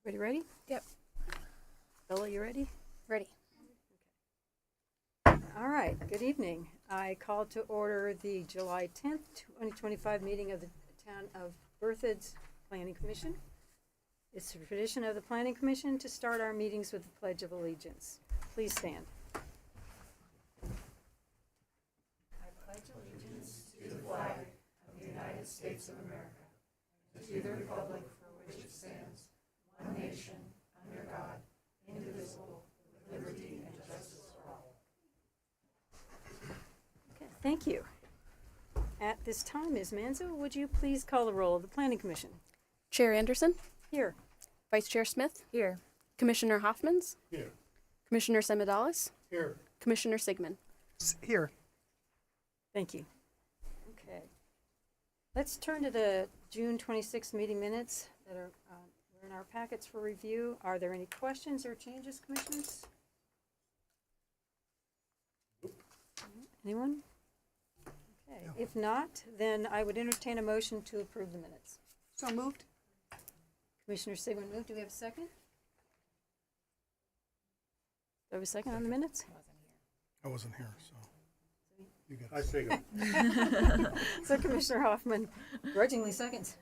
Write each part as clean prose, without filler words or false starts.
Everybody ready? Yep. Bella, you ready? Ready. All right, good evening. I call to order the July 10th, 2025 meeting of the Town of Berthoud's Planning Commission. It's the tradition of the Planning Commission to start our meetings with the Pledge of Allegiance. Please stand. I pledge allegiance to the flag of the United States of America, and to the republic for which it stands, one nation, under God, indivisible, with liberty and justice for all. Okay, thank you. At this time, Ms. Manzo, would you please call the roll of the Planning Commission? Chair Anderson, Here. Vice Chair Smith, Here. Commissioner Hoffmans, Here. Commissioner Semidalis, Here. Commissioner Sigmund. Here. Thank you. Okay. Let's turn to the June 26th meeting minutes that are in our packets for review. Are there any questions or changes, commissioners? Anyone? Okay. If not, then I would entertain a motion to approve the minutes. So moved. Commissioner Sigmund moved. Do we have a second? Do we have a second on the minutes? I wasn't here, so you got. I second. So Commissioner Hoffman grudgingly seconds.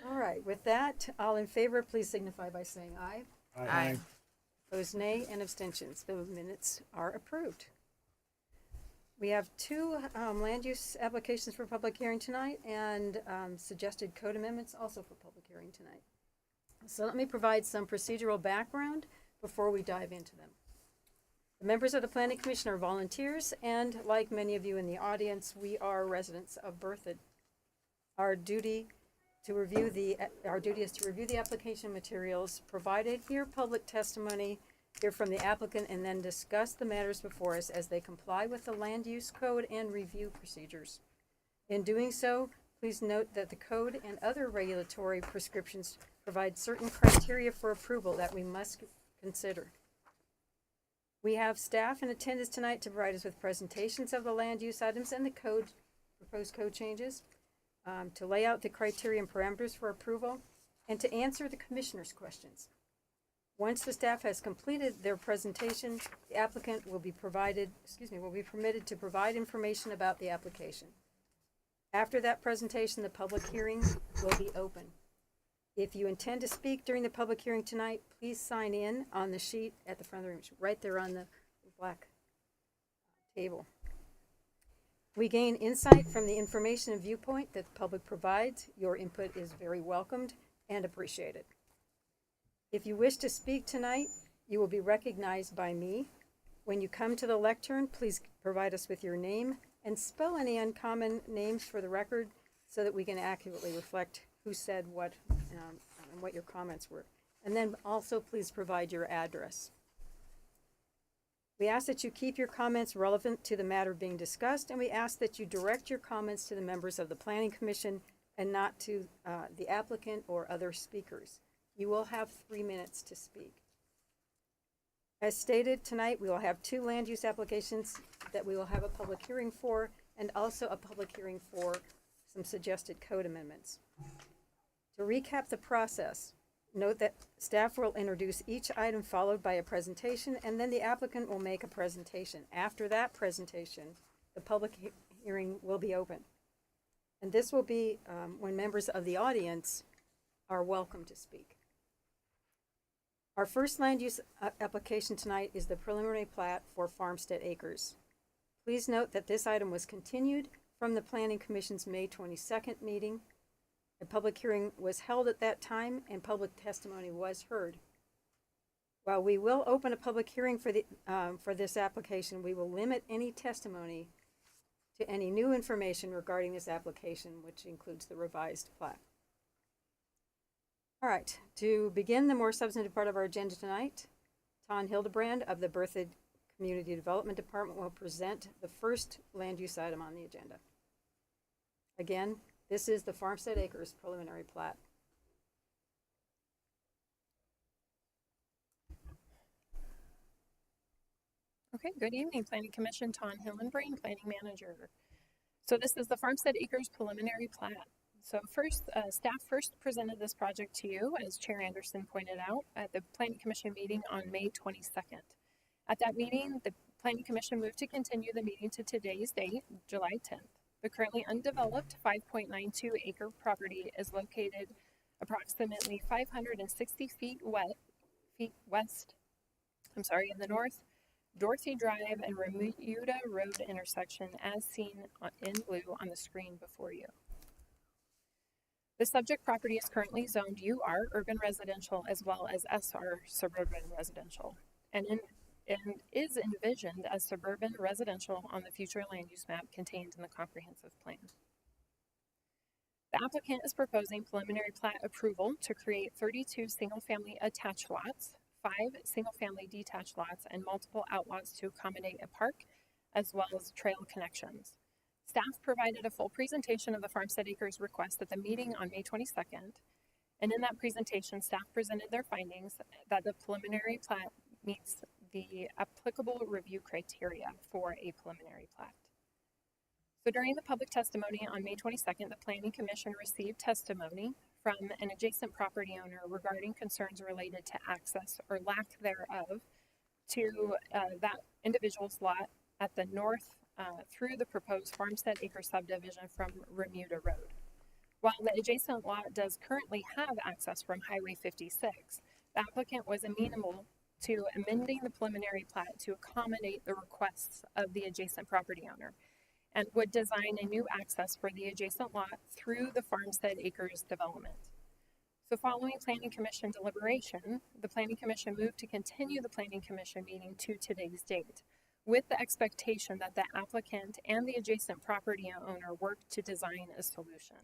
All right, with that, all in favor, please signify by saying aye. Aye. Opposed, nay, and abstentions. The minutes are approved. We have two land use applications for public hearing tonight and suggested code amendments also for public hearing tonight. So let me provide some procedural background before we dive into them. The members of the Planning Commission are volunteers, and like many of you in the audience, we are residents of Berthoud. Our duty is to review the application materials, provided, hear public testimony, hear from the applicant, and then discuss the matters before us as they comply with the land use code and review procedures. In doing so, please note that the code and other regulatory prescriptions provide certain criteria for approval that we must consider. We have staff in attendance tonight to provide us with presentations of the land use items and the proposed code changes, to lay out the criteria and parameters for approval, and to answer the commissioner's questions. Once the staff has completed their presentation, the applicant will be permitted to provide information about the application. After that presentation, the public hearing will be open. If you intend to speak during the public hearing tonight, please sign in on the sheet at the front of the room, right there on the black table. We gain insight from the information and viewpoint that the public provides. Your input is very welcomed and appreciated. If you wish to speak tonight, you will be recognized by me. When you come to the lectern, please provide us with your name and spell any uncommon names for the record so that we can accurately reflect who said what and what your comments were. And then also please provide your address. We ask that you keep your comments relevant to the matter being discussed, and we ask that you direct your comments to the members of the Planning Commission and not to the applicant or other speakers. You will have 3 minutes to speak. As stated, tonight we will have two land use applications that we will have a public hearing for, and also a public hearing for some suggested code amendments. To recap the process, note that staff will introduce each item followed by a presentation, and then the applicant will make a presentation. After that presentation, the public hearing will be open. And this will be when members of the audience are welcome to speak. Our first land use application tonight is the preliminary plat for Farmstead Acres. Please note that this item was continued from the Planning Commission's May 22nd meeting. A public hearing was held at that time and public testimony was heard. While we will open a public hearing for this application, we will limit any testimony to any new information regarding this application, which includes the revised plat. All right, to begin the more substantive part of our agenda tonight, Ton Hildebrand of the Berthoud Community Development Department will present the first land use item on the agenda. Again, this is the Farmstead Acres preliminary plat. Okay, good evening, Planning Commission. Ton Hillenbrand, Planning Manager. So this is the Farmstead Acres preliminary plat. So first, staff first presented this project to you, as Chair Anderson pointed out, at the Planning Commission meeting on May 22nd. At that meeting, the Planning Commission moved to continue the meeting to today's date, July 10th. The currently undeveloped 5.92 acre property is located approximately 560 feet west in the north, Dorothy Drive and Remuda Road intersection as seen in blue on the screen before you. The subject property is currently zoned UR urban residential as well as SR suburban residential and is envisioned as suburban residential on the future land use map contained in the comprehensive plan. The applicant is proposing preliminary plat approval to create 32 single-family attached lots, 5 single-family detached lots, and multiple outlots to accommodate a park, as well as trail connections. Staff provided a full presentation of the Farmstead Acres request at the meeting on May 22nd, and in that presentation, staff presented their findings that the preliminary plat meets the applicable review criteria for a preliminary plat. So during the public testimony on May 22nd, the Planning Commission received testimony from an adjacent property owner regarding concerns related to access or lack thereof to that individual's lot at the north through the proposed Farmstead Acres subdivision from Remuda Road. While the adjacent lot does currently have access from Highway 56, the applicant was amenable to amending the preliminary plat to accommodate the requests of the adjacent property owner and would design a new access for the adjacent lot through the Farmstead Acres development. So following Planning Commission deliberation, the Planning Commission moved to continue the Planning Commission meeting to today's date, with the expectation that the applicant and the adjacent property owner work to design a solution.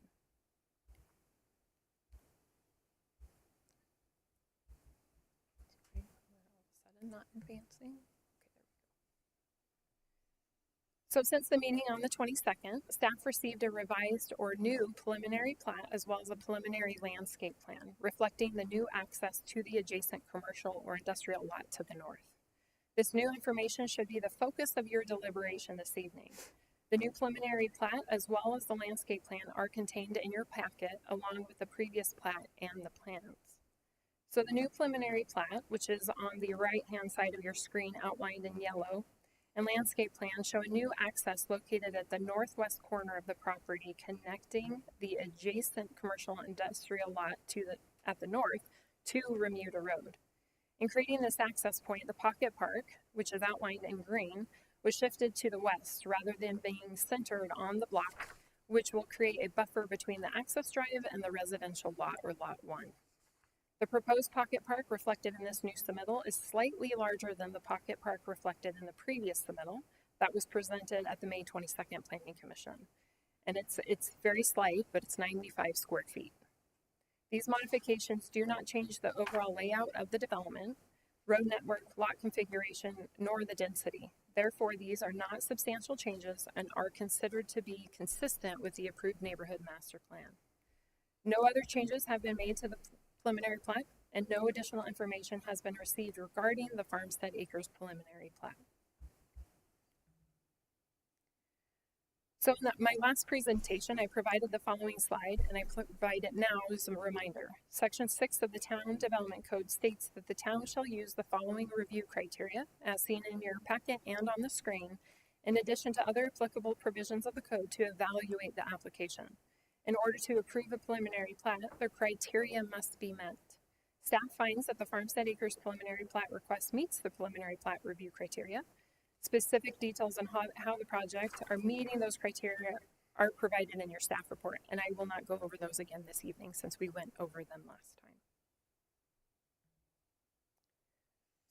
Not advancing. So since the meeting on the 22nd, staff received a revised or new preliminary plat as well as a preliminary landscape plan reflecting the new access to the adjacent commercial or industrial lot to the north. This new information should be the focus of your deliberation this evening. The new preliminary plat as well as the landscape plan are contained in your packet along with the previous plat and the plans. So the new preliminary plat, which is on the right-hand side of your screen outlined in yellow, and landscape plan show a new access located at the northwest corner of the property connecting the adjacent commercial industrial lot at the north to Remuda Road. In creating this access point, the pocket park, which is outlined in green, was shifted to the west rather than being centered on the block, which will create a buffer between the access drive and the residential lot or lot 1. The proposed pocket park reflected in this new submittal is slightly larger than the pocket park reflected in the previous submittal that was presented at the May 22nd Planning Commission. And it's very slight, but it's 95 square feet. These modifications do not change the overall layout of the development, road network, lot configuration, nor the density. Therefore, these are not substantial changes and are considered to be consistent with the approved neighborhood master plan. No other changes have been made to the preliminary plat, and no additional information has been received regarding the Farmstead Acres preliminary plat. So in my last presentation, I provided the following slide, and I provide it now as a reminder. Section 6 of the Town Development Code states that the town shall use the following review criteria, as seen in your packet and on the screen, in addition to other applicable provisions of the code to evaluate the application. In order to approve a preliminary plat, the criteria must be met. Staff finds that the Farmstead Acres preliminary plat request meets the preliminary plat review criteria. Specific details on how the project are meeting those criteria are provided in your staff report, and I will not go over those again this evening since we went over them last time.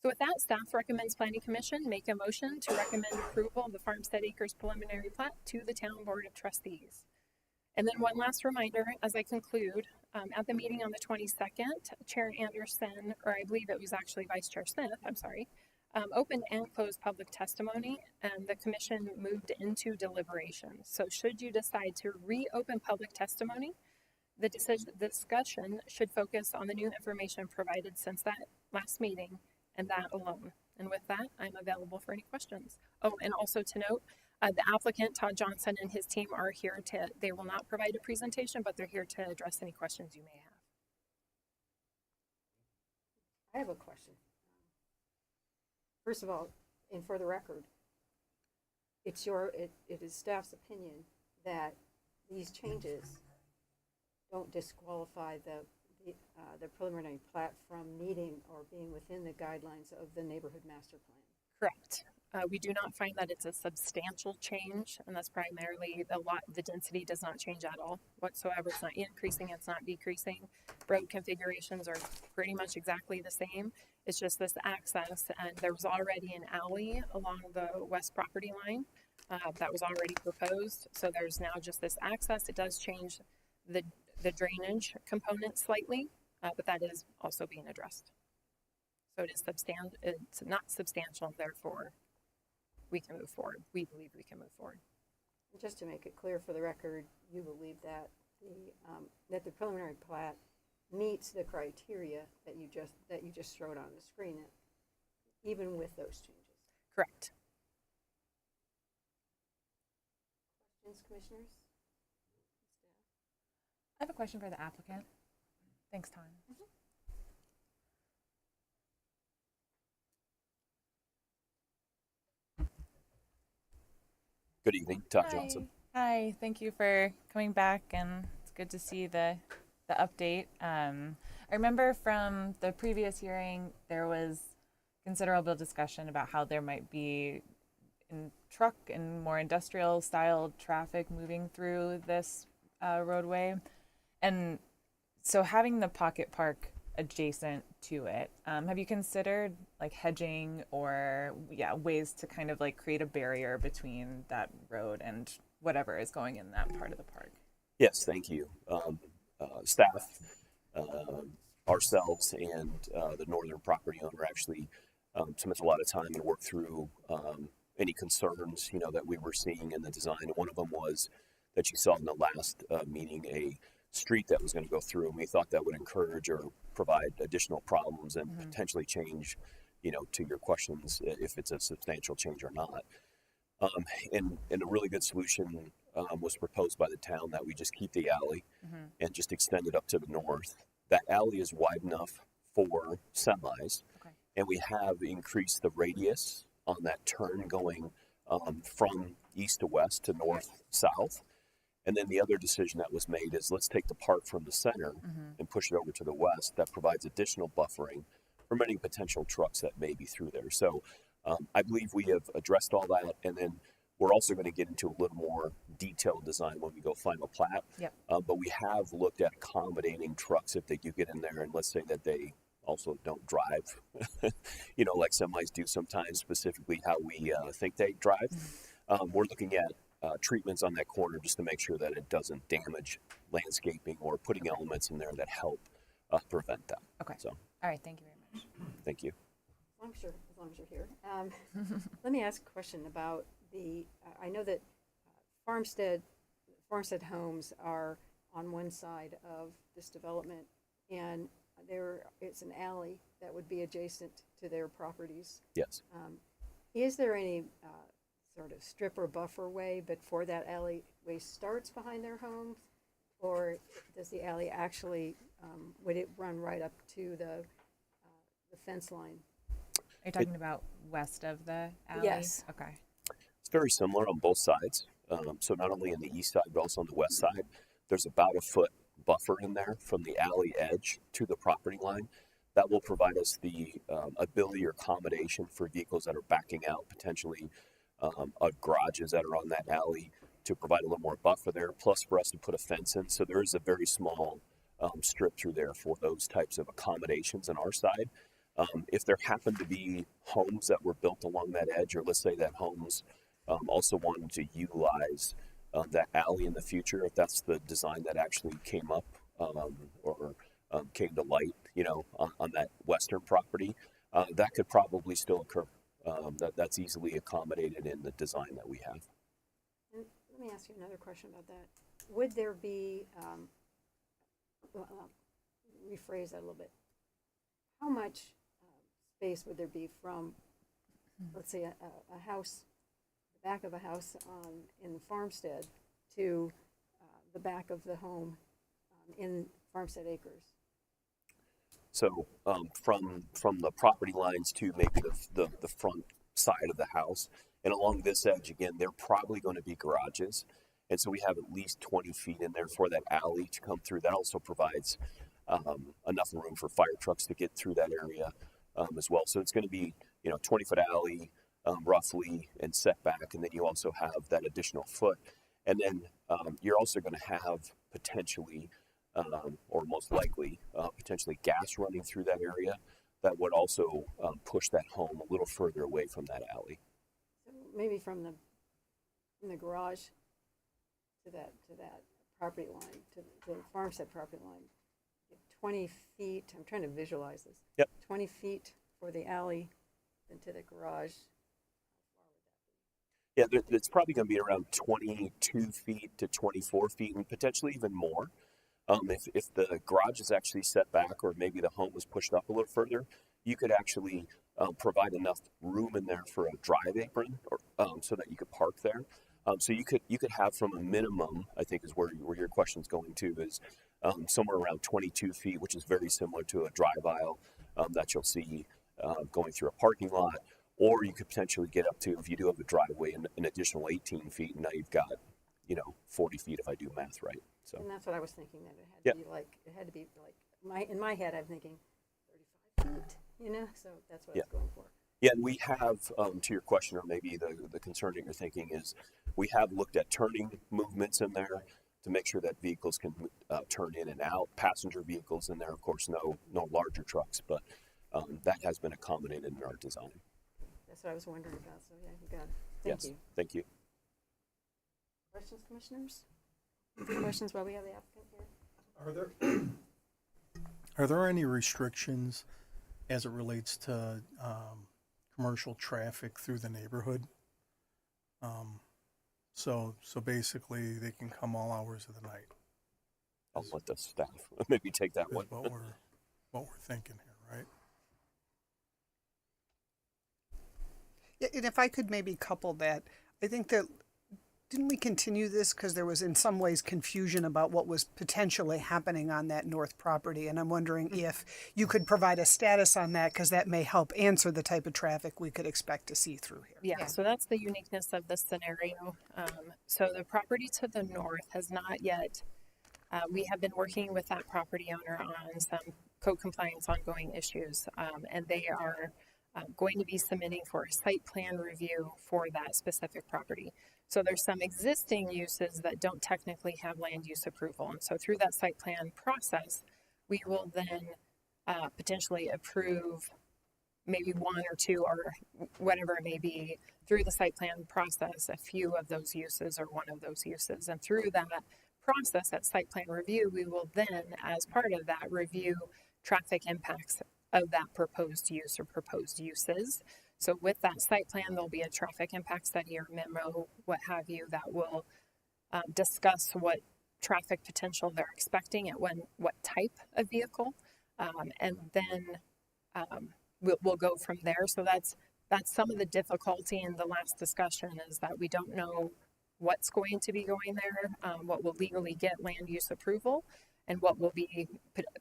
So with that, staff recommends Planning Commission make a motion to recommend approval of the Farmstead Acres preliminary plat to the Town Board of Trustees. And then one last reminder as I conclude, at the meeting on the 22nd, Chair Anderson, or I believe it was actually Vice Chair Smith, I'm sorry, opened and closed public testimony, and the commission moved into deliberation. So should you decide to reopen public testimony, the discussion should focus on the new information provided since that last meeting and that alone. And with that, I'm available for any questions. Oh, and also to note, The applicant, Todd Johnson, and his team are here they will not provide a presentation, but they're here to address any questions you may have. I have a question. First of all, and for the record, it is staff's opinion that these changes don't disqualify the preliminary plat from meeting or being within the guidelines of the neighborhood master plan. Correct. We do not find that it's a substantial change, and that's primarily the density does not change at all whatsoever. It's not increasing, it's not decreasing. Road configurations are pretty much exactly the same. It's just this access, and there was already an alley along the west property line that was already proposed. So there's now just this access. It does change the drainage component slightly, but that is also being addressed. So it is it's not substantial, therefore we can move forward. We believe we can move forward. And just to make it clear for the record, you believe that the preliminary plat meets the criteria that you just showed on the screen, even with those changes. Correct. Questions, commissioners? I have a question for the applicant. Thanks, Tom. Good evening, Todd Johnson. Hi, thank you for coming back, and it's good to see the update. I remember from the previous hearing, there was considerable discussion about how there might be in truck and more industrial style traffic moving through this roadway. And so having the pocket park adjacent to it, have you considered like hedging or ways to kind of like create a barrier between that road and whatever is going in that part of the park? Yes, thank you. Staff, ourselves, and the northern property owner actually spent a lot of time and worked through any concerns that we were seeing in the design. And one of them was that you saw in the last meeting a street that was going to go through, and we thought that would encourage or provide additional problems and potentially change, to your questions, if it's a substantial change or not. And a really good solution was proposed by the town that we just keep the alley and just extend it up to the north. That alley is wide enough for semis, and we have increased the radius on that turn going from east to west to north south. And then the other decision that was made is let's take the park from the center and push it over to the west. That provides additional buffering for many potential trucks that may be through there. So I believe we have addressed all that, and then we're also going to get into a little more detailed design when we go final plat. Yep. But we have looked at accommodating trucks if they do get in there, and let's say that they also don't drive, like semis do sometimes, specifically how we think they drive. We're looking at treatments on that corner just to make sure that it doesn't damage landscaping or putting elements in there that help prevent that. Okay. So, all right. Thank you very much. thank you. As long as you're here. Let me ask a question about I know that Farmstead homes are on one side of this development, and it's an alley that would be adjacent to their properties. Yes. Is there any sort of strip or buffer way before that alleyway starts behind their homes, or does the alley actually would it run right up to the fence line? Are you talking about west of the alley? Yes. Okay. It's very similar on both sides. So not only on the east side, but also on the west side. There's about a foot buffer in there from the alley edge to the property line. That will provide us the ability or accommodation for vehicles that are backing out, potentially garages that are on that alley, to provide a little more buffer there, plus for us to put a fence in. So there is a very small strip through there for those types of accommodations on our side. If there happen to be homes that were built along that edge, or let's say that homes also wanted to utilize that alley in the future, if that's the design that actually came up or came to light, on that western property, that could probably still occur. That's easily accommodated in the design that we have. And let me ask you another question about that. Would there be, rephrase that a little bit, how much space would there be from, let's say, a house, the back of the house in the farmstead to the back of the home in Farmstead Acres. So from the property lines to maybe the front side of the house, and along this edge again, they're probably going to be garages, and so we have at least 20 feet in there for that alley to come through. That also provides enough room for fire trucks to get through that area as well. So it's going to be 20-foot alley roughly and setback, and then you also have that additional foot, and then you're also going to have potentially. Or most likely, potentially gas running through that area that would also push that home a little further away from that alley. So maybe from the garage to that property line, to the farmstead property line, 20 feet. I'm trying to visualize this. Yep. 20 feet for the alley, then to the garage. Yeah, it's probably going to be around 22 feet to 24 feet, and potentially even more. If the garage is actually set back, or maybe the home was pushed up a little further, you could actually provide enough room in there for a drive apron, or so that you could park there. So you could have from a minimum, I think is where your question's going to, is somewhere around 22 feet, which is very similar to a drive aisle that you'll see going through a parking lot, or you could potentially get up to, if you do have a driveway, an additional 18 feet, and now you've got 40 feet if I do math right. So And that's what I was thinking, that it had to be like in my head I'm thinking 35 feet, so that's what I was going for. Yeah, and we have, to your question, or maybe the concern that you're thinking is, we have looked at turning movements in there to make sure that vehicles can turn in and out, passenger vehicles in there, of course, no larger trucks, but that has been accommodated in our design. That's what I was wondering about, so yeah, you got it. Thank Yes, you. thank you. Questions, commissioners? Questions while we have the applicant here? Are there any restrictions as it relates to commercial traffic through the neighborhood? So basically they can come all hours of the night. I'll let the staff maybe take that Is one. what we're thinking here, right? Yeah, and if I could maybe couple that, I think that, didn't we continue this because there was in some ways confusion about what was potentially happening on that north property? And I'm wondering if you could provide a status on that, because that may help answer the type of traffic we could expect to see through here. Yeah, so that's the uniqueness of this scenario. So the property to the north has not yet, we have been working with that property owner on some code compliance ongoing issues, and they are going to be submitting for a site plan review for that specific property. So there's some existing uses that don't technically have land use approval. And so through that site plan process, we will then potentially approve maybe one or two or whatever it may be through the site plan process, a few of those uses or one of those uses. And through that process at site plan review, we will then, as part of that, review traffic impacts of that proposed use or proposed uses. So with that site plan, there'll be a traffic impact study or memo, what have you, that will discuss what traffic potential they're expecting at what type of vehicle, and then we'll go from there. So that's some of the difficulty in the last discussion, is that we don't know what's going to be going there, what will legally get land use approval, and what will be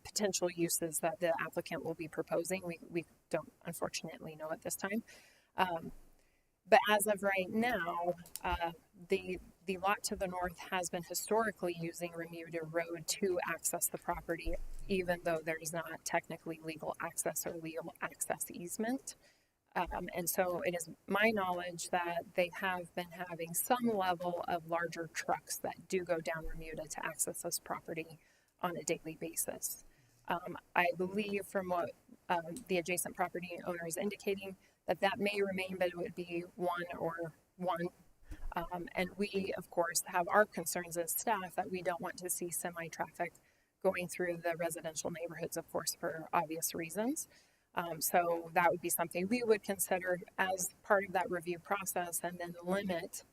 potential uses that the applicant will be proposing. We don't unfortunately know at this time. But as of right now, the lot to the north has been historically using Remuda Road to access the property, even though there's not technically legal access or legal access easement. And so it is my knowledge that they have been having some level of larger trucks that do go down Remuda to access this property on a daily basis. I believe from what the adjacent property owner is indicating that may remain, but it would be one. And we, of course, have our concerns as staff that we don't want to see semi-traffic going through the residential neighborhoods, of course, for obvious reasons. So that would be something we would consider as part of that review process, and then limit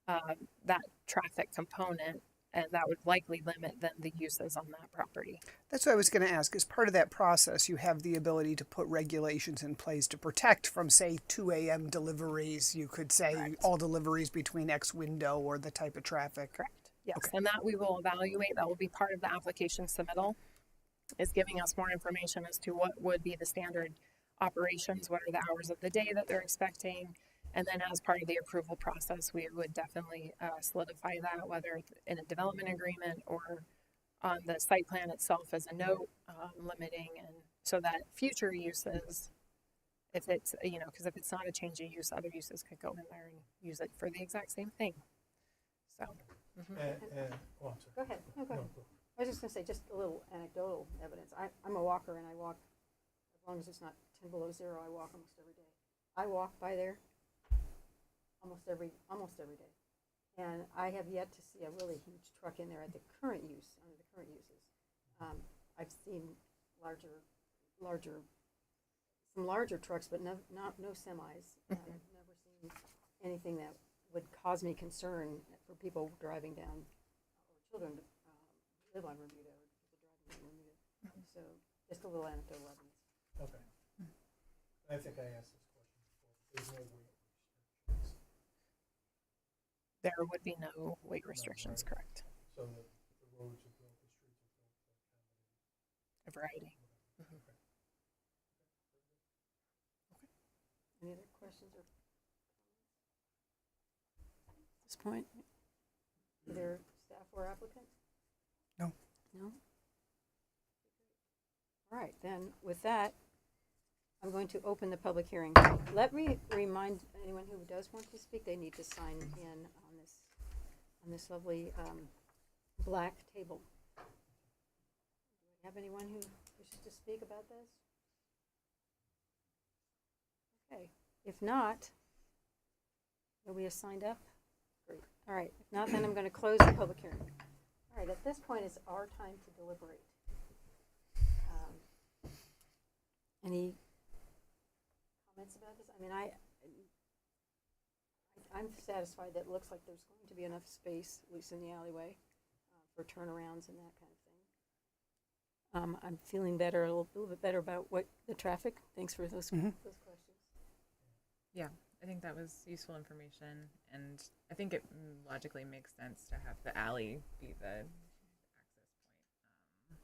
that traffic component and that would likely limit then the uses on that property. That's what I was going to ask. As part of that process, you have the ability to put regulations in place to protect from, say, 2 a.m. deliveries. You could say Correct. all deliveries between X window or the type of traffic. Correct. Yes, Okay. and that we will evaluate. That will be part of the application submittal, is giving us more information as to what would be the standard operations, what are the hours of the day that they're expecting, and then as part of the approval process, we would definitely solidify that, whether in a development agreement or on the site plan itself as a note, limiting, and so that future uses, if it's, because if it's not a change of use, other uses could go in there and use it for the exact same thing. So, Oh, I'm sorry. Go ahead. No, go ahead. I was just gonna say, just a little anecdotal evidence. I'm a walker and I walk, as long as it's not 10 below zero, I walk almost every day. I walk by there almost every day. And I have yet to see a really huge truck in there at the current use, under the current uses. I've seen some larger trucks, but no semis. I've never seen anything that would cause me concern for people driving down, or children live on Bermuda, or people driving down Bermuda. So just a little anecdotal evidence. Okay. I think I asked this question before. There's no weight restrictions. there would be no weight restrictions, correct? So the roads are built, the streets are built to accommodate. A variety. Any other questions or at this point? Either staff or applicant? No. No? All right, then with that, I'm going to open the public hearing. Let me remind anyone who does want to speak, they need to sign in on this lovely black table. Do we have anyone who wishes to speak about this? Okay, if not, nobody has signed up? Great. All right, if not, then I'm going to close the public hearing. All right, at this point, it's our time to deliberate. Any comments about this? I mean, I'm satisfied that it looks like there's going to be enough space, at least in the alleyway, for turnarounds and that kind of thing. I'm feeling better, a little bit better about what the traffic. Thanks for those questions. Yeah, I think that was useful information, and I think it logically makes sense to have the alley be the access point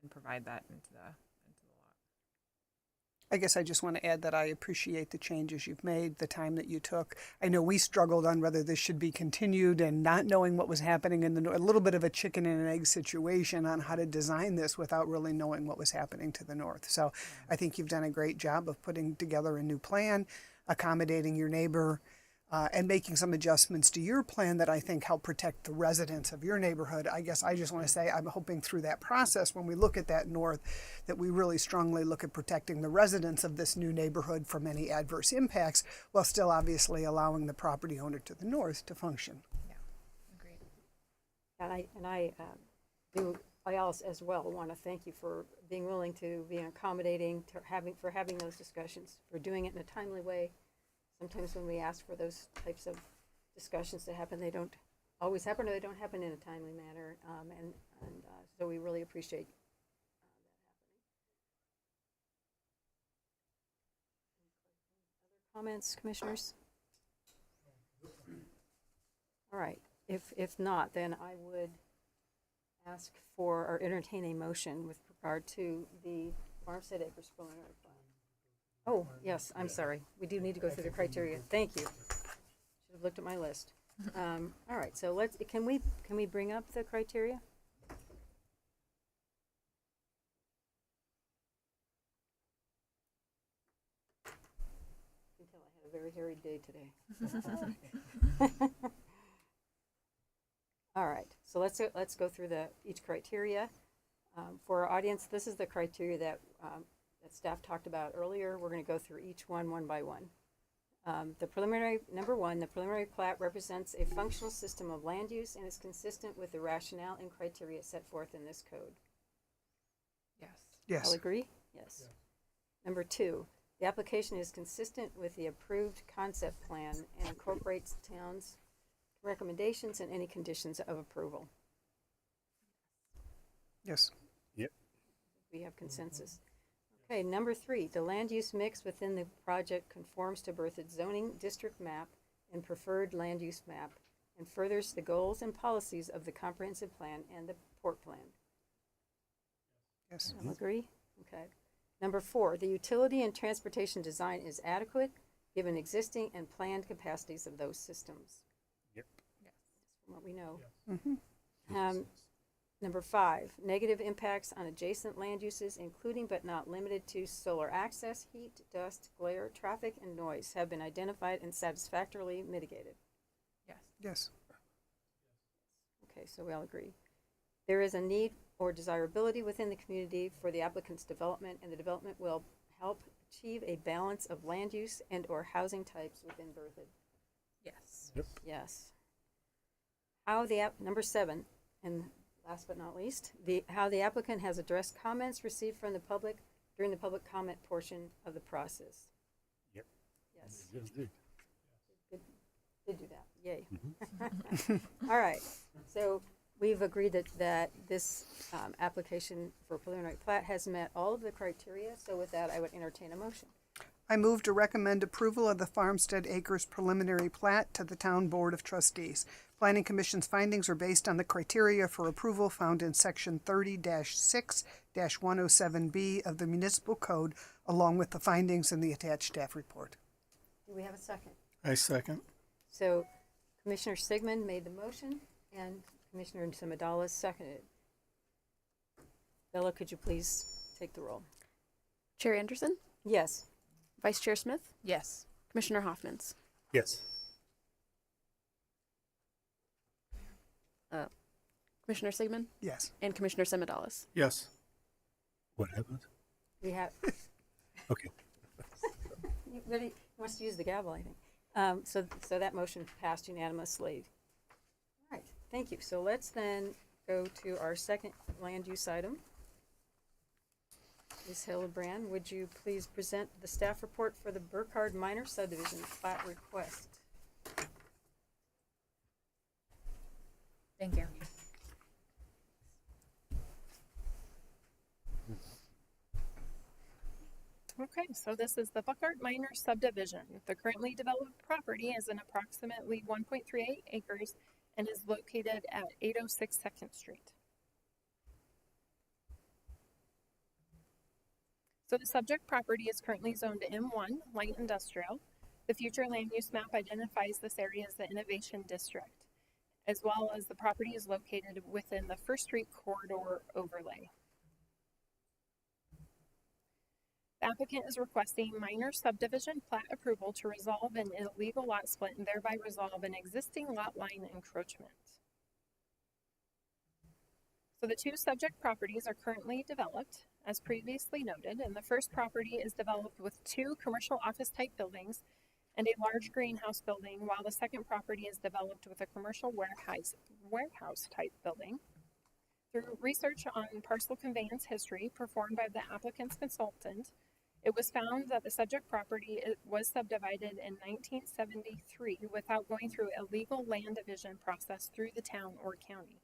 and provide that into the lot. I guess I just want to add that I appreciate the changes you've made, the time that you took. I know we struggled on whether this should be continued and not knowing what was happening in a little bit of a chicken and an egg situation on how to design this without really knowing what was happening to the north. So I think you've done a great job of putting together a new plan, accommodating your neighbor, and making some adjustments to your plan that I think help protect the residents of your neighborhood. I guess I just want to say I'm hoping through that process, when we look at that north, that we really strongly look at protecting the residents of this new neighborhood from any adverse impacts, while still obviously allowing the property owner to the north to function. Yeah, agreed. And I also as well want to thank you for being willing to be accommodating, for having those discussions, for doing it in a timely way. Sometimes when we ask for those types of discussions to happen, they don't always happen, or they don't happen in a timely manner. So we really appreciate that happening. Other comments, commissioners? All right. If not, then I would ask for or entertain a motion with regard to the Farmstead Acres preliminary plan. Oh, yes, I'm sorry. We do need to go through the criteria. Thank you. Should have looked at my list. All right, so can we bring up the criteria? You can tell I had a very hairy day today. All right, so let's go through each criteria. For our audience, this is the criteria that staff talked about earlier. We're going to go through each one by one. Number one, the preliminary plat represents a functional system of land use and is consistent with the rationale and criteria set forth in this code. Yes. Yes. All agree? Yes. Number two, the application is consistent with the approved concept plan and incorporates town's recommendations and any conditions of approval. Yes. We have consensus. Okay, number 3, the land use mix within the project conforms to Berthoud's zoning district map and preferred land use map and furthers the goals and policies of the comprehensive plan and the port plan. Yes. All agree? Okay. Number 4, the utility and transportation design is adequate given existing and planned capacities of those systems. Yep. From what we know. Mm-hmm. Number 5, negative impacts on adjacent land uses, including but not limited to solar access, heat, dust, glare, traffic, and noise, have been identified and satisfactorily mitigated. Yes. Okay, so we all agree. There is a need or desirability within the community for the applicant's development, and the development will help achieve a balance of land use and or housing types within Berthoud. Yes. Yes. Number 7, and last but not least, how the applicant has addressed comments received from the public during the public comment portion of the process. Yep. Yes. Yes, did. Did do that. Yay. All right. So we've agreed that this application for preliminary plat has met all of the criteria. So with that, I would entertain a motion. I move to recommend approval of the Farmstead Acres preliminary plat to the Town Board of Trustees. Planning Commission's findings are based on the criteria for approval found in Section 30-6-107B of the Municipal Code, along with the findings in the attached staff report. Do we have a second? I second. So Commissioner Sigmund made the motion and Commissioner Semadalis seconded. Bella, could you please take the roll? Chair Anderson, Yes. Vice Chair Smith, Yes. Commissioner Hoffmans, Yes. Commissioner Sigmund, Yes. and Commissioner Semadalis. Yes. What happened? We have. Okay. He wants to use the gavel, I think. So that motion passed unanimously. All right, thank you. So let's then go to our second land use item. Ms. Hildebrand, would you please present the staff report for the Burkhardt Minor Subdivision plat request? Thank you. Okay, so this is the Buckhart Minor subdivision. The currently developed property is in approximately 1.38 acres and is located at 806 2nd Street. So the subject property is currently zoned M1, light industrial. The future land use map identifies this area as the Innovation District, as well as the property is located within the First Street Corridor overlay. The applicant is requesting minor subdivision plat approval to resolve an illegal lot split and thereby resolve an existing lot line encroachment. So the two subject properties are currently developed, as previously noted, and the first property is developed with 2 commercial office type buildings and a large greenhouse building, while the second property is developed with a commercial warehouse type building. Through research on parcel conveyance history performed by the applicant's consultant, it was found that the subject property was subdivided in 1973 without going through a legal land division process through the town or county.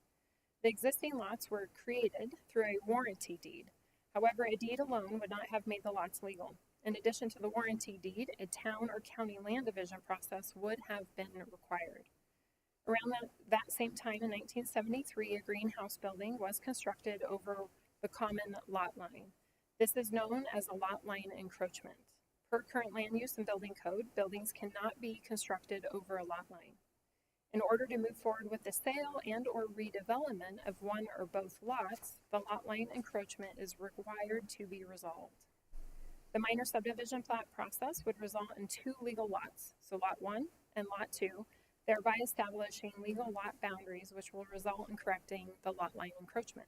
The existing lots were created through a warranty deed. However, a deed alone would not have made the lots legal. In addition to the warranty deed, a town or county land division process would have been required. Around that same time in 1973, a greenhouse building was constructed over the common lot line. This is known as a lot line encroachment. Per current land use and building code, buildings cannot be constructed over a lot line. In order to move forward with the sale and or redevelopment of one or both lots, the lot line encroachment is required to be resolved. The minor subdivision plat process would result in 2 legal lots, so lot 1 and lot 2, thereby establishing legal lot boundaries which will result in correcting the lot line encroachment.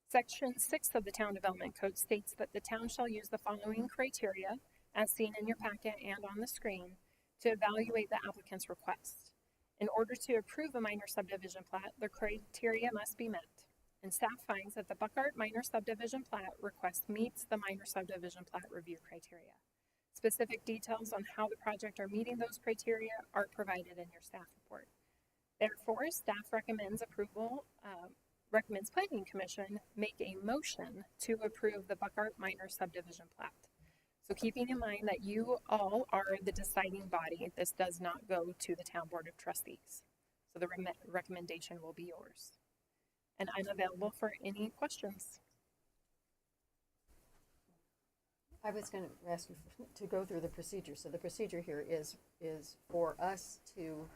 Section 6 of the Town Development Code states that the town shall use the following criteria, as seen in your packet and on the screen, to evaluate the applicant's request. In order to approve a minor subdivision plat, the criteria must be met, and staff finds that the Buckhart Minor Subdivision Plat request meets the minor subdivision plat review criteria. Specific details on how the project are meeting those criteria are provided in your staff report. Therefore, staff recommends recommends Planning Commission make a motion to approve the Buckart Minor Subdivision Plat. So keeping in mind that you all are the deciding body, this does not go to the Town Board of Trustees. So the recommendation will be yours. And I'm available for any questions. I was going to ask you to go through the procedure. So the procedure here is for us to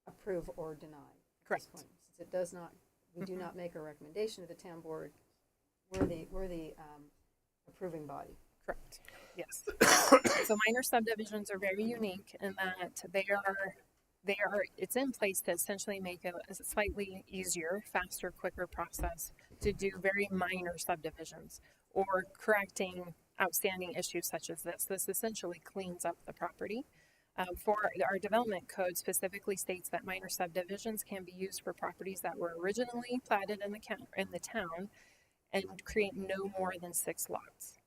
approve or deny. At Correct. this point. Since it does not, we do not make a recommendation to the town board. We're the approving body. Correct. Yes. So minor subdivisions are very unique in that it's in place to essentially make a slightly easier, faster, quicker process to do very minor subdivisions or correcting outstanding issues such as this. This essentially cleans up the property. For our development code specifically states that minor subdivisions can be used for properties that were originally platted in the town and create no more than 6 lots.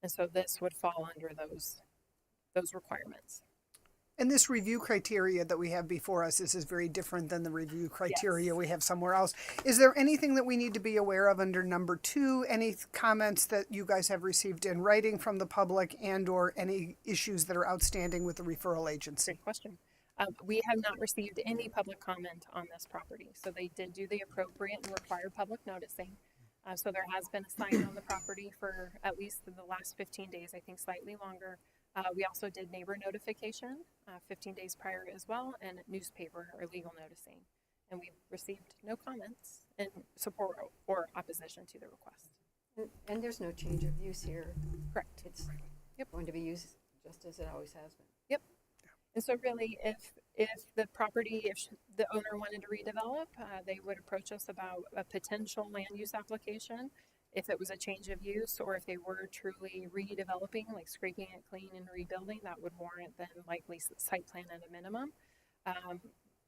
And so this would fall under those requirements. And this review criteria that we have before us, this is very different than the review criteria we have somewhere else. Is there anything that we need to be aware of under number 2? Any comments that you guys have received in writing from the public and or any issues that are outstanding with the referral agency? Great question. We have not received any public comment on this property. So they did do the appropriate and required public noticing. So there has been a sign on the property for at least the last 15 days, I think slightly longer. We also did neighbor notification 15 days prior as well, and newspaper or legal noticing. And we've received no comments in support or opposition to the request. And there's no change of use here. Correct. It's going to be used just as it always has been. Yep. And so really, if the owner wanted to redevelop, they would approach us about a potential land use application. If it was a change of use, or if they were truly redeveloping, like scraping it clean and rebuilding, that would warrant then likely site plan at a minimum.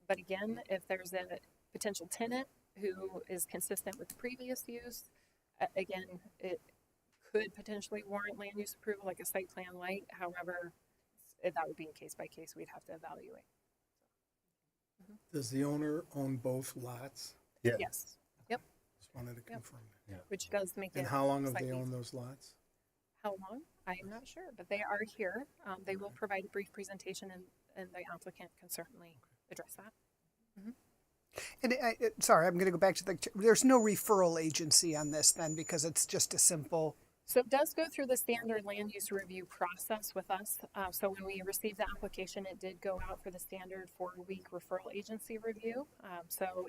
But again, if there's a potential tenant who is consistent with the previous use, again, it could potentially warrant land use approval, like a site plan light. However, that would be a case by case. We'd have to evaluate. Does the owner own both lots? Yeah. Yes. Yep. Just wanted to confirm that. Which does make it. And how long have they slightly owned those lots? How long? I am not sure, but they are here. They will provide a brief presentation, and the applicant can certainly address that. And sorry, I'm going to go back to there's no referral agency on this then, because it's just a simple. So it does go through the standard land use review process with us. So when we received the application, it did go out for the standard 4-week referral agency review. So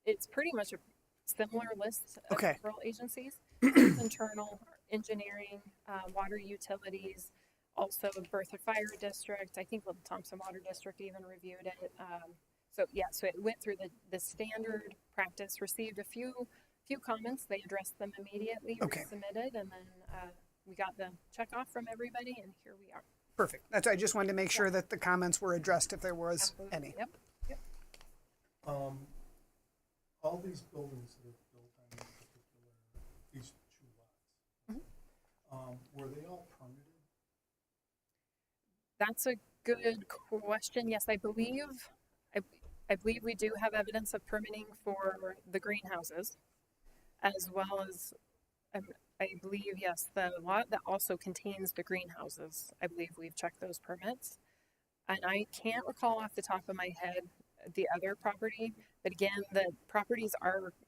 it's pretty much a similar list of Okay. referral agencies. Internal engineering, water utilities, also Bertha Fire District. I think Little Thompson Water District even reviewed it. So it went through the standard practice, received a few comments. They addressed them immediately, Okay. resubmitted, and then we got the check off from everybody, and here we are. Perfect. That's I just wanted to make sure that the comments were addressed if there was Absolutely. any. Yep. All these buildings that are built on these 2 lots, were they all permitted? That's a good question. Yes, I believe we do have evidence of permitting for the greenhouses, as well as I believe, yes, the lot that also contains the greenhouses. I believe we've checked those permits, and I can't recall off the top of my head the other property. But again, the properties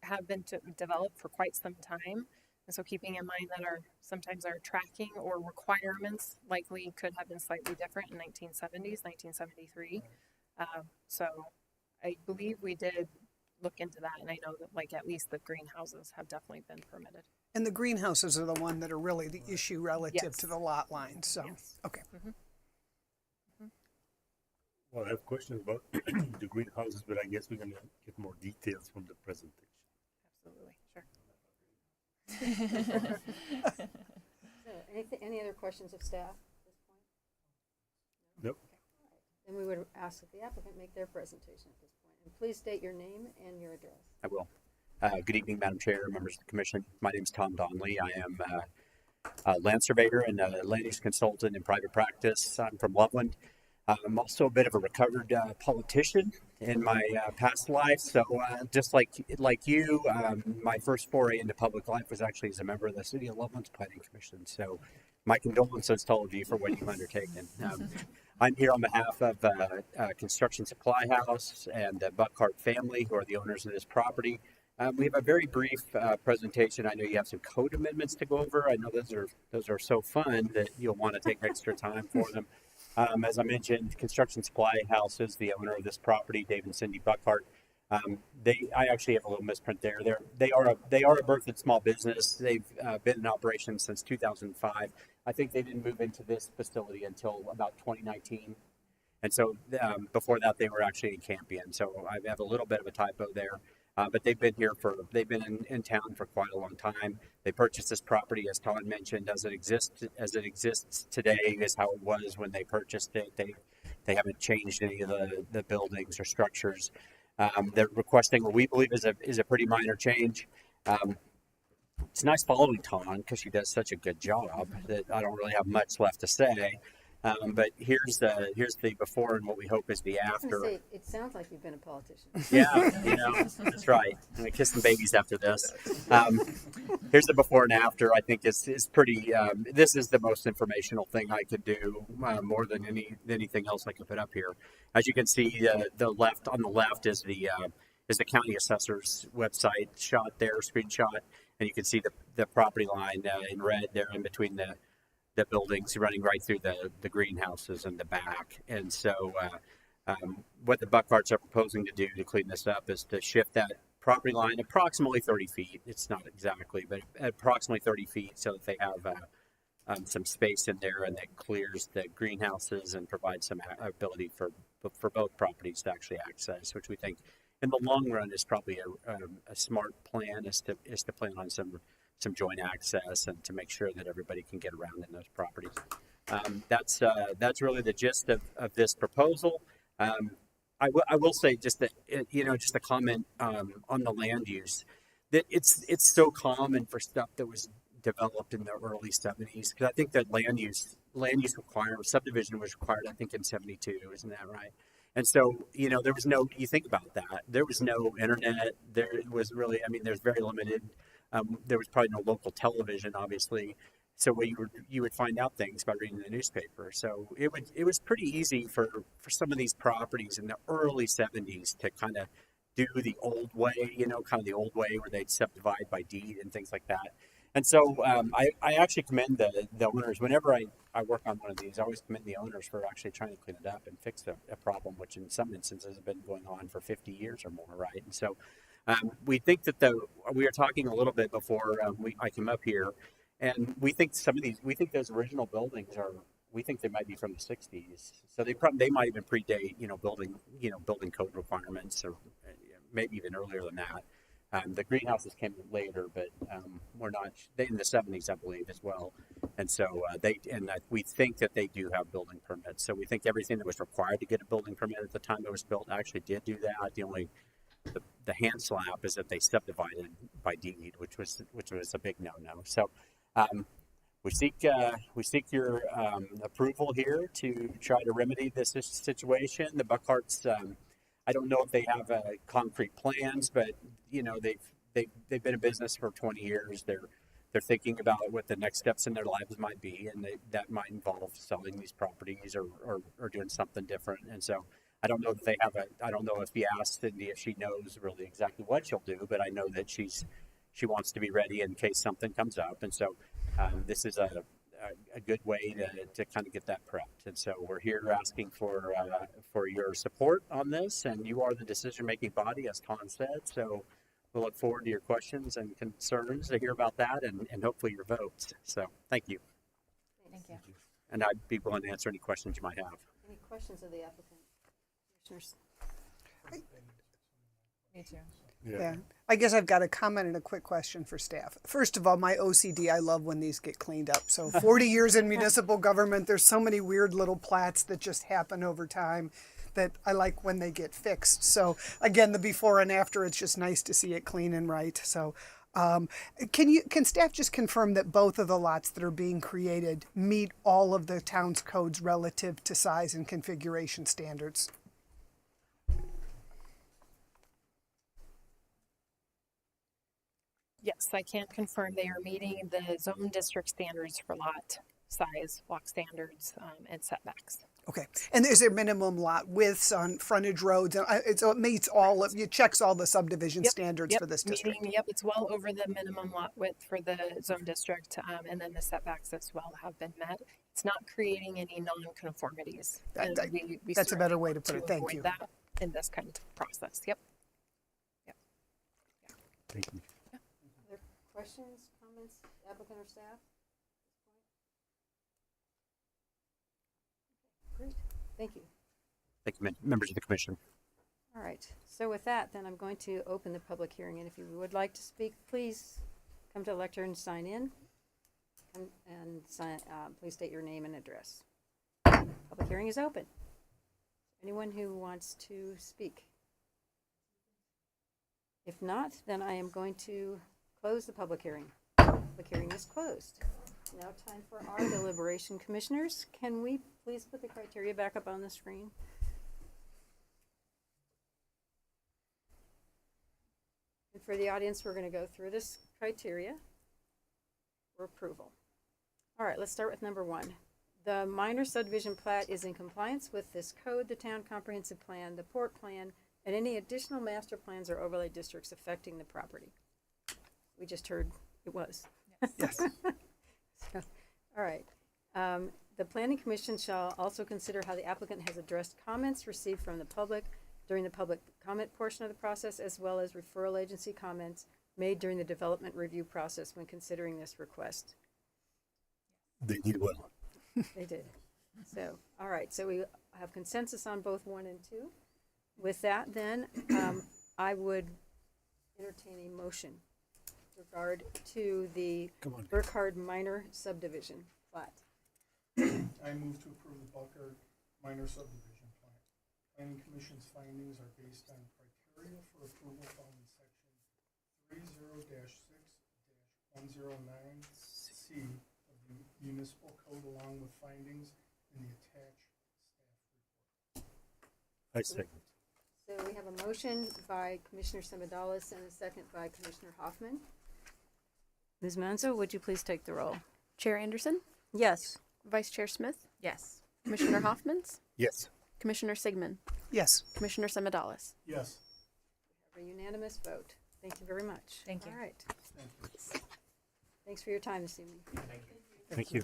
have been developed for quite some time. And so keeping in mind that sometimes our tracking or requirements likely could have been slightly different in 1970s, 1973. So I believe we did look into that, and I know that at least the greenhouses have definitely been permitted. And the greenhouses are the one that are really the issue relative Yes. to the lot line. So, Yes. okay. Well, I have questions about the greenhouses, but I guess we're going to get more details from the presentation. Absolutely, sure. So any other questions of staff at this point? Nope. Then we would ask that the applicant make their presentation at this point. And please state your name and your address. I will. Good evening, Madam Chair, members of the Commission. My name is Tom Donnelly. I am land surveyor and a land use consultant in private practice. I'm from Loveland. I'm also a bit of a recovered politician in my past life. So just like you, my first foray into public life was actually as a member of the City of Loveland's Planning Commission. So my condolences to all of you for what you've undertaken. I'm here on behalf of Construction Supply House and the Buckhart family, who are the owners of this property. We have a very brief presentation. I know you have some code amendments to go over. I know those are so fun that you'll want to take extra time for them. As I mentioned, Construction Supply House is the owner of this property, Dave and Cindy Buckhart. I actually have a little misprint there. They are a Berthoud small business. They've been in operation since 2005. I think they didn't move into this facility until about 2019. And so before that, they were actually in Campion. So I have a little bit of a typo there. But they've been in town for quite a long time. They purchased this property, as Todd mentioned, as it exists today is how it was when they purchased it. They haven't changed any of the buildings or structures. They're requesting what we believe is a pretty minor change. It's nice following Ton because she does such a good job that I don't really have much left to say. But here's the before and what we hope is the I was after. gonna say, it sounds like you've been a politician. Yeah, that's right. I'm gonna kiss some babies after this. Here's the before and after. I think is pretty. This is the most informational thing I could do, more than anything else I could put up here. As you can see, on the left is the county assessor's website shot there, screenshot, and you can see the property line in red there in between the buildings running right through the greenhouses in the back. And so what the Buckharts are proposing to do to clean this up is to shift that property line approximately 30 feet. It's not exactly, but approximately 30 feet so that they have some space in there and that clears the greenhouses and provides some ability for both properties to actually access, which we think in the long run is probably a smart plan, is to plan on some joint access and to make sure that everybody can get around in those properties. That's really the gist of this proposal. I will say just that, just a comment on the land use, that it's so common for stuff that was developed in the early 70s, because I think that land use requirement, subdivision was required, I think, in 72, isn't that right? And so, there was no, you think about that, there was no internet, there was really, there's very limited. There was probably no local television, obviously, so where you would find out things by reading the newspaper. So it was pretty easy for some of these properties in the early 70s to kind of do the old way, kind of the old way where they'd subdivide by deed and things like that. And so I actually commend the owners. Whenever I work on one of these, I always commend the owners for actually trying to clean it up and fix a problem, which in some instances has been going on for 50 years or more, right? And so we think that we were talking a little bit before I came up here, and we think those original buildings we think they might be from the 60s. So they might even predate, building code requirements, or maybe even earlier than that. The greenhouses came later, but we're not. They in the 70s, I believe, as well. And so we think that they do have building permits. So we think everything that was required to get a building permit at the time it was built actually did do that. The hand slap is that they subdivided by deed, which was a big no-no. So we seek your approval here to try to remedy this situation. The Buckharts, I don't know if they have concrete plans, but they've been in business for 20 years. They're thinking about what the next steps in their lives might be, and that might involve selling these properties or doing something different. And so I don't know if they have I don't know if you asked Cindy if she knows really exactly what she'll do, but I know that she wants to be ready in case something comes up. And so this is a good way to kind of get that prepped. And so we're here asking for your support on this, and you are the decision-making body, as Tom said. So we'll look forward to your questions and concerns to hear about that, and hopefully your votes. So thank you. Thank you. And I'd be willing to answer any questions you might have. Any questions of the applicant? Commissioners? Me too. Yeah. I guess I've got a comment and a quick question for staff. First of all, my OCD, I love when these get cleaned up. So 40 years in municipal government, there's so many weird little plats that just happen over time that I like when they get fixed. So again, the before and after, it's just nice to see it clean and right. So Can staff just confirm that both of the lots that are being created meet all of the town's codes relative to size and configuration standards? Yes, I can confirm they are meeting the zone district standards for lot size, block standards, and setbacks. Okay. And is there minimum lot widths on frontage roads? And so it meets all of, it checks all the subdivision standards for this district? Yep, it's well over the minimum lot width for the zone district, and then the setbacks as well have been met. It's not creating any non-conformities. And we That's a better way to put strive it. Thank avoid you. that in this kind of process. Yep. Thank you. Other questions, comments, applicant or staff? Great, thank you. Thank you, members of the commission. All right, so with that, then I'm going to open the public hearing, and if you would like to speak, please come to the lectern and sign in. And sign, please state your name and address. Public hearing is open. Anyone who wants to speak? If not, then I am going to close the public hearing. Public hearing is closed. Now time for our deliberation. Commissioners, can we please put the criteria back up on the screen? And for the audience, we're going to go through this criteria for approval. All right, let's start with number 1. The minor subdivision plat is in compliance with this code, the town comprehensive plan, the port plan, and any additional master plans or overlay districts affecting the property. We just heard it was. Yes. So, all right. The Planning Commission shall also consider how the applicant has addressed comments received from the public during the public comment portion of the process, as well as referral agency comments made during the development review process when considering this request. They did well. They did. So, all right. So we have consensus on both 1 and 2. With that, then, I would entertain a motion with regard to the Come on. Burkhardt minor subdivision plat. I move to approve the Burkhardt minor subdivision plan. Planning Commission's findings are based on criteria for approval found in section 30-6-109C of the municipal code, along with findings in the attached staff report. I second. So we have a motion by Commissioner Semadalis and a second by Commissioner Hoffman. Ms. Manzo, would you please take the roll? Chair Anderson, Yes. Vice Chair Smith, Yes. Commissioner Hoffmans, Yes. Commissioner Sigmund, Yes. Commissioner Semadalis. Yes. A unanimous vote. Thank you very much. Thank you. All right. Thanks for your time this evening. Thank you.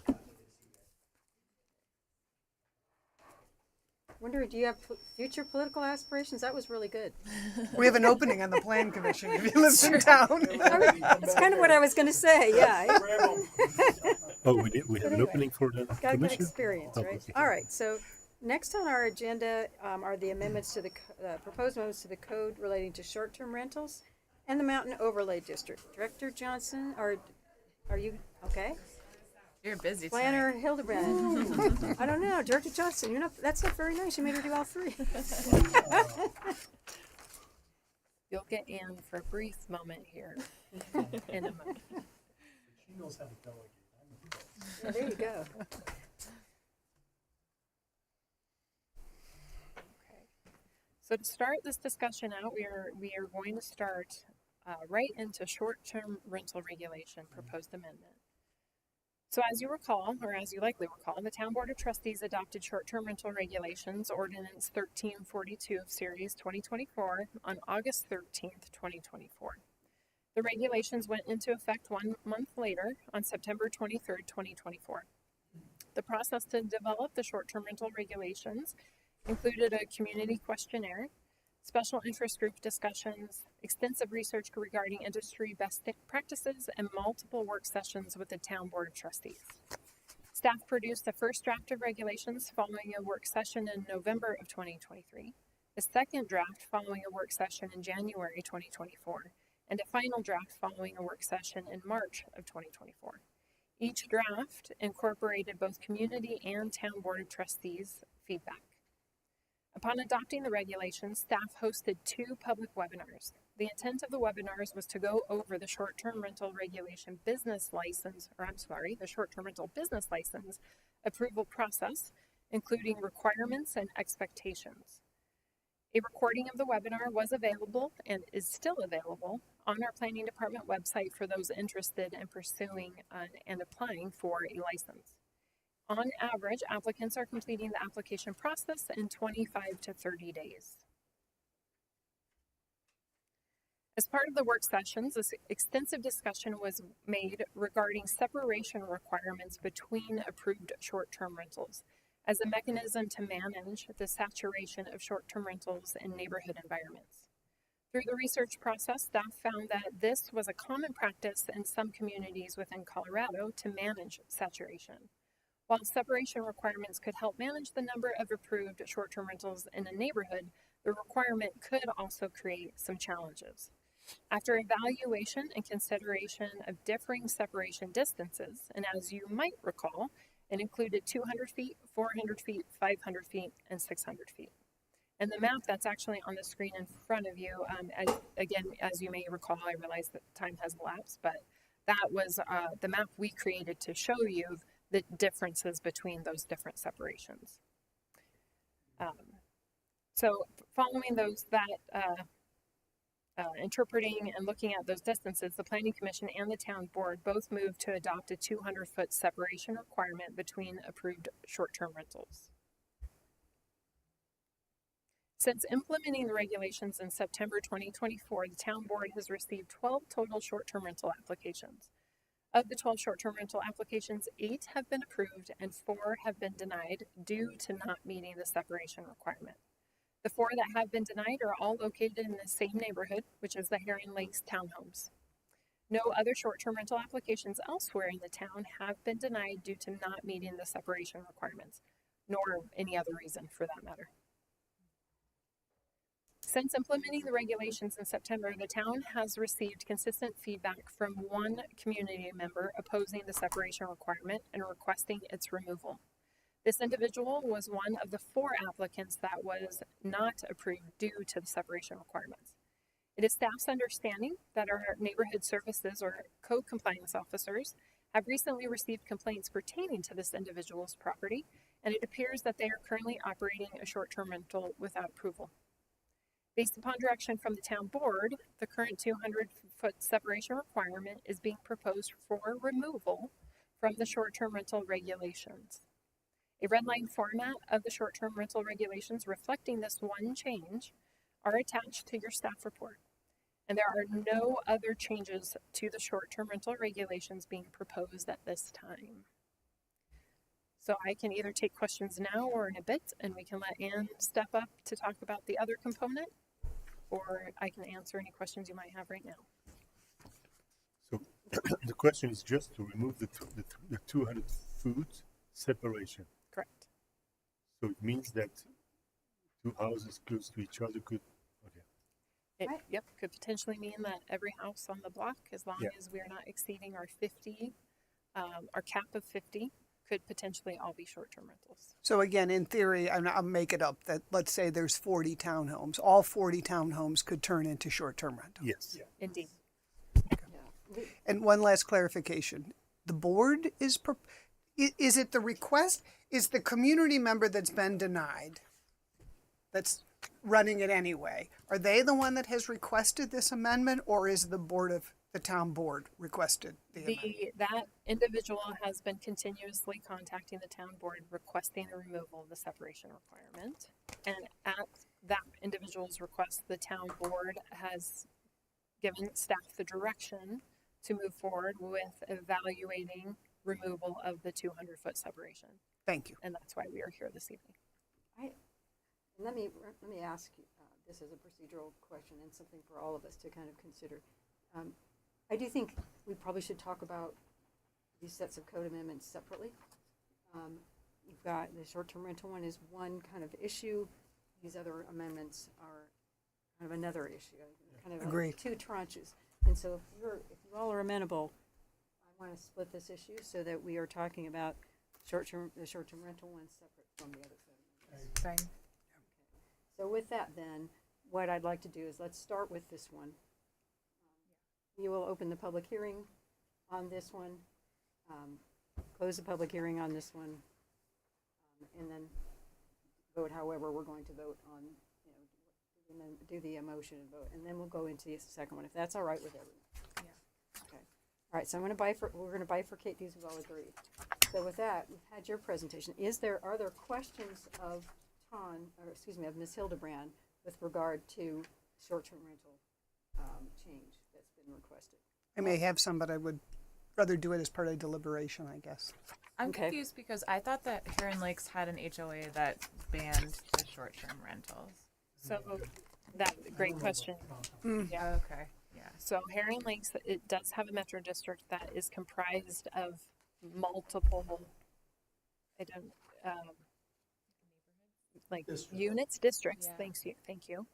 Wonder, do you have future political aspirations? That was really good. We have an opening on the Plan Commission if you live in town. That's kind of what I was going to say, yeah. Oh, we did. We have an Anyway, opening for the Got a good commission. experience, Oh, right? okay. All right, so next on our agenda are the amendments to the, proposed amendments to the code relating to short-term rentals and the Mountain Overlay District. Director Johnson, are you, okay? You're busy Planner Hildebrand. I don't know, Director Johnson, you're not, that's not very nice. You made her do all 3. You'll get Ann for a brief moment here in a moment. She knows how to delegate. Yeah, there you go. So to start this discussion out, we are going to start right into short-term rental regulation proposed amendment. So as you recall, or as you likely recall, the Town Board of Trustees adopted short-term rental regulations, Ordinance 1342 of Series 2024 on August 13th, 2024. The regulations went into effect 1 month later on September 23rd, 2024. The process to develop the short-term rental regulations included a community questionnaire, special interest group discussions, extensive research regarding industry best practices, and multiple work sessions with the Town Board of Trustees. Staff produced the first draft of regulations following a work session in November of 2023, a second draft following a work session in January 2024, and a final draft following a work session in March of 2024. Each draft incorporated both community and Town Board of Trustees feedback. Upon adopting the regulations, staff hosted 2 public webinars. The intent of the webinars was to go over the short-term rental regulation business license, the short-term rental business license approval process, including requirements and expectations. A recording of the webinar was available and is still available on our planning department website for those interested in pursuing and applying for a license. On average, applicants are completing the application process in 25 to 30 days. As part of the work sessions, this extensive discussion was made regarding separation requirements between approved short-term rentals as a mechanism to manage the saturation of short-term rentals in neighborhood environments. Through the research process, staff found that this was a common practice in some communities within Colorado to manage saturation. While separation requirements could help manage the number of approved short-term rentals in a neighborhood, the requirement could also create some challenges. After evaluation and consideration of differing separation distances, and as you might recall, it included 200 feet, 400 feet, 500 feet, and 600 feet. And the map that's actually on the screen in front of you, as you may recall, I realize that time has elapsed, but that was the map we created to show you the differences between those different separations. So following those, interpreting and looking at those distances, the Planning Commission and the Town Board both moved to adopt a 200-foot separation requirement between approved short-term rentals. Since implementing the regulations in September 2024, the Town Board has received 12 total short-term rental applications. Of the 12 short-term rental applications, 8 have been approved and 4 have been denied due to not meeting the separation requirement. The 4 that have been denied are all located in the same neighborhood, which is the Heron Lakes Townhomes. No other short-term rental applications elsewhere in the town have been denied due to not meeting the separation requirements, nor any other reason for that matter. Since implementing the regulations in September, the town has received consistent feedback from one community member opposing the separation requirement and requesting its removal. This individual was one of the 4 applicants that was not approved due to the separation requirements. It is staff's understanding that our neighborhood services or code compliance officers have recently received complaints pertaining to this individual's property, and it appears that they are currently operating a short-term rental without approval. Based upon direction from the town board, the current 200-foot separation requirement is being proposed for removal from the short-term rental regulations. A red line format of the short-term rental regulations reflecting this one change are attached to your staff report. And there are no other changes to the short-term rental regulations being proposed at this time. So I can either take questions now or in a bit, and we can let Ann step up to talk about the other component, or I can answer any questions you might have right now. So the question is just to remove the 200 foot separation. Correct. So it means that 2 houses close to each other could, okay. Yep, could potentially mean that every house on the block, as long as we're not exceeding our 50, our cap of 50, could potentially all be short-term rentals. So again, in theory, I'll make it up that let's say there's 40 townhomes. All 40 townhomes could turn into short-term rental. Yes. Yeah. Indeed. And one last clarification. The board is it the request? Is the community member that's been denied, that's running it anyway, are they the one that has requested this amendment, or is the town board requested the amendment? That individual has been continuously contacting the town board requesting the removal of the separation requirement. And at that individual's request, the town board has given staff the direction to move forward with evaluating removal of the 200-foot separation. Thank you. And that's why we are here this evening. Let me ask you, this is a procedural question and something for all of us to kind of consider. I do think we probably should talk about these sets of code amendments separately. You've got the short-term rental one is one kind of issue. These other amendments are kind of another issue. Kind of Agreed. 2 tranches. And so if you all are amenable, I want to split this issue so that we are talking about the short-term rental one separate from the other code amendments. Fine. So with that then, what I'd like to do is let's start with this one. you will open the public hearing on this one, close the public hearing on this one, and then vote however we're going to vote on, you know, and then do the motion and vote, and then we'll go into the second one, if that's all right with everyone. Yeah. Okay. All right, so we're going to bifurcate these, we've all agreed. So with that, we've had your presentation. Are there questions of of Ms. Hildebrand with regard to short-term rental change that's been requested? I may have some, but I would rather do it as part of deliberation, I guess. I'm Okay. confused because I thought that Heron Lakes had an HOA that banned the short-term rentals. So that great question. Yeah. Okay. Yeah. So Herring Lakes, it does have a metro district that is comprised of multiple, I don't, like units, districts. Yeah. Thank you.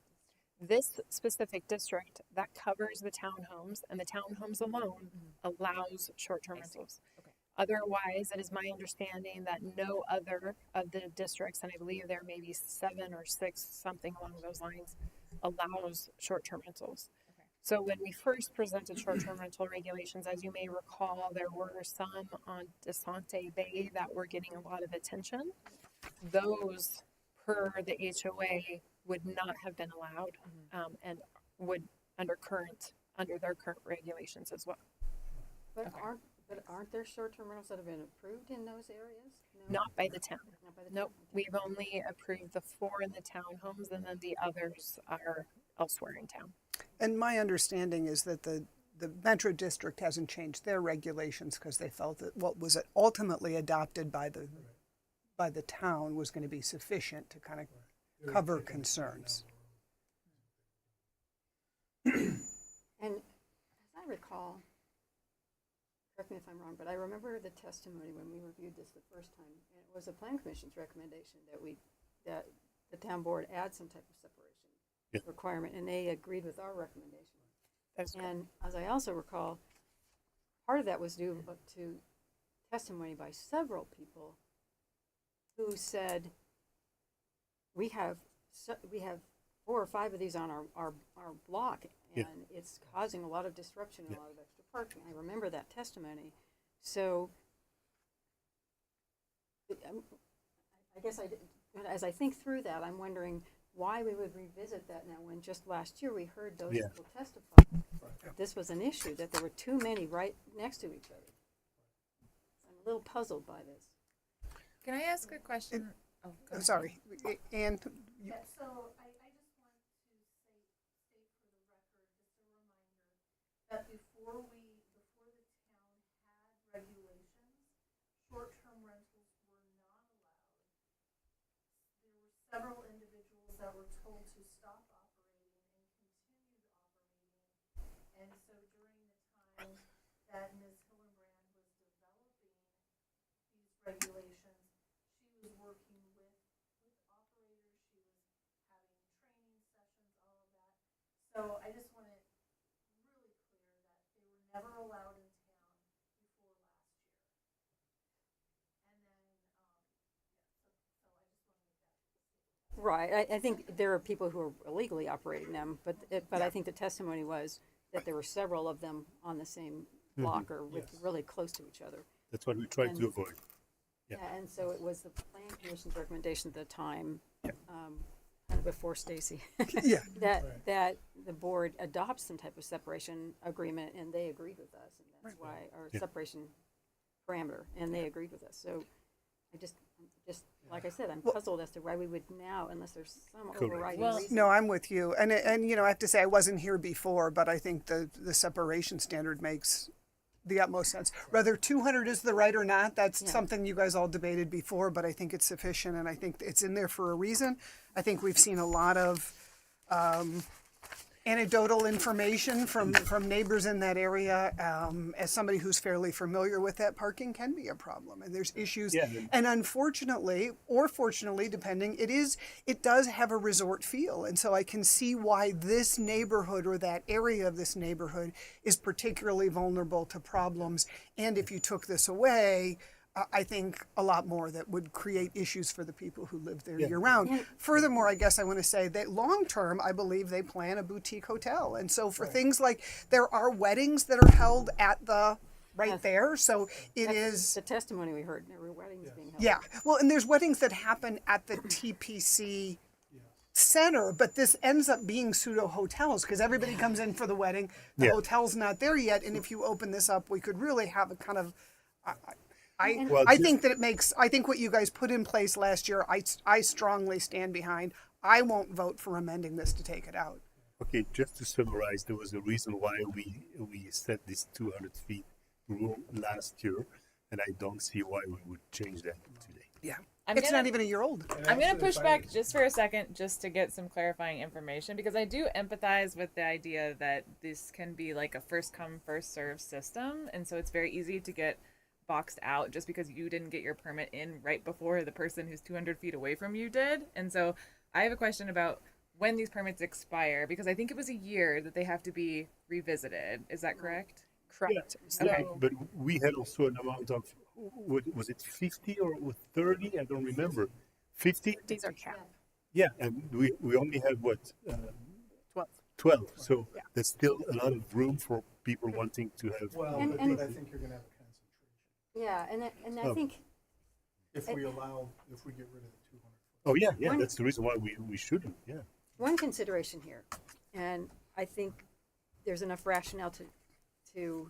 This specific district that covers the townhomes, and the townhomes alone allows short-term I see. rentals. Okay. Otherwise, it is my understanding that no other of the districts, and I believe there may be 7 or 6, something along those lines, allows short-term rentals. Okay. So when we first presented short-term rental regulations, as you may recall, there were some on Desante Bay that were getting a lot of attention. Those, per the HOA, would not have been allowed, and would under their current regulations as well. But Okay. aren't there short-term rentals that have been approved in those areas? No? Not by the town. Not by the Nope, town? we've only approved the 4 in the townhomes, and then the others are elsewhere in town. And my understanding is that the Metro District hasn't changed their regulations because they felt that what was ultimately adopted by the town was going to be sufficient to kind of cover concerns. And as I recall, correct me if I'm wrong, but I remember the testimony when we reviewed this the first time, and it was the Plan Commission's recommendation that the town board add some type of separation Yeah. requirement, and they agreed with our recommendation. That's correct. And as I also recall, part of that was due to testimony by several people who said, we have 4 or 5 of these on our block, and Yeah. it's causing a lot of disruption and Yeah. a lot of extra parking. I remember that testimony. So I guess as I think through that, I'm wondering why we would revisit that now when just last year we heard those Yeah. people testify that this was an issue, that there were too many right next to each other. I'm a little puzzled by this. Can I ask a question? Go I'm ahead. sorry, and you- So I just want to state for the record, just a reminder, that before the town had regulations, short-term rentals were not allowed. There were several individuals that were told to stop operating and continued operating. And so during the time that Ms. Hillenbrand was developing these regulations, she was working with operators, she was having training sessions, all of that. So I just want it really clear that they were never allowed in town before last year. And then, so I just want to make that. Right, I think there are people who are illegally operating them, but I think the testimony was that there were several of them on the same block or really close to each other. That's what we tried And- to avoid. Yeah. Yeah, and so it was the Plan Commission's recommendation at the time, kind of before Stacy, yeah, that the board adopts some type of separation agreement, and they agreed with us, and that's why, or Yeah. separation parameter, and they agreed with us. So I just like I said, I'm Well- puzzled as to why we would now, unless there's some Correct. overriding Well, reason. no, I'm with you, and you know, I have to say I wasn't here before, but I think the separation standard makes the utmost sense. Whether 200 is the right or not, that's Yeah. something you guys all debated before, but I think it's sufficient, and I think it's in there for a reason. I think we've seen a lot of anecdotal information from neighbors in that area. As somebody who's fairly familiar with that, parking can be a problem, and there's issues. Yeah. And unfortunately, or fortunately, depending, it does have a resort feel, and so I can see why this neighborhood or that area of this neighborhood is particularly vulnerable to problems. And if you took this away, I think a lot more that would create issues for the people who live there Yeah. year round. Furthermore, I guess I want to say that long term, I believe they plan a boutique hotel. And so for things like, there are weddings that are held at the, right Yes. there. So it That's is, the testimony we heard, there were weddings being held. yeah. Well, and there's weddings that happen at the TPC center, but this ends up being pseudo hotels because everybody comes in for the wedding. The Yeah. hotel's not there yet. And if you open this up, we could really have a kind of, Well, I just- think that it makes, I think what you guys put in place last year, I strongly stand behind. I won't vote for amending this to take it out. Okay, just to summarize, there was a reason why we set this 200 feet rule last year, and I don't see why we would change that today. Yeah. I'm It's gonna- not even a year old. I'm going to push back just for a second just to get some clarifying information because I do empathize with the idea that this can be like a first come, first serve system. And so it's very easy to get boxed out just because you didn't get your permit in right before the person who's 200 feet away from you did. And so I have a question about when these permits expire because I think it was a year that they have to be revisited. Is that correct? Correct. So, Okay. But we had also an amount of, was it 50 or 30? I don't remember. 50? these are capped. Yeah, and we only had what? 12. 12. So there's still a lot of room for people wanting to have. Well, And- but and- I think you're gonna have a concentration. Yeah, and I Oh. think, If we allow, if we get rid of the 200 foot. Oh yeah, One- that's the reason why we shouldn't. Yeah. one consideration here, and I think there's enough rationale to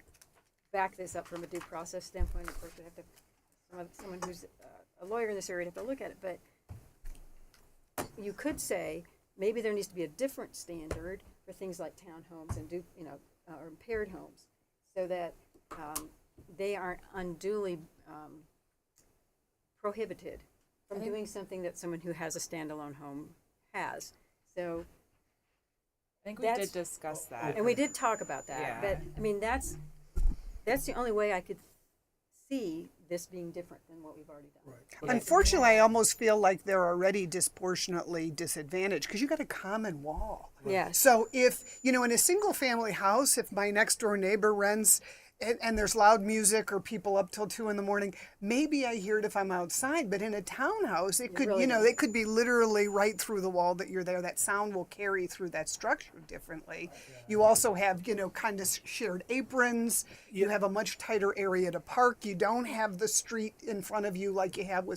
back this up from a due process standpoint. Of course, we have to, someone who's a lawyer in this area would have to look at it, but you could say maybe there needs to be a different standard for things like townhomes and or impaired homes, so that they aren't unduly prohibited from doing something that someone who has a standalone home has. So, I think we That's- did discuss that. and we did talk about that, Yeah. but I mean, that's the only way I could see this being different than what we've already done. Right. Unfortunately, I almost feel like they're already disproportionately disadvantaged because you got a common wall. Yes. So if, in a single family house, if my next door neighbor rents and there's loud music or people up till 2 a.m, maybe I hear it if I'm outside, but in a townhouse, it could, really it could be literally right through the wall that you're there. That sound will carry through that structure differently. You also have, kind of shared aprons. You have a much tighter area to park. You don't have the street in front of you like you have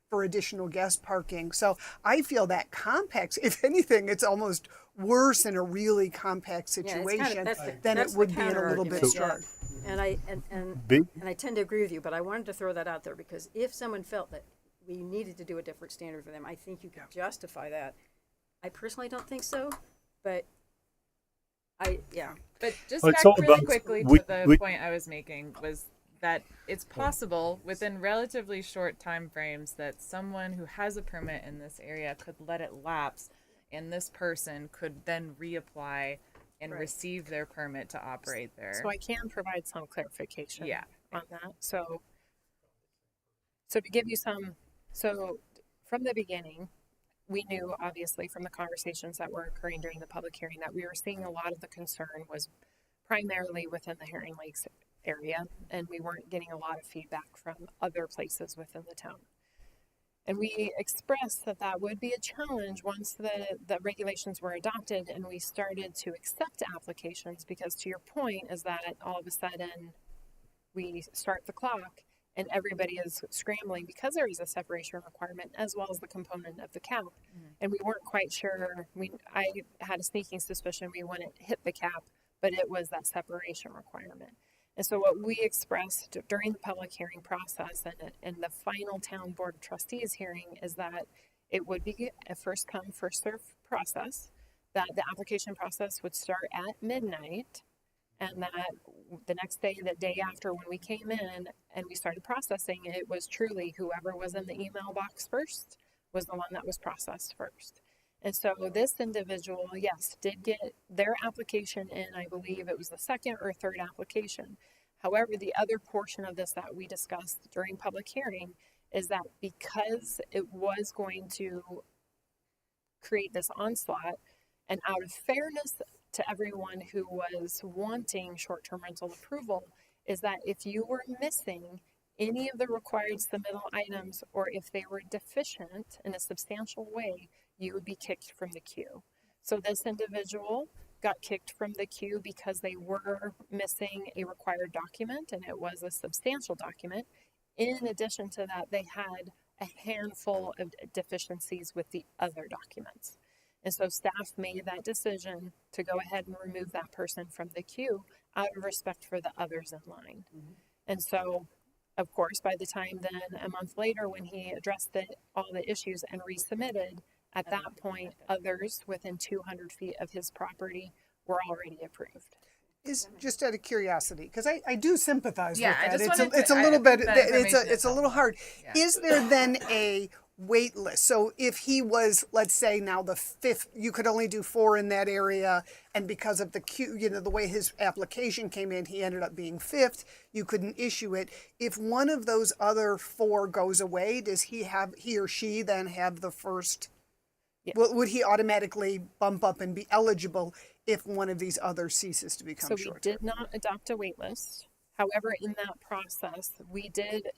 for additional guest parking. So I feel that compact, if anything, it's almost worse in a really compact Yeah, it's situation kind of, than that's it the would be in a little counter-argument, bit yeah. short. And Big. and I tend to agree with you, but I wanted to throw that out there because if someone felt that we needed to do a different standard for them, I think you could justify that. I personally don't think so, but yeah. But just Well, back it's all really about quickly which- to the which- point I was making was that it's possible within relatively short time frames that someone who has a permit in this area could let it lapse and this person could then reapply and Right. receive their permit to operate there. So I can provide some clarification Yeah. on that. So to give you so from the beginning, we knew obviously from the conversations that were occurring during the public hearing that we were seeing a lot of the concern was primarily within the Herring Lakes area, and we weren't getting a lot of feedback from other places within the town. And we expressed that that would be a challenge once the regulations were adopted and we started to accept applications, because to your point is that all of a sudden we start the clock and everybody is scrambling because there is a separation requirement as well as the component of the cap. And we weren't quite sure. I had a sneaking suspicion we wouldn't hit the cap, but it was that separation requirement. And so what we expressed during the public hearing process and the final town board of trustees hearing is that it would be a first come, first serve process, that the application process would start at midnight, and that the next day, the day after when we came in and we started processing, it was truly whoever was in the email box first was the one that was processed first. And so this individual, yes, did get their application in. I believe it was the second or third application. However, the other portion of this that we discussed during public hearing is that because it was going to create this onslaught, and out of fairness to everyone who was wanting short-term rental approval, is that if you were missing any of the required submittal items, or if they were deficient in a substantial way, you would be kicked from the queue. So this individual got kicked from the queue because they were missing a required document, and it was a substantial document. In addition to that, they had a handful of deficiencies with the other documents. And so staff made that decision to go ahead and remove that person from the queue out of respect for the others in line. And so, of course, by the time then a month later, when he addressed all the issues and resubmitted, at that point, others within 200 feet of his property were already approved. Is just out of curiosity, because I do sympathize Yeah, with I that. just wanted It's to- a little bit, that information it's a little hard. Yeah. Is there then a wait list? So if he was, let's say now the fifth, you could only do 4 in that area, and because of the queue, the way his application came in, he ended up being 5th, you couldn't issue it. If one of those other 4 goes away, does he or she then have the first? Yeah. Would he automatically bump up and be eligible if one of these others ceases to become So we short? did not adopt a wait list. However, in that process, we did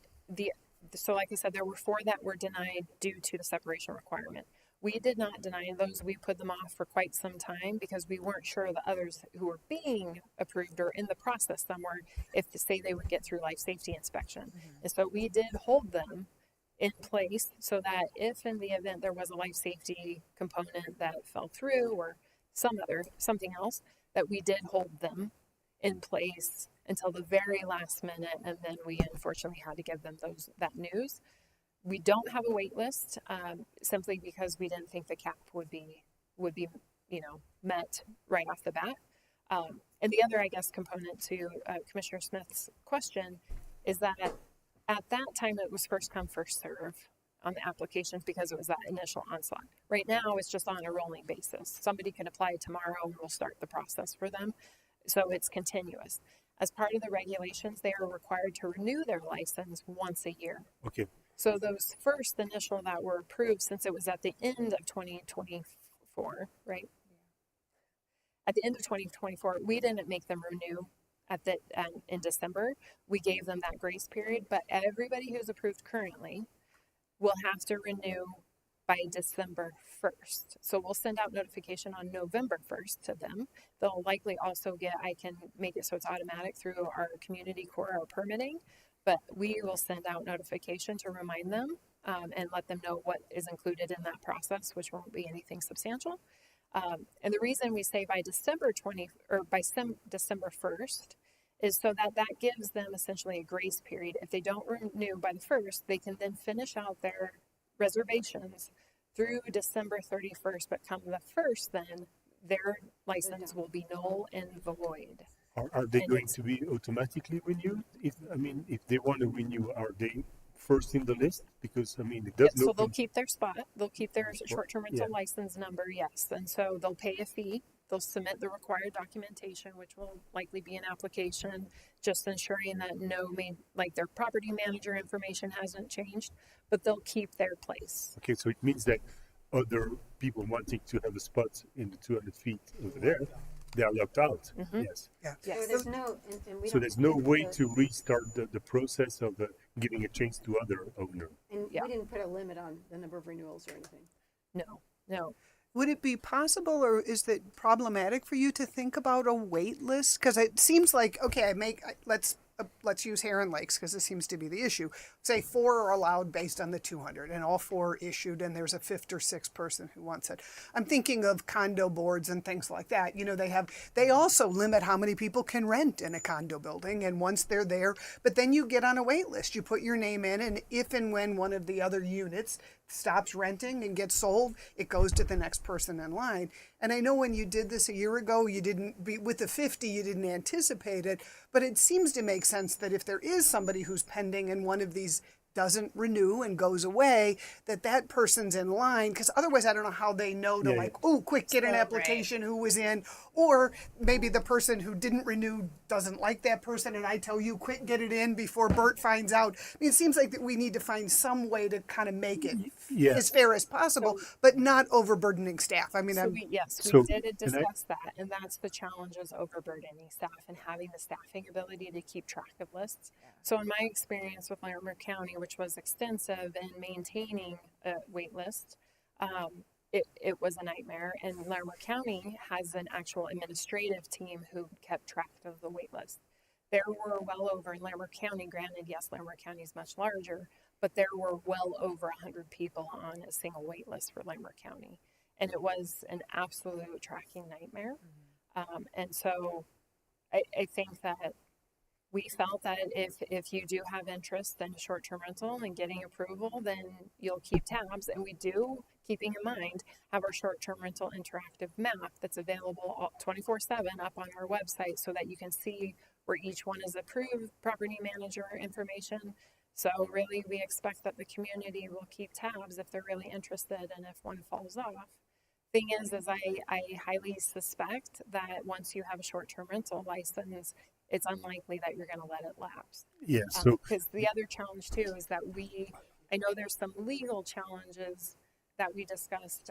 so like I said, there were 4 that were denied due to the separation requirement. We did not deny those. We put them off for quite some time because we weren't sure the others who were being approved or in the process somewhere, if to say they would get through life safety inspection. And so we did hold them in place so that if in the event there was a life safety component that fell through or something else, that we did hold them in place until the very last minute, and then we unfortunately had to give them that news. We don't have a wait list simply because we didn't think the cap would be met right off the bat. And the other, I guess, component to Commissioner Smith's question is that at that time it was first come, first serve on the applications because it was that initial onslaught. Right now it's just on a rolling basis. Somebody can apply tomorrow and we'll start the process for them. So it's continuous. As part of the regulations, they are required to renew their license once a year. Okay. So those first initial that were approved, since it was at the end of 2024, right? At the end of 2024, we didn't make them renew in December. We gave them that grace period, but everybody who's approved currently will have to renew by December 1st. So we'll send out notification on November 1st to them. They'll likely also I can make it so it's automatic through our community core or permitting, but we will send out notification to remind them and let them know what is included in that process, which won't be anything substantial. And the reason we say by December 1st is so that gives them essentially a grace period. If they don't renew by the 1st, they can then finish out their reservations through December 31st, but come the 1st, then their license will be null and void. Are they And going it's- to be automatically renewed? If they want to renew, are they first in the list? Because it does So look. they'll keep their spot. They'll keep their short-term rental yeah. license number, yes. And so they'll pay a fee. They'll submit the required documentation, which will likely be an application, just ensuring that their property manager information hasn't changed, but they'll keep their place. Okay, so it means that other people wanting to have a spot in the 200 feet over there, they are locked out. Mhm. Yes. Yeah. So Yes. there's no, and we So don't there's no put way the- to restart the process of giving a chance to other owner. And Yeah. we didn't put a limit on the number of renewals or anything. No. Would it be possible, or is it problematic for you to think about a wait list? Because it seems like, okay, let's use Heron Lakes because this seems to be the issue. Say 4 are allowed based on the 200, and all 4 are issued, and there's a 5th or 6th person who wants it. I'm thinking of condo boards and things like that. They also limit how many people can rent in a condo building, and once they're there, but then you get on a wait list. You put your name in, and if and when one of the other units stops renting and gets sold, it goes to the next person in line. And I know when you did this a year ago, with the 50, you didn't anticipate it, but it seems to make sense that if there is somebody who's pending and one of these doesn't renew and goes away, that person's in line, because otherwise I don't know how they know to Yeah, like, oh, quick, get an Right. application who was in, or maybe the person who didn't renew doesn't like that person, and I tell you, quick, get it in before Bert finds out. I mean, it seems like that we need to find some way to kind of make it Yeah. as fair as possible, but not overburdening staff. I mean, So I'm, we, yes, So, we did can I- discuss that, and that's the challenge is overburdening staff and having the staffing ability to keep track of lists. So in my experience with Larimer County, which was extensive in maintaining a wait list, it was a nightmare. And Larimer County has an actual administrative team who kept track of the wait list. There were well over in Larimer County, granted, yes, Larimer County is much larger, but there were well over 100 people on a single wait list for Larimer County. And it was an absolute tracking nightmare. And so I think that we felt that if you do have interest in short-term rental and getting approval, then you'll keep tabs. And we do, keeping in mind, have our short-term rental interactive map that's available 24/7 up on our website so that you can see where each one is approved, property manager information. So really, we expect that the community will keep tabs if they're really interested and if one falls off. Thing is I highly suspect that once you have a short-term rental license, it's unlikely that you're going to let it lapse. Yeah. So Because the other challenge too is that I know there's some legal challenges that we discussed,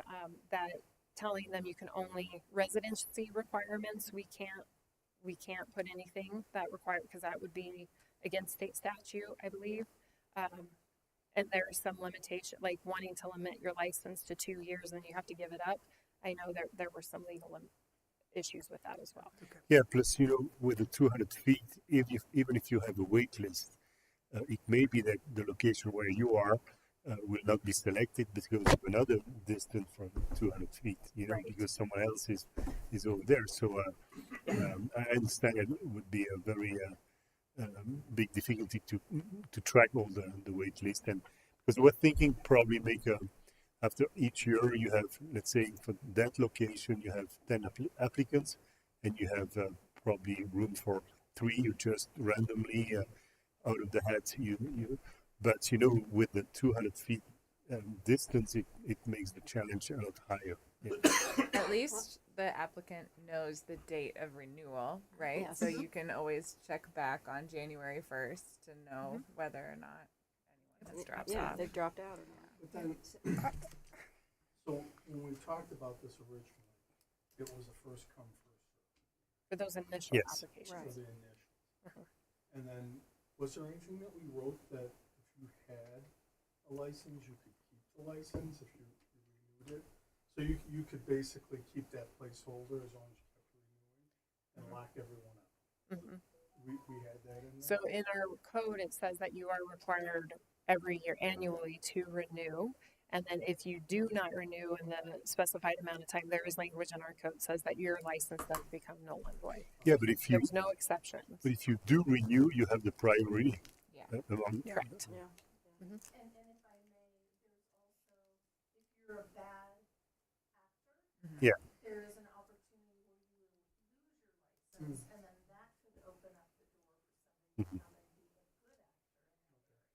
that telling them you can only residency requirements, we can't put anything that because that would be against state statute, I believe. And there's some limitation, like wanting to limit your license to 2 years and then you have to give it up. I know there were some legal issues with that as well. yeah. Plus, with the 200 feet, even if you have a wait list, it may be that the location where you are will not be selected because of another distance from 200 feet. Right. Because someone else is over there. So I understand it would be a very big difficulty to track all the wait list, and because we're thinking probably make after each year you have, let's say for that location you have 10 applicants and you have probably room for 3. You just randomly out of the hat but with the 200 feet distance it makes the challenge a lot higher. Yeah. At least the applicant knows the date of renewal, right? Yes. So you can always check back on January 1st to know whether or not anyone has dropped Yeah, off. they've dropped out or not. But then, so when we talked about this originally, it was a first come, first served For those initial Yes. applications. Right. for the initial. Uh-huh. And then, was there anything that we wrote that if you had a license, you could keep the license if you renewed it? So you could basically keep that placeholder as long as you kept renewing and lock everyone up. Mhm. We had that in there? So in our code, it says that you are required every year annually to renew. And then if you do not renew in the specified amount of time, there is language in our code that says that your license then become null and void. Yeah, but if you There's no exceptions. do renew, you have the priority. Yeah. Among Correct. Yeah. And if I may, there's also, if you're a bad actor, Yeah. there is an opportunity where you lose your license, and then that could open up the door for somebody to come and be a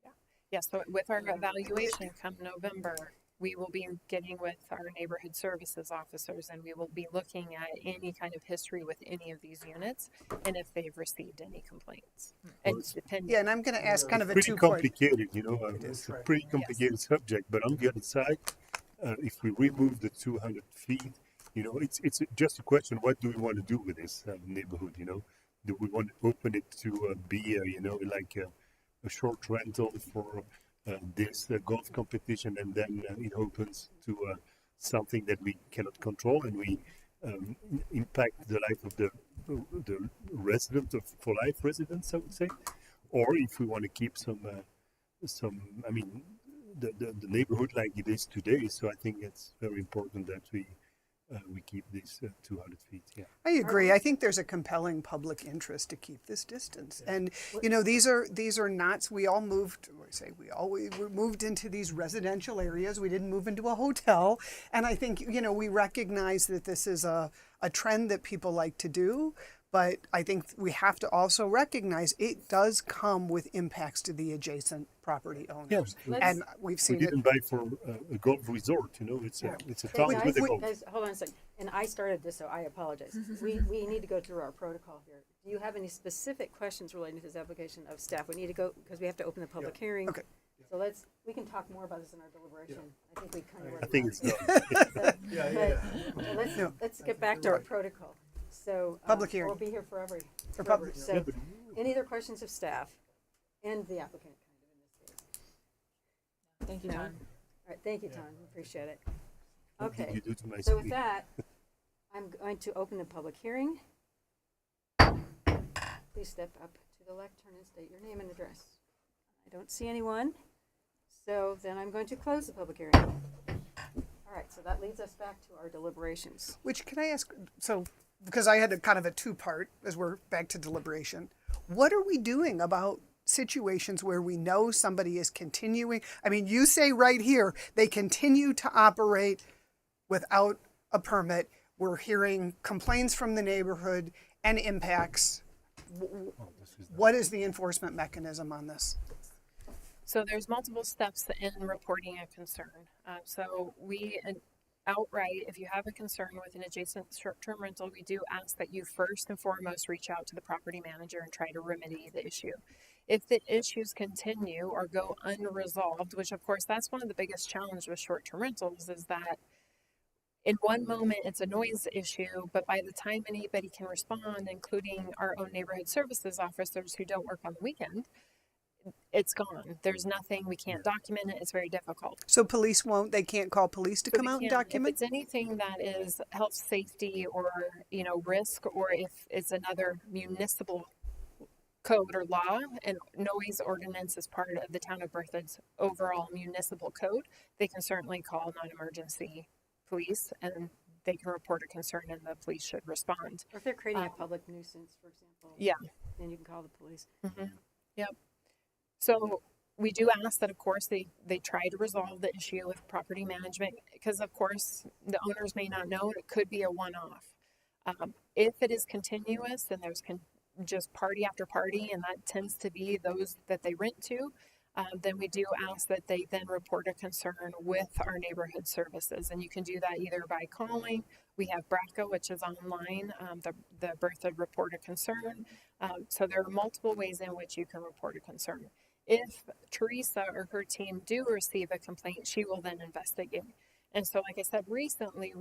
good actor. Yeah, so with our evaluation come November, we will be getting with our neighborhood services officers and we will be looking at any kind of history with any of these units and if they've received any complaints. And depending. yeah, and I'm going to ask kind of a pretty two-part. complicated, it's a pretty complicated subject. But on the other side, if we remove the 200 feet, it's just a question: what do we want to do with this neighborhood? Do we want to open it to be, like a short rental for this golf competition, and then it opens to something that we cannot control, and we impact the life of the resident for life residents, I would say, or if we want to keep some, I mean, the neighborhood like it is today. So I think it's very important that we keep this 200 feet. Yeah. I agree. I think there's a compelling public interest to keep this distance. And, these are not, we moved into these residential areas. We didn't move into a hotel. And I think, we recognize that this is a trend that people like to do. But I think we have to also recognize it does come with impacts to the adjacent property owners. Yeah. And we've We seen it. didn't buy for a golf resort, you know, it's a town Guys, with a golf. guys, hold on a second. And I started this, so I apologize. We need to go through our protocol here. Do you have any specific questions relating to this application of staff? We need to go, because we have to open the public hearing. Okay. So we can talk more about this in our deliberation. I think we kind of. I think it's done. Let's get back to our protocol. So. Public hearing. We'll be here forever. For public- So, Yeah, but any other questions of staff and the applicant, kind of, in this case? Thank you, No? John. All right, thank you, Tom. Appreciate it. what did Okay. you do to my So with CV? that, I'm going to open the public hearing. Please step up to the lectern and state your name and address. I don't see anyone, so then I'm going to close the public hearing. All right, so that leads us back to our deliberations. Which, can I ask, so, because I had a kind of a two-part as we're back to deliberation. What are we doing about situations where we know somebody is continuing? I mean, you say right here, they continue to operate without a permit. We're hearing complaints from the neighborhood and impacts. What is the enforcement mechanism on this? So there's multiple steps in reporting a concern. So we outright, if you have a concern with an adjacent short-term rental, we do ask that you first and foremost reach out to the property manager and try to remedy the issue. If the issues continue or go unresolved, which of course that's one of the biggest challenges with short-term rentals, is that in one moment it's a noise issue, but by the time anybody can respond, including our own neighborhood services officers who don't work on the weekend, it's gone. There's nothing, we can't document it, it's very difficult. So police they can't call police to So come we out and can't- document? If it's anything that is health, safety, or, risk, or if it's another municipal code or law, and noise ordinance is part of the town of Berthoud's overall municipal code, they can certainly call non-emergency police and they can report a concern and the police should respond. Or if they're creating a public nuisance, for example. Yeah. Then you can call the police. Yep. So we do ask that, of course, they try to resolve the issue with property management because, of course, the owners may not know it could be a one-off. If it is continuous, then there's just party after party, and that tends to be those that they rent to, then we do ask that they then report a concern with our neighborhood services. And you can do that either by calling. We have BRCA, which is online, the Berthoud Report a Concern. So there are multiple ways in which you can report a concern. If Teresa or her team do receive a complaint, she will then investigate. And so, like I said, recently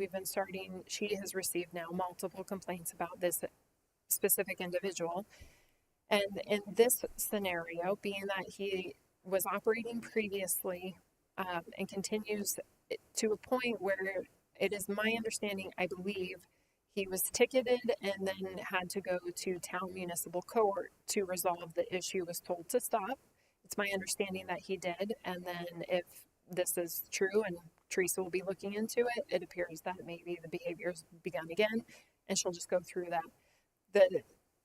she has received now multiple complaints about this specific individual. And in this scenario, being that he was operating previously and continues to a point where it is my understanding, I believe, he was ticketed and then had to go to town municipal court to resolve the issue, was told to stop. It's my understanding that he did. And then if this is true and Teresa will be looking into it, it appears that maybe the behavior's begun again and she'll just go through that. The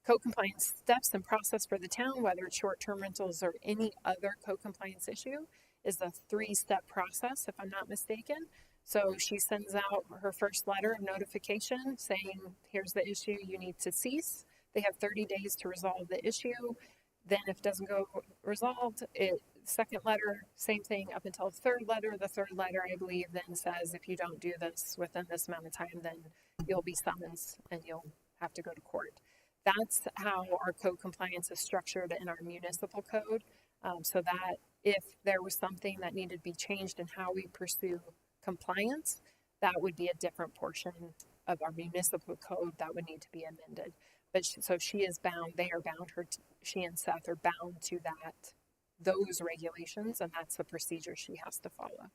co-compliance steps and process for the town, whether it's short-term rentals or any other co-compliance issue, is a 3-step process, if I'm not mistaken. So she sends out her first letter of notification saying, here's the issue, you need to cease. They have 30 days to resolve the issue. Then if it doesn't go resolved, second letter, same thing up until the third letter. The third letter, I believe, then says if you don't do this within this amount of time, then you'll be summoned and you'll have to go to court. That's how our code compliance is structured in our municipal code, so that if there was something that needed to be changed in how we pursue compliance, that would be a different portion of our municipal code that would need to be amended. But she is bound, they are bound, she and Seth are bound to those regulations, and that's the procedure she has to follow.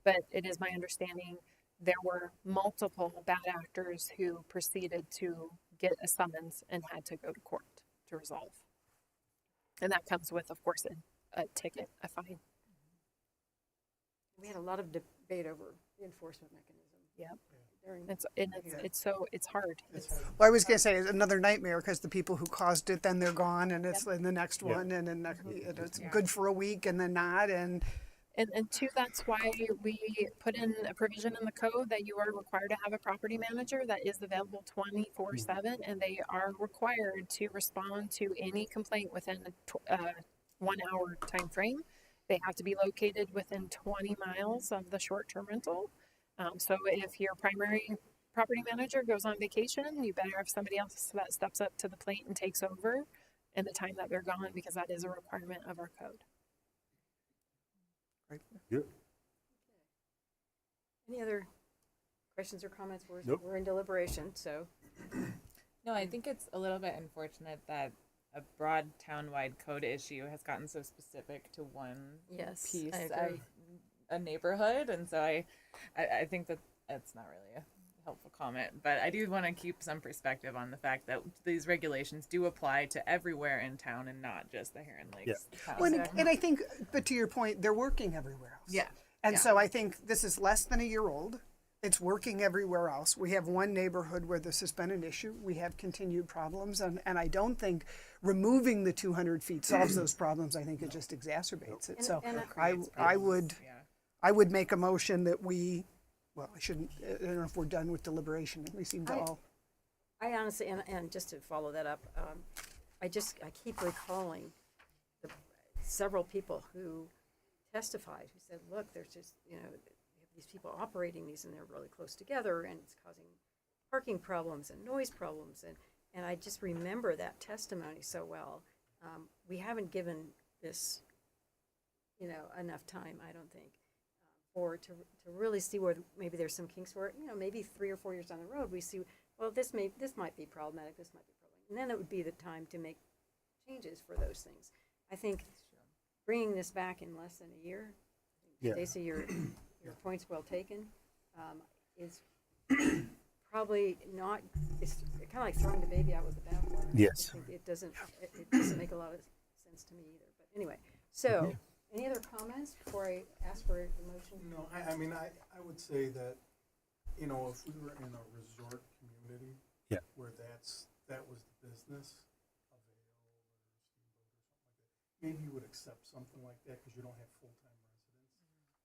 But it is my understanding there were multiple bad actors who proceeded to get a summons and had to go to court to resolve. And that comes with, of course, a ticket, a fine. We had a lot of debate over the enforcement mechanism. Yep. During It's hard. Well, I was going to say it's another nightmare because the people who caused it, then they're gone and it's in the next one and then it's good for a week and then not. And And two, that's why we put in a provision in the code that you are required to have a property manager that is available 24/7, and they are required to respond to any complaint within a 1 hour time frame. They have to be located within 20 miles of the short-term rental. So if your primary property manager goes on vacation, you better have somebody else that steps up to the plate and takes over in the time that they're gone, because that is a requirement of our code. Yeah. Any other questions or comments? Nope. We're in deliberation, so. No, I think it's a little bit unfortunate that a broad town-wide code issue has gotten so specific to one Yes, piece I of agree. a neighborhood, and so I think that that's not really a helpful comment, but I do want to keep some perspective on the fact that these regulations do apply to everywhere in town and not just the Heron Lakes. town. Well, and I think, but to your point, they're working everywhere else. Yeah. And so I think this is less than a year old. It's working everywhere else. We have one neighborhood where this has been an issue. We have continued problems, and I don't think removing the 200 feet solves those problems. I think it just exacerbates it. And- So and I would Yeah. I would make a motion that we, well, I shouldn't, I don't know if we're done with deliberation. We seem to all. I honestly, and just to follow that up, I keep recalling several people who testified, who said, look, there's just, you have these people operating these and they're really close together and it's causing parking problems and noise problems. And I just remember that testimony so well. We haven't given this, enough time, I don't think, or to really see where maybe there's some kinks where, maybe 3 or 4 years down the road, we see, well, this might be problematic, this might be problematic. And then it would be the time to make changes for those things. I think bringing this back in less than a year, Yeah. Stacey, your point's well taken, is probably not, it's kind of like throwing the baby out with the bathwater. Yes. I think it doesn't make a lot of sense to me either. But anyway, so any other comments before I ask for a motion? No, I mean, I would say that, if we were in a resort community. Yeah. Where that was the business, a Vail or Steamboat or something like that, maybe you would accept something like that because you don't have full-time residents.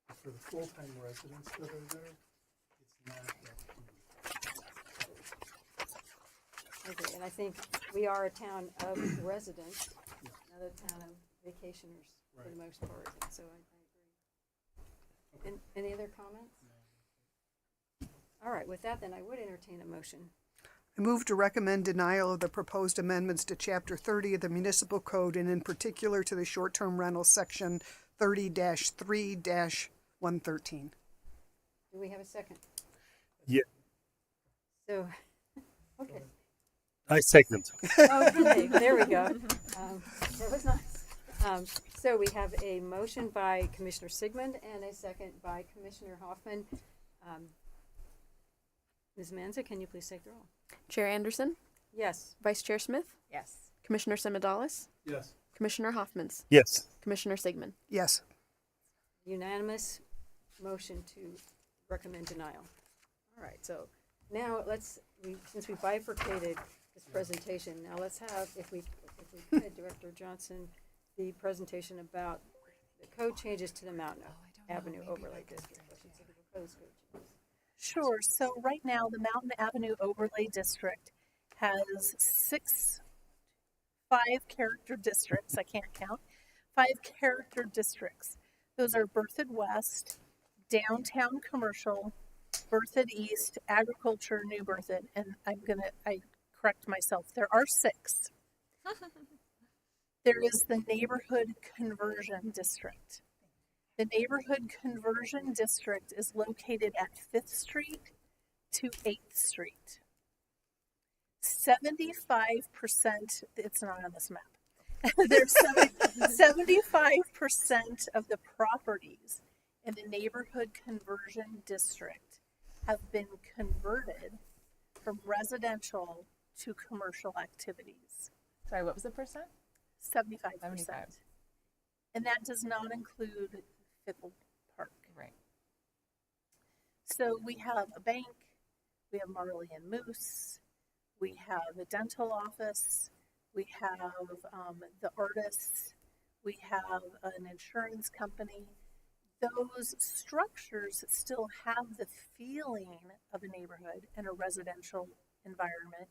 But for the full-time residents that are there, it's not that huge. Okay, and I think we are a town of residents, not a town of vacationers for the most part, and so I agree. And any other comments? All right, with that, then I would entertain a motion. I move to recommend denial of the proposed amendments to Chapter 30 of the Municipal Code, and in particular to the short-term rental section 30-3-113. Do we have a second? Yeah. So, okay. I second. Okay, there we go. That was nice. So we have a motion by Commissioner Sigmund and a second by Commissioner Hoffman. Ms. Manza, can you please take the roll? Chair Anderson, Yes. Vice Chair Smith, Yes. Commissioner Simidalis, Yes. Commissioner Hoffmans, Yes. Commissioner Sigmund. Yes. Unanimous motion to recommend denial. All right, so now since we bifurcated this presentation, now let's have, if we could, Director Johnson, the presentation about the code changes to the Mountain Avenue overlay district. I should say the proposed code changes. Sure. So right now, the Mountain Avenue Overlay District has 5 character districts. I can't count. 5 character districts. Those are Berthoud West, Downtown Commercial, Berthoud East, Agriculture, New Berthoud, and I correct myself. There are 6. There is the Neighborhood Conversion District. The Neighborhood Conversion District is located at 5th Street to 8th Street. 75%, it's not on this map. There's 75% of the properties in the Neighborhood Conversion District have been converted from residential to commercial activities. Sorry, what was the percent? 75%. 75. And that does not include Fickle Park. Right. So we have a bank, we have Marley and Moose, we have a dental office, we have the artists, we have an insurance company. those structures still have the feeling of a neighborhood and a residential environment.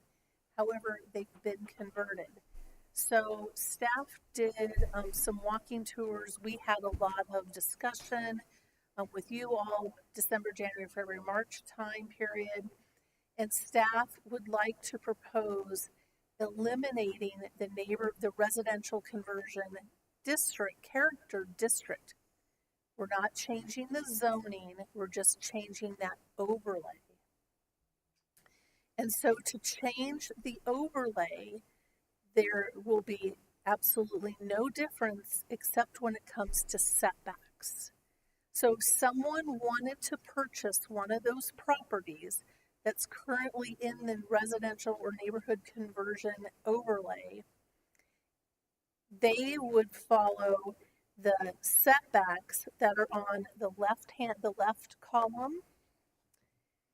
However, they've been converted. So staff did some walking tours. We had a lot of discussion with you all, December, January, February, March time period. And staff would like to propose eliminating the residential conversion character district. We're not changing the zoning, we're just changing that overlay. And so to change the overlay, there will be absolutely no difference except when it comes to setbacks. So if someone wanted to purchase one of those properties that's currently in the residential or neighborhood conversion overlay, they would follow the setbacks that are on the left column,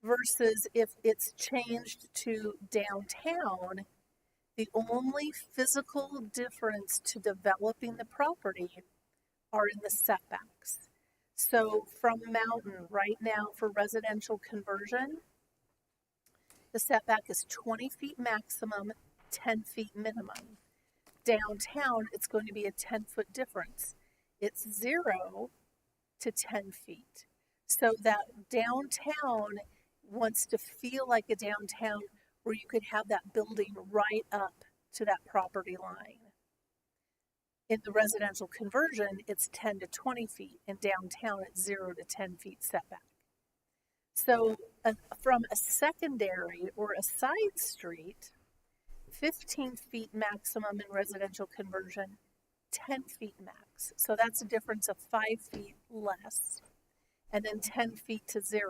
versus if it's changed to downtown, the only physical difference to developing the property are in the setbacks. So from Mountain, right now for residential conversion, the setback is 20 feet maximum, 10 feet minimum. Downtown, it's going to be a 10-foot difference. It's 0 to 10 feet. So that downtown wants to feel like a downtown where you could have that building right up to that property line. In the residential conversion, it's 10 to 20 feet, and downtown it's 0 to 10 feet setback. So from a secondary or a side street, 15 feet maximum in residential conversion, 10 feet max. So that's a difference of 5 feet less, and then 10 feet to 0.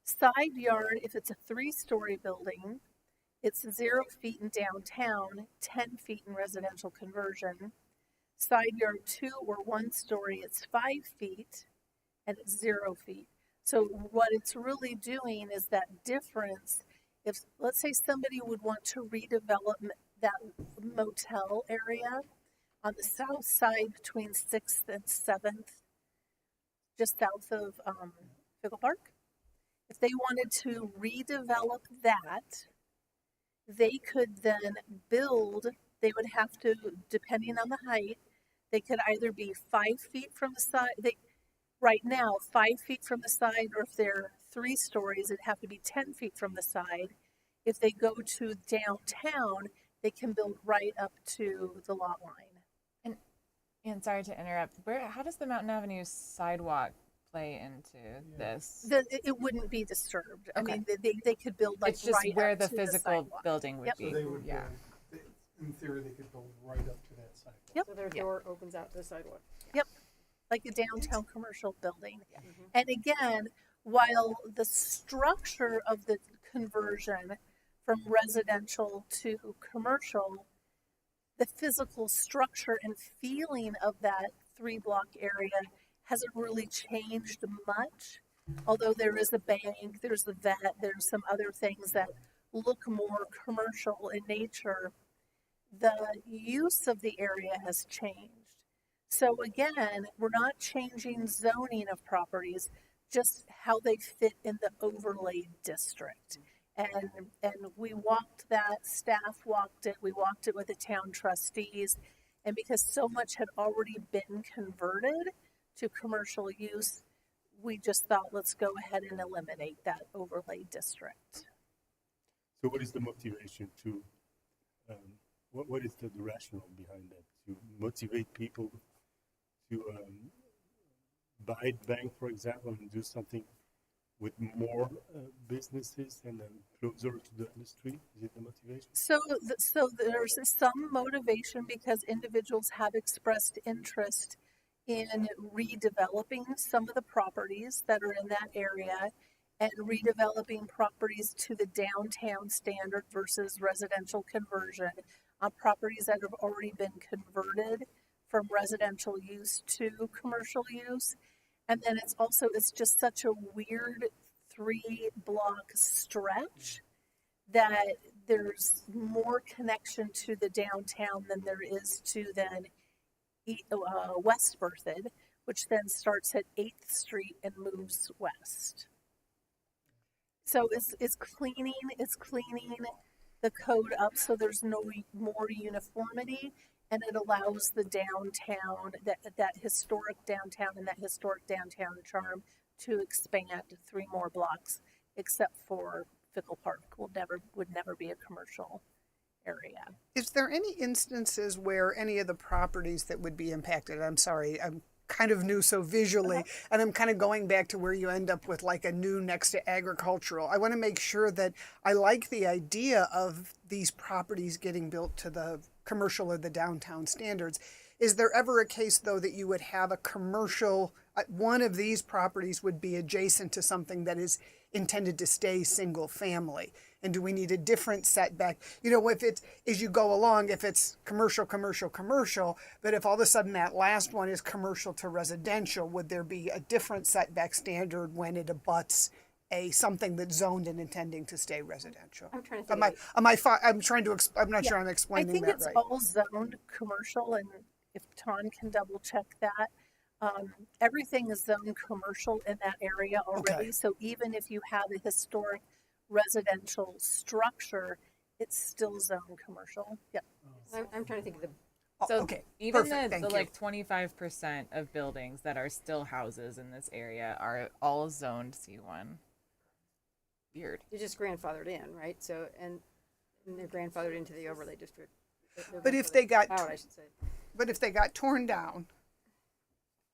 Side yard, if it's a 3-story building, it's 0 feet in downtown, 10 feet in residential conversion. Side yard 2 or 1 story, it's 5 feet, and it's 0 feet. So what it's really doing is that difference. If, let's say, somebody would want to redevelop that motel area on the south side between 6th and 7th, just south of Fickle Park. If they wanted to redevelop that, they could then build, they would have to, depending on the height, they could either be 5 feet from the side, right now, 5 feet from the side, or if they're 3 stories, it'd have to be 10 feet from the side. If they go to downtown, they can build right up to the lot line. And sorry to interrupt, how does the Mountain Avenue sidewalk play into this? It wouldn't be disturbed. Okay. I mean, they could build like it's just right where up the to physical sidewalk. building would Yep. be. So they would, yeah. in theory, they could build right up to that sidewalk. Yep. So their door opens out to the sidewalk. Yep, like a downtown commercial building. And again, while the structure of the conversion from residential to commercial, the physical structure and feeling of that 3-block area hasn't really changed much. Although there is a bank, there's the vet, there's some other things that look more commercial in nature, the use of the area has changed. So again, we're not changing zoning of properties, just how they fit in the overlay district. And we walked that, staff walked it, we walked it with the town trustees, and because so much had already been converted to commercial use, we just thought, let's go ahead and eliminate that overlay district. So what is the motivation to, what is the rationale behind that? To motivate people to buy bank, for example, and do something with more businesses and then closer to the industry? Is it the motivation? So there's some motivation because individuals have expressed interest in redeveloping some of the properties that are in that area and redeveloping properties to the downtown standard versus residential conversion on properties that have already been converted from residential use to commercial use. And then it's just such a weird 3-block stretch that there's more connection to the downtown than there is to then West Berthoud, which then starts at 8th Street and moves west. So it's cleaning the code up so there's no more uniformity, and it allows the downtown, that historic downtown and that historic downtown charm to expand 3 more blocks, except for Fickle Park would never be a commercial area. Is there any instances where any of the properties that would be impacted, I'm sorry, I'm kind of new so visually, and I'm kind of going back to where you end up with like a new next to agricultural. I want to make sure that I like the idea of these properties getting built to the commercial or the downtown standards. Is there ever a case though that you would have a commercial, one of these properties would be adjacent to something that is intended to stay single family? And do we need a different setback? You know, if it's, as you go along, if it's commercial, but if all of a sudden that last one is commercial to residential, would there be a different setback standard when it abuts something that's zoned and intending to stay residential? I'm trying to think. I'm not sure I'm explaining I think that it's right. all zoned commercial, and if Tom can double check that, everything is zoned commercial in that area already. Okay. So even if you have a historic residential structure, it's still zoned commercial. Yep. I'm trying to think of the, So Okay, even perfect, thank the you. like 25% of buildings that are still houses in this area are all zoned C1. Weird. you're just grandfathered in, right? So, and they're grandfathered into the overlay district. They're But if grandfathered they got out, I should say. But if they got torn down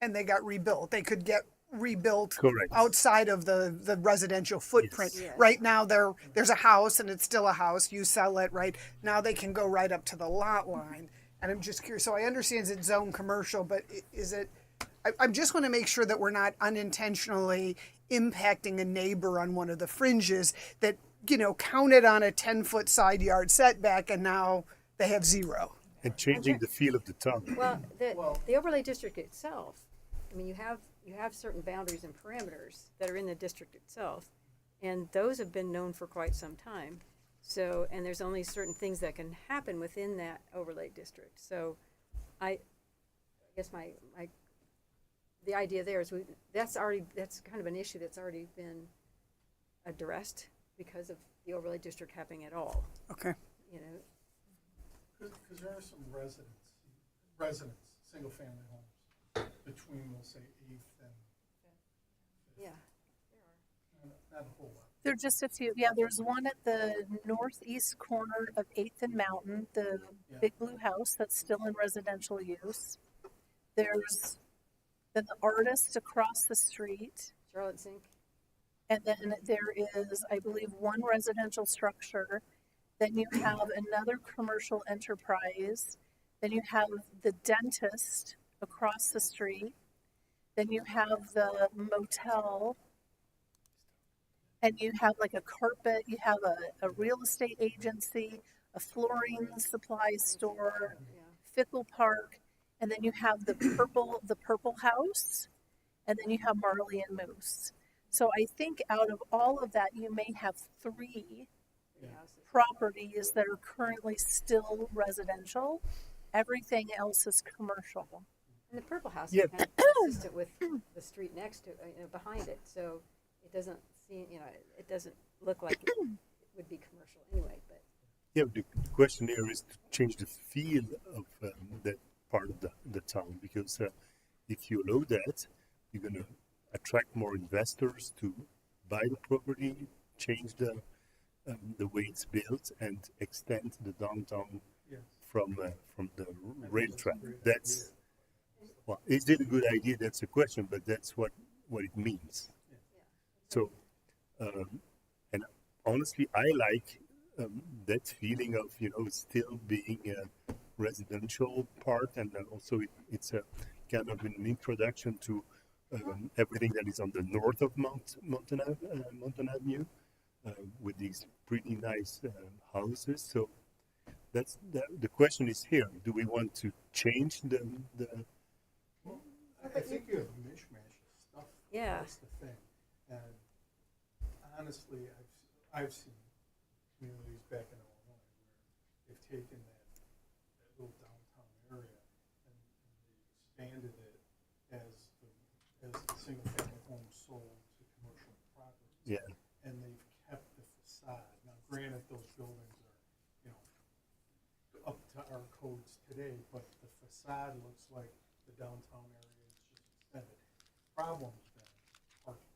and they got rebuilt, they could get rebuilt Correct. outside of the residential footprint. Yes. Right now, there's a house and it's still a house. You sell it, right? Now they can go right up to the lot line. And I'm just curious. So I understand it's zone commercial, but is it? I just want to make sure that we're not unintentionally impacting a neighbor on one of the fringes that, you know, counted on a 10-foot side yard setback and now they have 0. And changing the feel of the town. Well, the overlay district itself, I mean, you have certain boundaries and parameters that are in the district itself, and those have been known for quite some time. So, and there's only certain things that can happen within that overlay district. So, I guess the idea there is that's kind of an issue that's already been addressed because of the overlay district happening at all. Okay. You know, Because there are some residents, single-family homes, between, we'll say, 8th and yeah. not a whole lot. There are just a few. Yeah, there's one at the northeast corner of 8th and Mountain, the big blue house that's still in residential use. There's then the artist across the street. Charlotte Sink. And then there is, I believe, one residential structure. Then you have another commercial enterprise. Then you have the dentist across the street. Then you have the motel. And you have like a carpet, you have a real estate agency, a flooring supply store, Fickle Park, and then you have the purple house, and then you have Marley and Moose. So I think out of all of that, you may have 3 properties that are currently still residential. Everything else is commercial. And the purple house Yeah. is kind of consistent with the street next to, behind it, so it doesn't seem, it doesn't look like it would be commercial anyway, but. Yeah, the question here is to change the feel of that part of the town, because if you allow that, you're going to attract more investors to buy the property, change the way it's built, and extend the downtown Yes. from the rail track. That's, well, is it a good idea? That's a question, but that's what it means. So, and honestly, I like that feeling of, still being a residential part, and then also it's a kind of an introduction to everything that is on the north of Mountain Avenue, with these pretty nice houses. So that's the question is here: do we want to change the? Well, I think you have a mishmash of stuff. Yeah. That's the thing. And honestly, I've seen communities back in Illinois where they've taken that little downtown area and they expanded it as the sold to commercial properties. Yeah. And they've kept the facade. Now, granted, those buildings are, you know, up to our codes today, but the facade looks like the downtown area is just extended. Problem's been parking.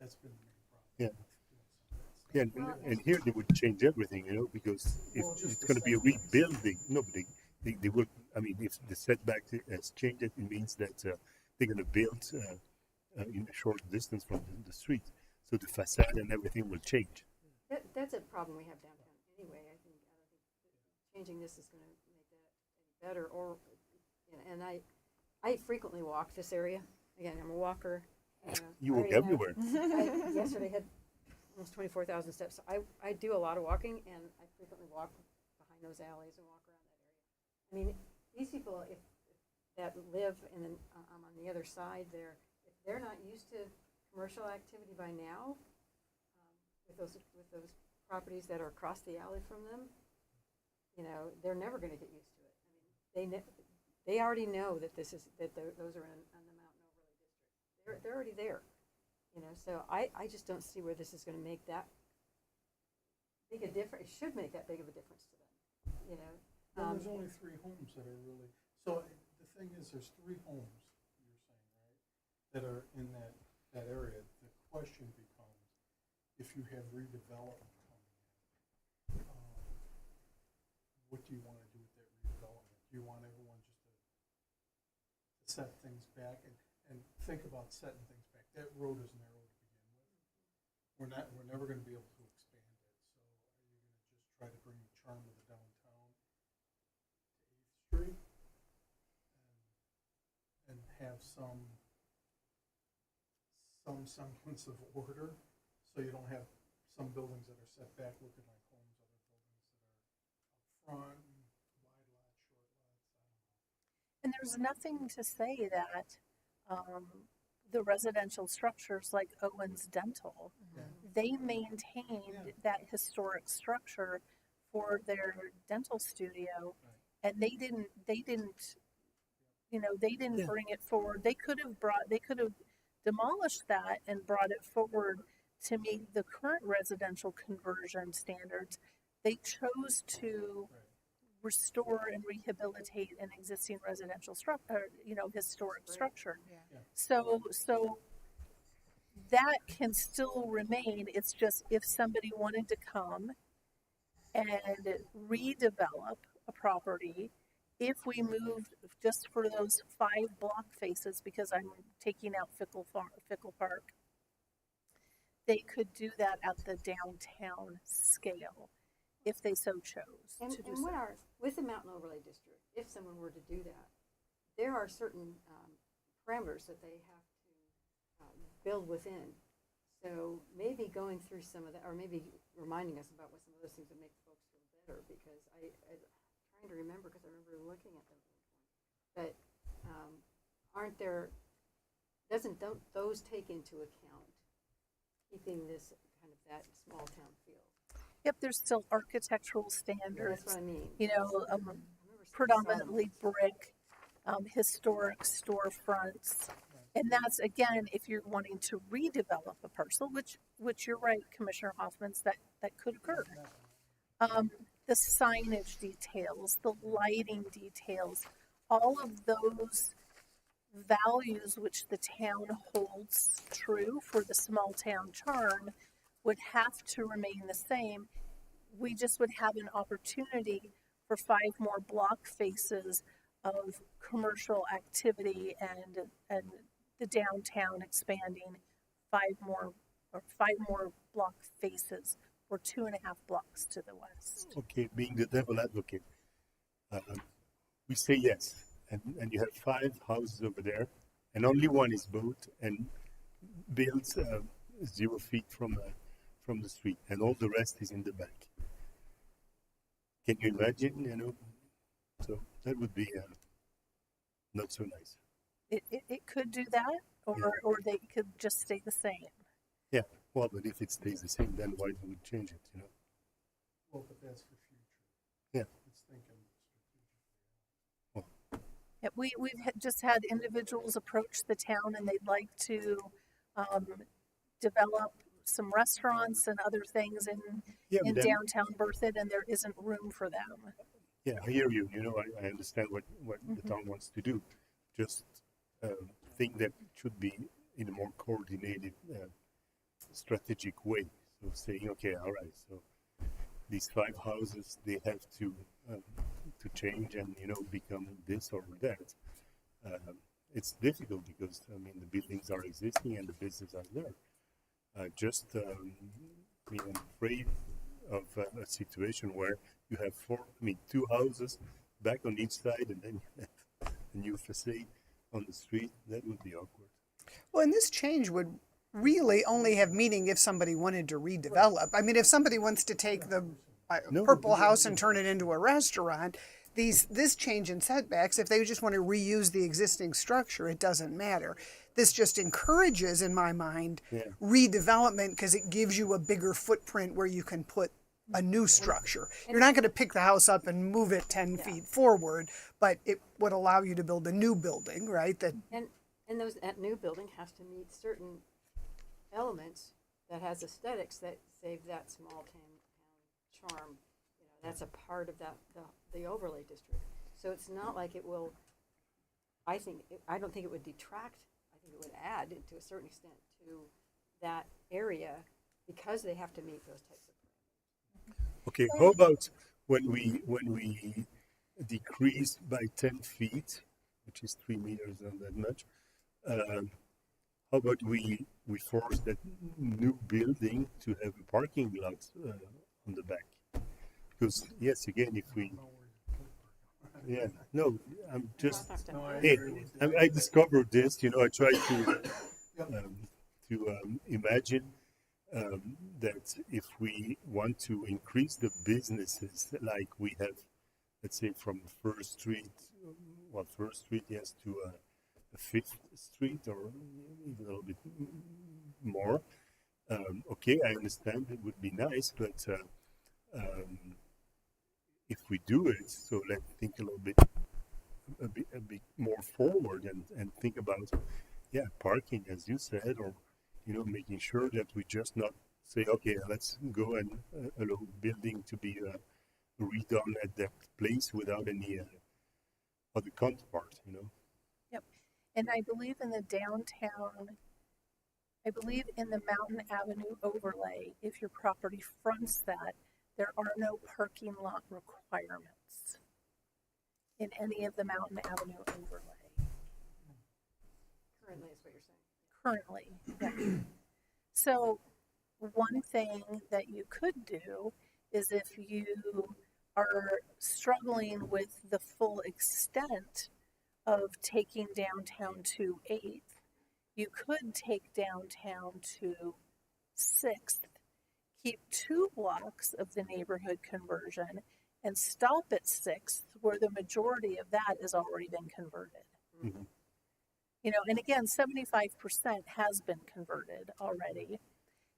That's been the main problem. Yeah. Doing some of that stuff. Yeah, and here they would change everything, you know, because if Well, just it's the going to be a setbacks. rebuilding, no, but they will. I mean, if the setback has changed, it means that they're going to build in a short distance from the street, so the facade and everything will change. That's a problem we have downtown anyway. I don't think changing this is gonna make that any better, or, and I frequently walk this area. Again, I'm a walker. You I walk already have- everywhere. I yesterday had almost 24,000 steps. So I do a lot of walking, and I frequently walk behind those alleys and walk around that area. I mean, these people, if that live in the, on the other side there, if they're not used to commercial activity by now, with those properties that are across the alley from them, you know, they're never going to get used to it. I mean, they already know that those are in the Mountain Overlay District. They're already there. You know, so I just don't see where this is going to make that big a difference. It should make that big of a difference to them. You know, Well, there's only 3 homes that are really, so the thing is, there's 3 homes, you're saying, right, that are in that area. The question becomes, if you have redevelopment coming in, what do you want to do with that redevelopment? Do you want everyone just to set things back and think about setting things back? That road is narrow to begin with. We're never going to be able to expand it. So are you going to just try to bring the charm of the downtown to 8th Street and have some semblance of order, so you don't have some buildings that are set back looking like homes, other buildings that are up front, wide lots, short lots, I don't know. And there's nothing to say that the residential structures like Owens Dental, they maintained that historic structure for their dental studio, and they didn't, you know, they didn't bring it forward. They could have demolished that and brought it forward to meet the current residential conversion standards. They chose to restore and rehabilitate an existing residential structure, you know, historic structure. So that can still remain. It's just if somebody wanted to come and redevelop a property, if we moved just for those 5 block faces, because I'm taking out Fickle Park, they could do that at the downtown scale if they so chose to do so. With the Mountain Overlay District, if someone were to do that, there are certain parameters that they have to build within. So maybe going through some of that, or maybe reminding us about what some of those things would make folks feel better, because I'm trying to remember, because I remember looking at them at one point. But don't those take into account keeping this kind of that small town feel? Yep, there's still architectural standards. That's what I mean. You know, I remember seeing predominantly some. brick, historic storefronts. And that's, again, if you're wanting to redevelop a parcel, which you're right, Commissioner Hoffmans, that could occur. The signage details, the lighting details, all of those values which the town holds true for the small town charm would have to remain the same. We just would have an opportunity for 5 more block faces of commercial activity and the downtown expanding 5 more block faces, or 2.5 blocks to the west. Okay, being the devil advocate, we say yes, and you have 5 houses over there, and only one is built and built 0 feet from the street, and all the rest is in the back. Can you imagine? You know, so that would be not so nice. It could do that, or they could just stay the same. Yeah, well, but if it stays the same, then why do we change it? You know. Well, but that's for future. Yeah. It's thinking strategically. Yeah, we've just had individuals approach the town, and they'd like to develop some restaurants and other things Yeah, in but then, downtown Berthoud, and there isn't room for them. yeah, I hear you. You know, I understand what the town wants to do. Just think that it should be in a more coordinated, strategic way. So saying, okay, all right, so these 5 houses, they have to change and, you know, become this or that. It's difficult because, I mean, the buildings are existing and the businesses are there. I mean, I'm afraid of a situation where you have 2 houses back on each side and then you have a new facade on the street. That would be awkward. Well, and this change would really only have meaning if somebody wanted to redevelop. I mean, if somebody wants to take the purple house and turn it into a restaurant, this change in setbacks, if they just want to reuse the existing structure, it doesn't matter. This just encourages, in my mind, redevelopment because it gives you a bigger footprint where you can put a new structure. You're not going to pick the house up and move it 10 feet forward, but it would allow you to build a new building, right? That that new building has to meet certain elements that has aesthetics that save that small town charm. You know, that's a part of the overlay district. So it's not like it will. I don't think it would detract. I think it would add to a certain extent to that area because they have to meet those types of parameters. Okay, how about when we decrease by 10 feet, which is 3 meters, not that much, how about we force that new building to have a parking lot on the back? Because, yes, again, if we... Yeah, no, I'm just... Hey, I discovered this, you know, I tried to imagine that if we want to increase the businesses like we have, let's say from First Street, yes, to a Fifth Street or even a little bit more. Okay, I understand it would be nice, but if we do it, so let's think a bit more forward and think about, parking, as you said, or, you know, making sure that we just not say, okay, let's go and allow building to be redone at that place without any other counterpart, you know. Yep. And I believe in the downtown, I believe in the Mountain Avenue overlay, if your property fronts that, there are no parking lot requirements in any of the Mountain Avenue overlay. Currently is what you're saying. Currently, yeah. So one thing that you could do is if you are struggling with the full extent of taking downtown to 8th, you could take downtown to 6th, keep 2 blocks of the neighborhood conversion, and stop at 6th, where the majority of that has already been converted. Mm-hmm. You know, and again, 75% has been converted already.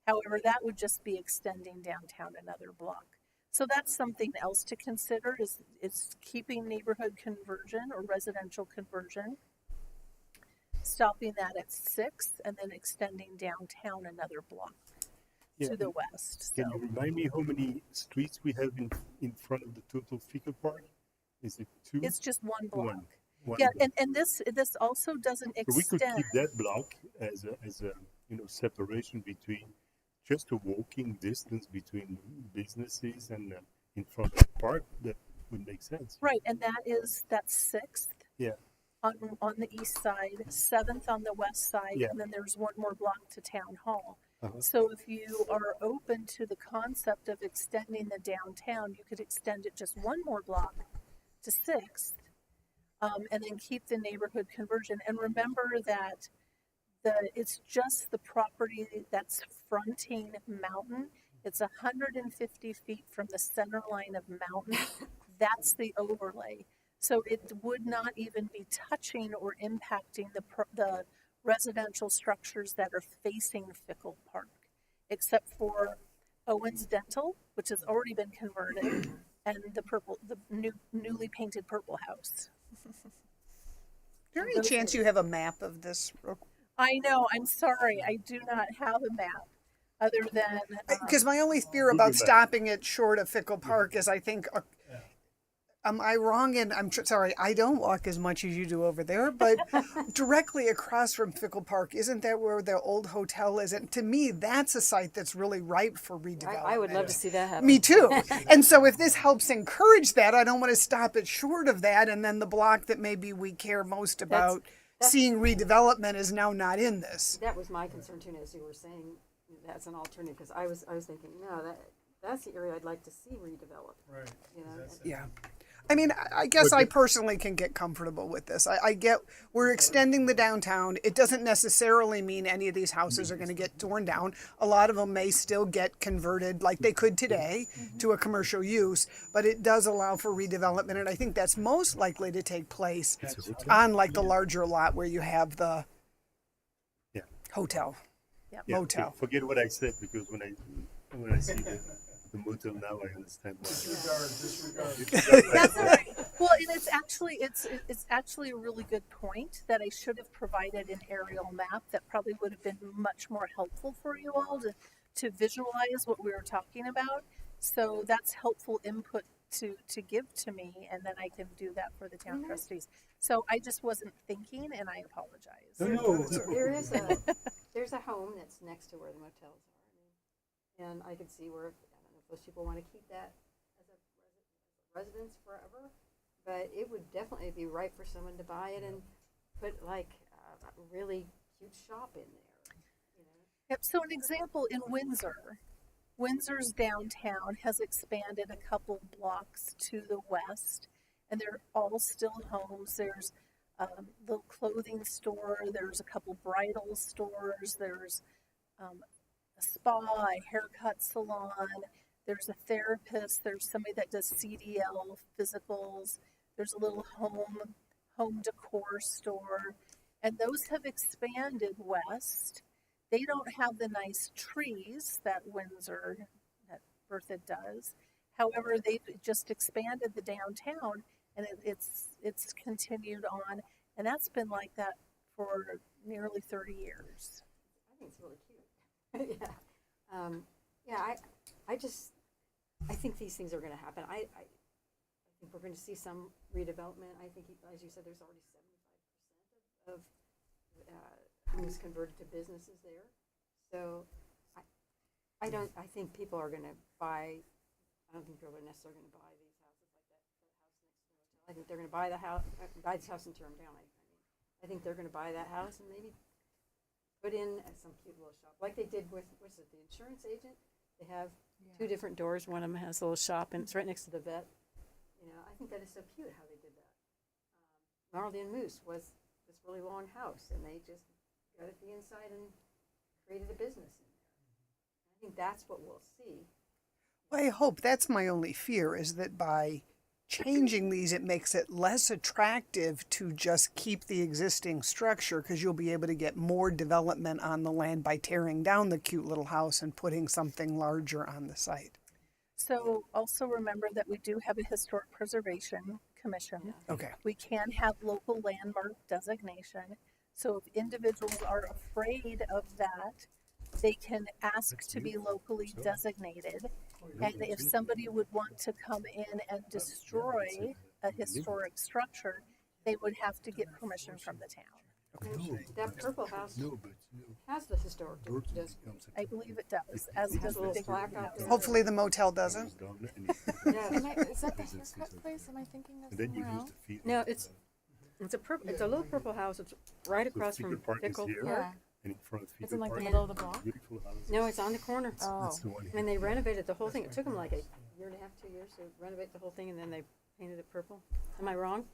However, that would just be extending downtown another block. So that's something else to consider is keeping neighborhood conversion or residential conversion, stopping that at 6th, and then extending downtown another block to the west. Can you remind me how many streets we have in front of the total Fecal Park? Is it 2? It's just one block. One Yeah, block. and this also doesn't So we could extend. keep that block as a you know, separation between just a walking distance between businesses and in front of the park. That would make sense. Right, and that's 6th. Yeah. On the east side, 7th on the west side, Yeah. and then there's one more block to Town Hall. Uh-huh. So if you are open to the concept of extending the downtown, you could extend it just one more block to 6th, and then keep the neighborhood conversion. And remember that it's just the property that's fronting Mountain. It's 150 feet from the center line of Mountain. That's the overlay. So it would not even be touching or impacting the residential structures that are facing Fickle Park, except for Owens Dental, which has already been converted, and the newly painted Purple House. Is there any chance you have a map of this? I know, I'm sorry, I do not have a map, other than, Because my only fear Google about Maps. stopping it short of Fickle Park is I think, am I wrong? And sorry, I don't walk as much as you do over there, but directly across from Fickle Park, isn't that where the old hotel is? And to me, that's a site that's really ripe for redevelopment. I would love to see that happen. Me too. And so if this helps encourage that, I don't want to stop it short of that. And then the block that maybe we care most about seeing redevelopment is now not in this. That was my concern too, as you were saying, that's an alternative, because I was thinking, no, that's the area I'd like to see redeveloped. Right. You know, Yeah. I mean, I guess I personally can get comfortable with this. I get we're extending the downtown. It doesn't necessarily mean any of these houses are going to get torn down. A lot of them may still get converted, like they could today, to a commercial use, but it does allow for redevelopment. And I think that's most likely to take place on like the larger lot where you have the hotel, motel. Forget what I said, because when I see the motel now, I understand why. Disregard. that's all right. Well, and it's actually a really good point that I should have provided an aerial map that probably would have been much more helpful for you all to visualize what we were talking about. So that's helpful input to give to me, and then I can do that for the town trustees. So I just wasn't thinking, and I apologize. There's a home that's next to where the motels are, and I could see where, I don't know if those people want to keep that as a residence forever, but it would definitely be right for someone to buy it and put like a really cute shop in there. You know? Yep. So an example in Windsor. Windsor's downtown has expanded a couple blocks to the west, and they're all still homes. There's a little clothing store, there's a couple bridal stores, there's a spa, a haircut salon, there's a therapist, there's somebody that does CDL physicals, there's a little home decor store, and those have expanded west. They don't have the nice trees that Windsor, that Bertha does. However, they've just expanded the downtown, and it's continued on, and that's been like that for nearly 30 years. I think it's really cute. I think these things are going to happen. I think we're going to see some redevelopment. I think, as you said, there's already 75% of homes converted to businesses there. So I think people are going to buy. I don't think people are necessarily going to buy these houses like that house next to the hotel. I think they're going to buy this house and tear them down. I think they're going to buy that house and maybe put in some cute little shop, like they did with, what's it, the insurance agent? They have two different doors. One of them has a little shop, and it's right next to the vet. You know, I think that is so cute how they did that. Marley and Moose was this really long house, and they just got at the inside and created a business in there. I think that's what we'll see. Well, I hope that's my only fear, is that by changing these, it makes it less attractive to just keep the existing structure, because you'll be able to get more development on the land by tearing down the cute little house and putting something larger on the site. So also remember that we do have a historic preservation commission. Okay. We can have local landmark designation. So if individuals are afraid of that, they can ask to be locally designated. And if somebody would want to come in and destroy a historic structure, they would have to get permission from the town. That purple house has the historic district. I believe it does, as does the big plaque out there. Hopefully the motel doesn't. Is that the haircut place? Am I thinking of And then you somewhere use else? the feet. No, it's a little purple house. It's right across from Pickle here. Park. Yeah. And in front of It's in like the Park, middle of the block. beautiful houses. No, it's on the corner. Oh. That's the one. And they renovated the whole thing. It took them like a year and a half, 2 years to renovate the whole thing, and then they painted it purple. Am I wrong?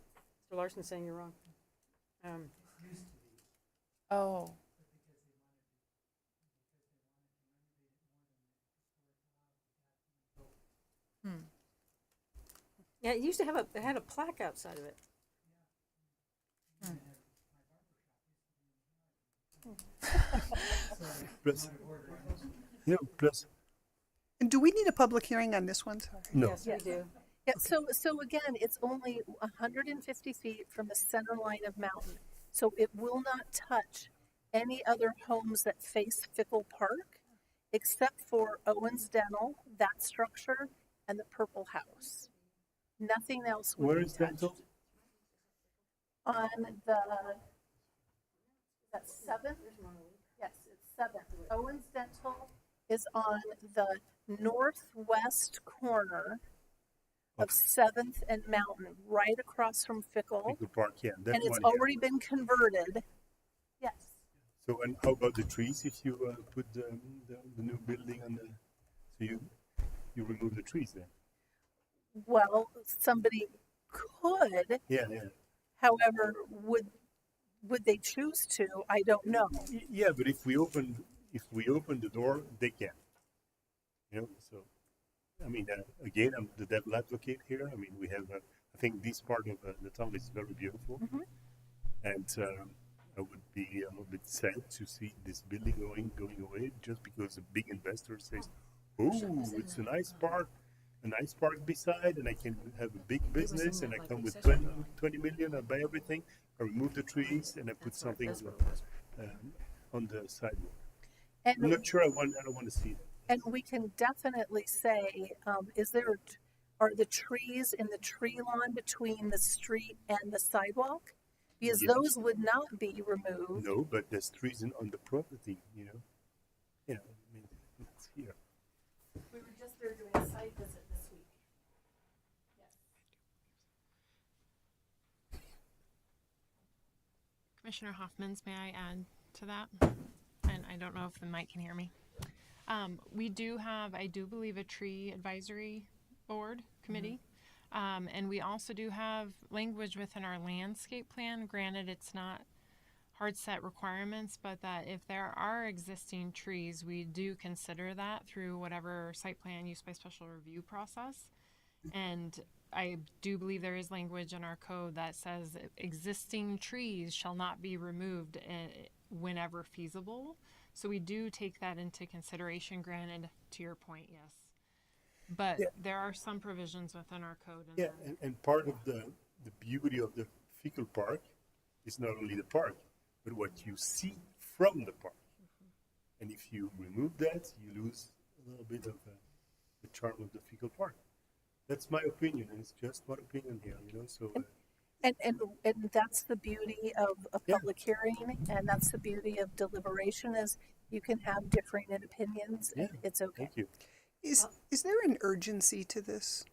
Mr. Larson's saying you're wrong. Oh. Yeah, it used to have it had a plaque outside of it. Plus, plus, And do we need a public hearing on this one? Sorry. no. Yes, we do. Yeah, so again, it's only 150 feet from the center line of mountain. So it will not touch any other homes that face Fickle Park, except for Owens Dental, that structure, and the Purple House. Nothing else would Where be is touched. dental? On the, that's 7th? Yes, it's 7th. Owens Dental is on the northwest corner of 7th and Mountain, right across from Fickle. Fickle Park, yeah, that And it's one. already been converted. Yes. So, and how about the trees? If you put the new building on the, so you remove the trees then? Well, somebody could. Yeah. However, would they choose to? I don't know. Yeah, but if we open the door, they can. You know, so I mean, again, I'm the devil advocate here. I mean, we have, I think this part of the town is very beautiful, and I would be a little bit sad to see this building going away just because a big investor says, "Oh, it's a nice park beside, and I can have a big business, and I come with 20 million, I buy everything, I remove the trees, and I put something on the sidewalk." And I'm not sure I don't want to see that. And we can definitely say, are the trees in the tree lawn between the street and the sidewalk? Because Yes. those would not be removed. No, but there's trees on the property, you know. I mean, it's here. We were just there doing a site visit this week. Commissioner Hoffmans, may I add to that? And I don't know if the mic can hear me. We do have, I do believe, a tree advisory board committee. And we also do have language within our landscape plan. Granted, it's not hard set requirements, but that if there are existing trees, we do consider that through whatever site plan use by special review process. And I do believe there is language in our code that says existing trees shall not be removed whenever feasible. So we do take that into consideration, granted, to your point, yes. But there are some provisions within our code. And part of the beauty of the Fickle Park is not only the park, but what you see from the park. And if you remove that, you lose a little bit of the charm of the Fickle Park. That's my opinion, and it's just my opinion here, you know. So, And that's the beauty of a public hearing, and that's the beauty of deliberation, is you can have differing opinions. Yeah. It's okay. thank you. Is there an urgency to this?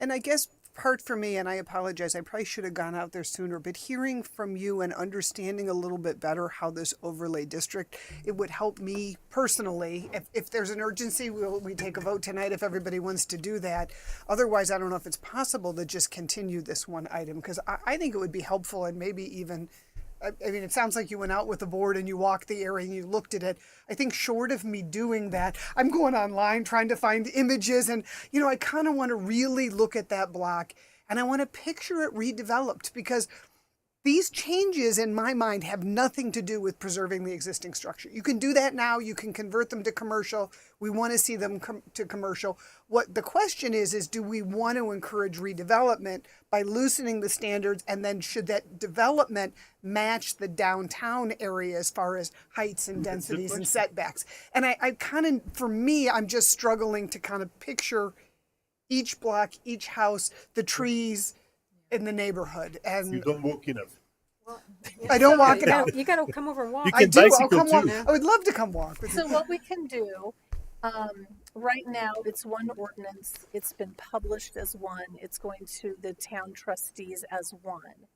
And I guess part for me, and I apologize, I probably should have gone out there sooner, but hearing from you and understanding a little bit better how this overlay district, it would help me personally. If there's an urgency, we take a vote tonight if everybody wants to do that. Otherwise, I don't know if it's possible to just continue this one item, because I think it would be helpful, and maybe even, I mean, it sounds like you went out with the board and you walked the area and you looked at it. I think short of me doing that, I'm going online trying to find images, and, you know, I kind of want to really look at that block, and I want to picture it redeveloped, because these changes in my mind have nothing to do with preserving the existing structure. You can do that now. You can convert them to commercial. We want to see them to commercial. What the question is do we want to encourage redevelopment by loosening the standards, and then should that development match the downtown area as far as heights and densities and setbacks? And I kind of, for me, I'm just struggling to kind of picture each block, each house, the trees in the neighborhood. And You don't walk enough. I don't walk it out. You gotta come over and walk. You I can do. I'll bicycle come walk. too. I would love to come walk with you. So what we can do, right now, it's one ordinance. It's been published as one. It's going to the town trustees as one.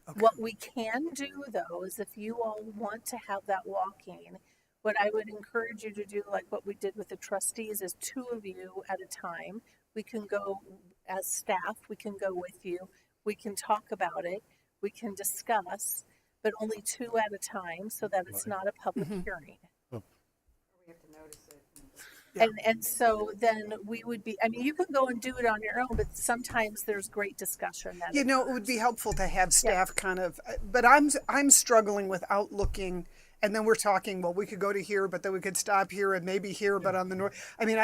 Okay. What we can do, though, is if you all want to have that walking, what I would encourage you to do, like what we did with the trustees, is 2 of you at a time. We can go as staff. We can go with you. We can talk about it. We can discuss, but only 2 at a time, so that it's not a public hearing. And so then we would be, I mean, you can go and do it on your own, but sometimes there's great discussion. That You know, it would be helpful to have staff kind of, but I'm struggling without looking. And then we're talking, well, we could go to here, but then we could stop here and maybe here, but on the north. I mean,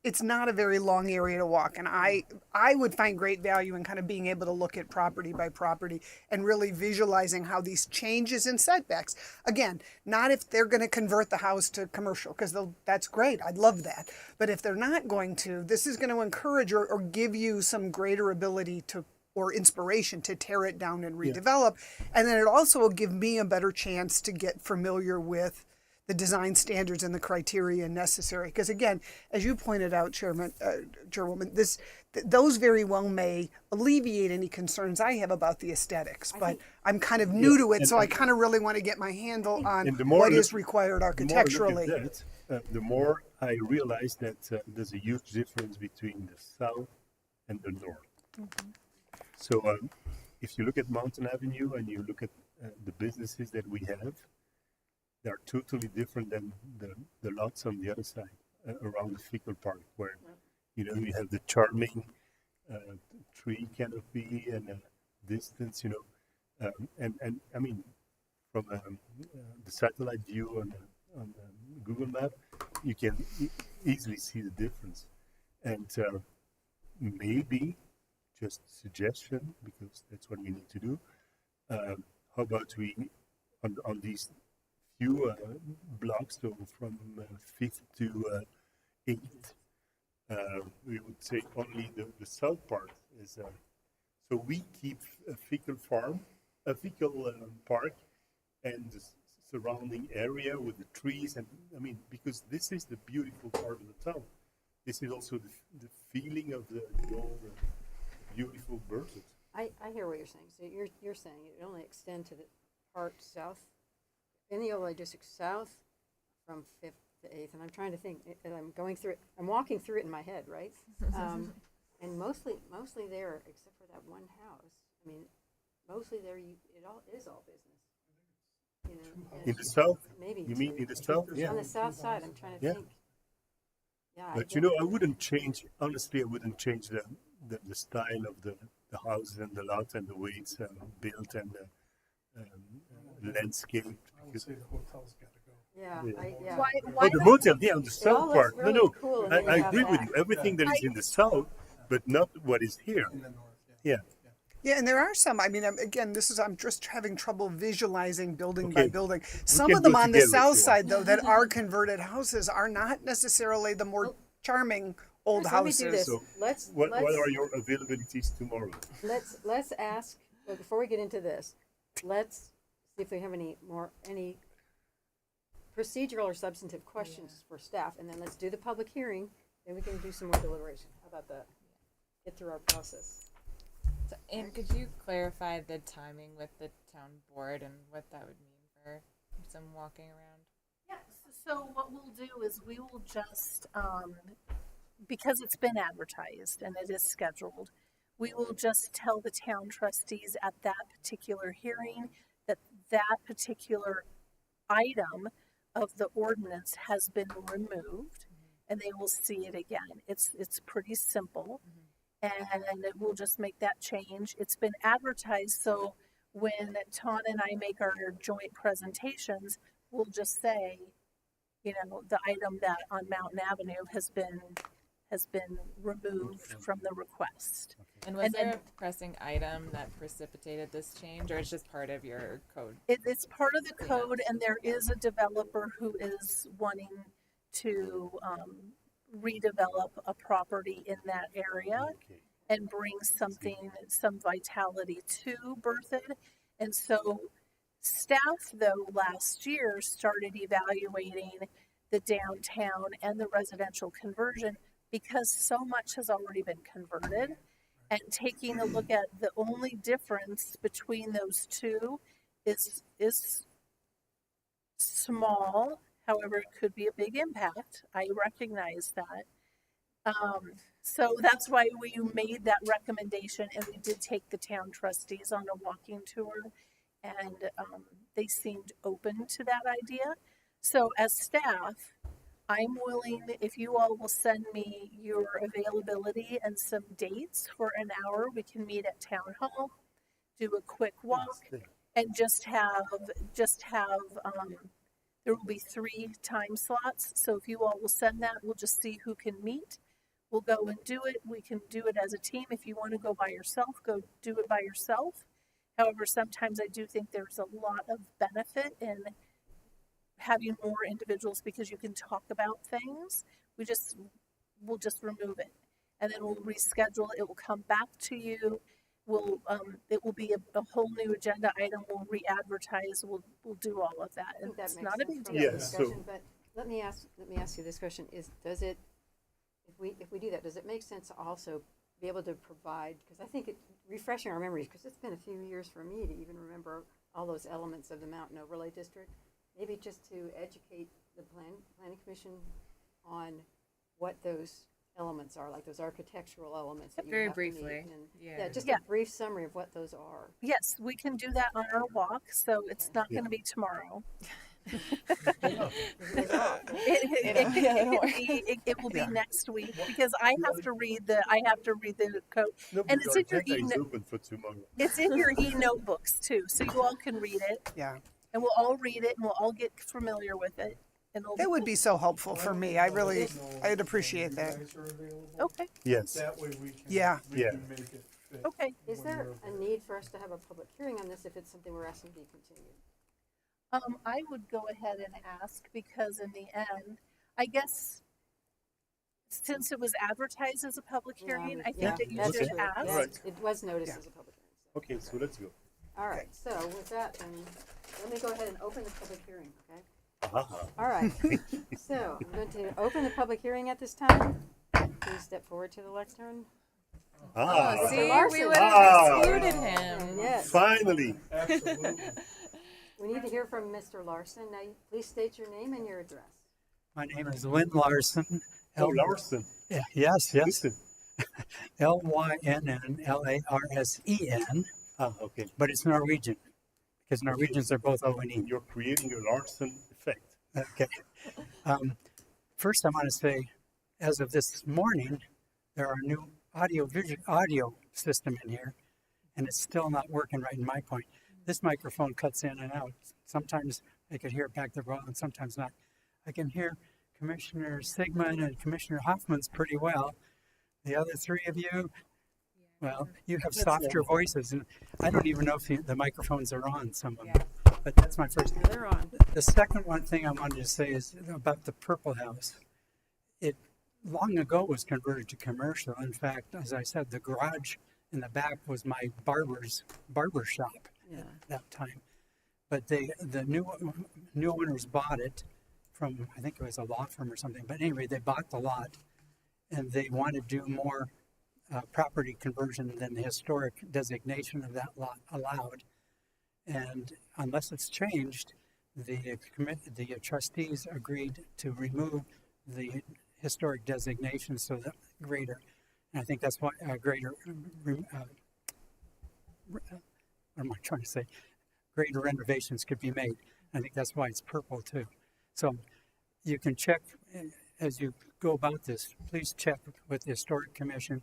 it's not a very long area to walk, and I would find great value in kind of being able to look at property by property and really visualizing how these changes in setbacks. Again, not if they're going to convert the house to commercial, because that's great. I'd love that. But if they're not going to, this is going to encourage or give you some greater ability to or inspiration to tear it down and redevelop. And then it also will give me a better chance to get familiar with the design standards and the criteria necessary. Because again, as you pointed out, Chairwoman, those very well may alleviate any concerns I have about the aesthetics. But I'm kind of new to it, so I kind of really want to get my handle on what is required architecturally. The more I realize that there's a huge difference between the south and the north. Mm-hmm. So if you look at Mountain Avenue and you look at the businesses that we have, they are totally different than the lots on the other side around the Fickle Park, where you have the charming tree canopy and distance, and I mean from the satellite view on Google Map, you can easily see the difference. And maybe just suggestion, because that's what we need to do. How about we on these few blocks, so from 5th to 8th, we would say only the south part is. So we keep a Fickle Park, and the surrounding area with the trees, and I mean, because this is the beautiful part of the town. This is also the feeling of the old beautiful birds. I hear what you're saying. So you're saying it only extend to the part south, in the overlay district south, from 5th to 8th, and I'm trying to think, and I'm going through it, I'm walking through it in my head, right? And mostly there, except for that one house, I mean, mostly there, it is all business. In the south? Maybe. You mean in the south? Yeah. On the south side, I'm trying to think. Yeah. But I wouldn't change, honestly, I wouldn't change the style of the houses and the lots and the way it's built and the landscape. Say the hotel's got to go. Yeah. Why the motel, on the south all part. looks really No, cool, and I then you have agree with that. you. Everything that is in the south, but not what is here. In the north, Yeah. Yeah, and there are some. I mean, again, I'm just having trouble visualizing building by Okay. building. Some can of them go on the together if south you side, though, that are converted houses are not necessarily the more charming old Let me houses. do this. So Let's What are your availabilities tomorrow? let's ask, well, before we get into this, let's see if we have any procedural or substantive questions for staff, and then let's do the public hearing, then we can do some more deliberation. How about that? Get through our process. So, and could you clarify the timing with the town board and what that would mean for some walking around? Yes, so what we'll do is we will just, because it's been advertised and it is scheduled, we will just tell the town trustees at that particular hearing that that particular item of the ordinance has been removed, and they will see it again. It's pretty simple. And we'll just make that change. It's been advertised, so when Ton and I make our joint presentations, we'll just say, the item that on Mountain Avenue has been removed from the request. And was And there then- a pressing item that precipitated this change, or it's just part of your code? It's part of the code, and there is a developer who is wanting to redevelop a property in that area and bring some vitality to Berthoud. And so staff, though, last year started evaluating the downtown and the residential conversion because so much has already been converted, and taking a look at the only difference between those two is small. However, it could be a big impact. I recognize that. So that's why we made that recommendation, and we did take the town trustees on a walking tour, and they seemed open to that idea. So as staff, I'm willing, if you all will send me your availability and some dates for an hour, we can meet at town hall, do a quick walk, and just have there will be 3 time slots. So if you all will send that, we'll just see who can meet. we'll go and do it. We can do it as a team. If you want to go by yourself, go do it by yourself. However, sometimes I do think there's a lot of benefit in having more individuals because you can talk about things. We'll just remove it, and then we'll reschedule. It will come back to you. It will be a whole new agenda item. We'll re-advertise. We'll do all of that, I and think that it's makes not a sense big from deal. the Yeah, so- discussion, but let me ask you this question: does it, if we do that, does it make sense to also be able to provide? Because I think refreshing our memories, because it's been a few years for me to even remember all those elements of the Mountain Overlay District. Maybe just to educate the planning commission on what those elements are, like those architectural elements that you Very have to meet, briefly, and yeah. just Yeah. a brief summary of what those are. Yes, we can do that on our walk. So it's not going to be tomorrow. It will be next week because I have to read the code. No, And but it's your in your agenda is email. open for tomorrow. It's in your e-notebooks too, so you all can read it, Yeah. and we'll all read it, and we'll all get familiar with it. And it'll That would be so helpful for me. I'd appreciate You that. guys are available? okay. Yes. That way we can. Yeah. We Yeah. can make it fit. Okay. Is when there you're a available. need for us to have a public hearing on this if it's something we're asking to be continued? I would go ahead and ask because in the end, I guess since it was advertised as a public hearing, I think Yeah, that you that's should true. ask. Yeah, Right. it was noticed Yeah. as a public hearing. So. Okay, so let's go. All right, so with that, then, let me go ahead and open the public hearing, okay? Ah, All right, so I'm going to open the public hearing at this time. Please step forward to the lectern. ah, See, Larson. we would have Ah. excluded him. Yes, finally. Absolutely. we need to hear from Mr. Larson. Now, please state your name and your address. My name is Lynn Larson. Oh, Larson. Yes. Listen. Lynnlarsen, Ah, okay. but it's Norwegian because Norwegians are both O-N-E. You're creating a Larson effect. Okay. First, I want to say, as of this morning, there are new audio system in here, and it's still not working right in my point. This microphone cuts in and out. Sometimes I can hear it back there well, and sometimes not. I can hear Commissioner Sigmund and Commissioner Hoffman's pretty well. The other three of you, well, you have softer voices, and I don't even know if the microphones are on, some of them. But that's my first. Now they're on. The second thing I wanted to say is about the Purple House. It long ago was converted to commercial. In fact, as I said, the garage in the back was my barber shop at that time. But the new owners bought it from, I think it was a law firm or something. But anyway, they bought the lot, and they want to do more property conversion than the historic designation of that lot allowed. And unless it's changed, the trustees agreed to remove the historic designation so that greater, and I think that's why greater, what am I trying to say? Greater renovations could be made. I think that's why it's purple too. So you can check as you go about this. Please check with the Historic Commission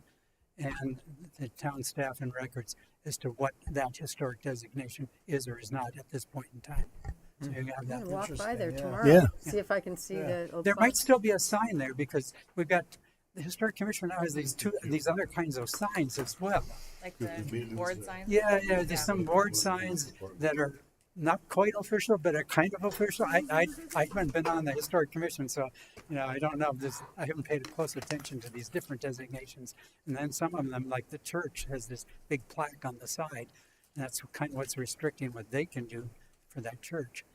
and the town staff and records as to what that historic designation is or is not at this point in time. So you have I'm that. gonna walk by there tomorrow. Yeah. See if I can see the. old There might box. still be a sign there because we've got the Historic Commission now has these other kinds of signs as well. Like With the the millions board of- signs. Yeah, there's some board signs that are not quite official, but are kind of official. I haven't been on the Historic Commission, so I don't know. I haven't paid close attention to these different designations. And then some of them, like the church, has this big plaque on the side, and that's kind of what's restricting what they can do for that church.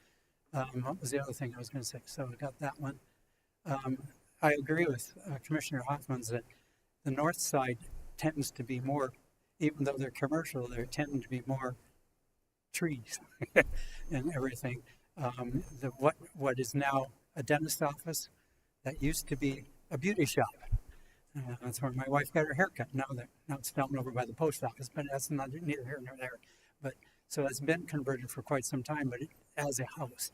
What was the other thing I was going to say? So I got that one. I agree with Commissioner Hoffman's that the north side tends to be more, even though they're commercial, they tend to be more trees and everything. What is now a dentist office that used to be a beauty shop. That's where my wife got her haircut. Now it's down over by the post office, but that's neither here nor there. But so it's been converted for quite some time, but as a house.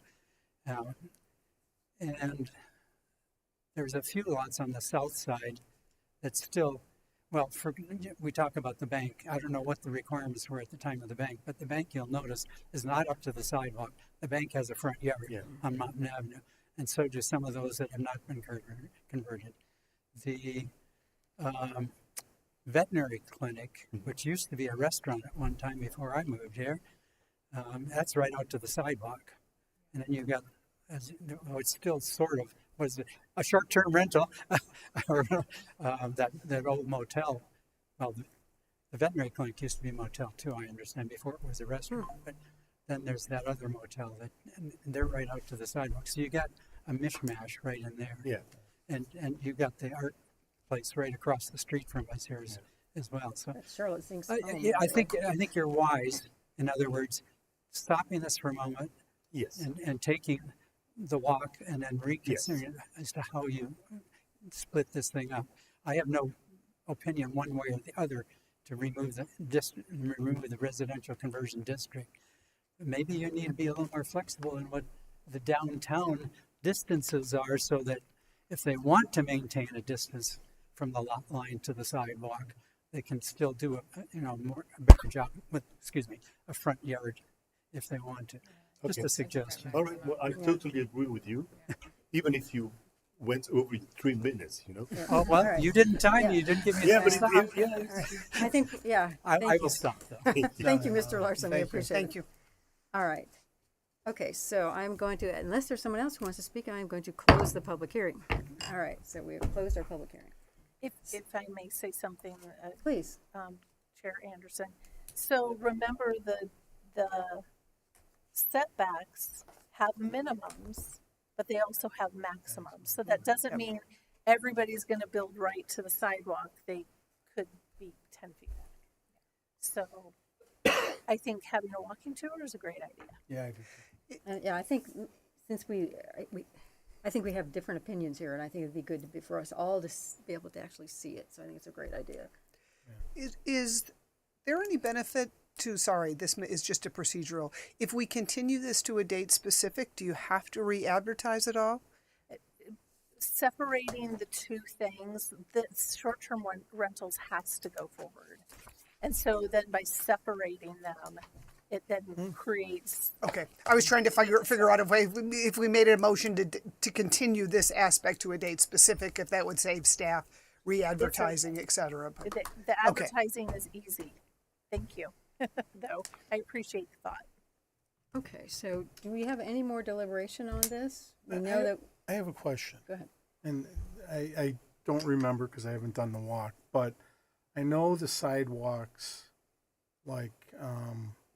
And there's a few lots on the south side that still, we talk about the bank. I don't know what the requirements were at the time of the bank, but the bank, you'll notice, is not up to the sidewalk. The bank has a front yard on Mountain Avenue, and so do some of those that have not been converted. The veterinary clinic, which used to be a restaurant at one time before I moved here. That's right out to the sidewalk. And then you've got, it's still sort of, was it a short-term rental, or that old motel. Well, the veterinary clinic used to be a motel too, I understand, before it was a restaurant. But then there's that other motel and they're right out to the sidewalk. So you got a mishmash right in there. Yeah. And you got the art place right across the street from us here as well. So Charlotte thinks. yeah, I think you're wise. In other words, stopping this for a moment Yes. and taking the walk and then reconsidering as to how you split this thing up. I have no opinion one way or the other to remove the residential conversion district. Maybe you need to be a little more flexible in what the downtown distances are, so that if they want to maintain a distance from the lot line to the sidewalk, they can still do a better job with, a front yard if they want to. Just Okay. a suggestion. All right. Well, I totally agree with you. Even if you went over 3 minutes, Oh, well, All right. you didn't time me. Yeah. You didn't give me Yeah, time but to stop. I think, yeah. I thank will you. stop though. Thank you, Mr. Larson. We Thank you. appreciate it. Thank you. All right. Okay, so I'm going to, unless there's someone else who wants to speak, I'm going to close the public hearing. All right, so we have closed our public hearing. If I may say something, Please. Chair Anderson. So remember the setbacks have minimums, but they also have maximums. So that doesn't mean everybody's going to build right to the sidewalk. They could be 10 feet back. So I think having a walking tour is a great idea. Yeah, I do. Yeah, I think since I think we have different opinions here, and I think it'd be good for us all to be able to actually see it. So I think it's a great idea. Is there any benefit to, sorry, this is just a procedural, if we continue this to a date specific, do you have to re-advertise it all? Separating the two things, the short-term rentals has to go forward. And so then by separating them, it then creates. Okay, I was trying to figure out if we made a motion to continue this aspect to a date specific, if that would save staff re-advertising, et cetera. But- The advertising is easy. Thank you. Though I appreciate the thought. Okay, so do we have any more deliberation on this? We know that, I have a question. go ahead. And I don't remember because I haven't done the walk, but I know the sidewalks, like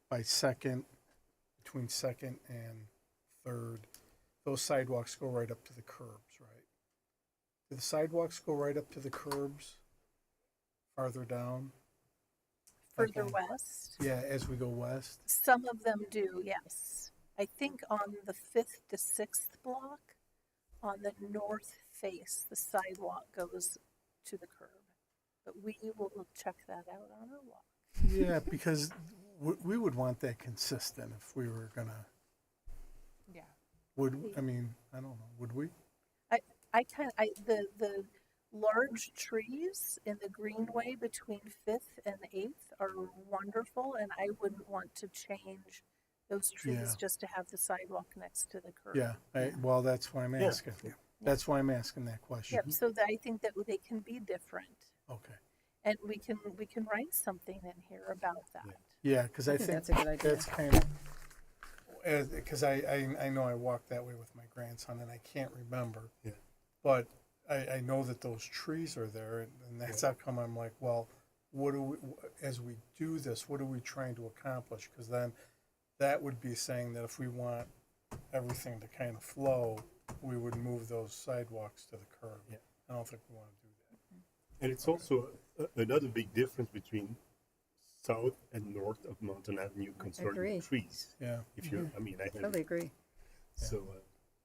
by Second, between Second and Third, those sidewalks go right up to the curbs, right? Do the sidewalks go right up to the curbs farther down? Further Okay. west, Yeah, as we go west? some of them do, yes. I think on the 5th to 6th block, on the north face, the sidewalk goes to the curb. But we will check that out on our walk. Yeah, because we would want that consistent if we were gonna. Yeah. I mean, I don't know, would we? The large trees in the greenway between 5th and 8th are wonderful, and I wouldn't want to change those trees Yeah. just to have the sidewalk next to the curb. Yeah, well, that's why I'm Yeah. asking. That's why I'm asking that question. Yep, so I think that they can be different, Okay. and we can write something in here about that. Yeah, because I think that's a good idea. that's kind of, because I know I walked that way with my grandson and I can't remember. Yeah. But I know that those trees are there, and that's how come I'm like, well, as we do this, what are we trying to accomplish? Because then that would be saying that if we want everything to kind of flow, we would move those sidewalks to the curb. Yeah. I don't think we want to do that. And it's also another big difference between south and north of Mountain Avenue concerning Agree. trees. Yeah. If you, I mean, I have, Totally agree. so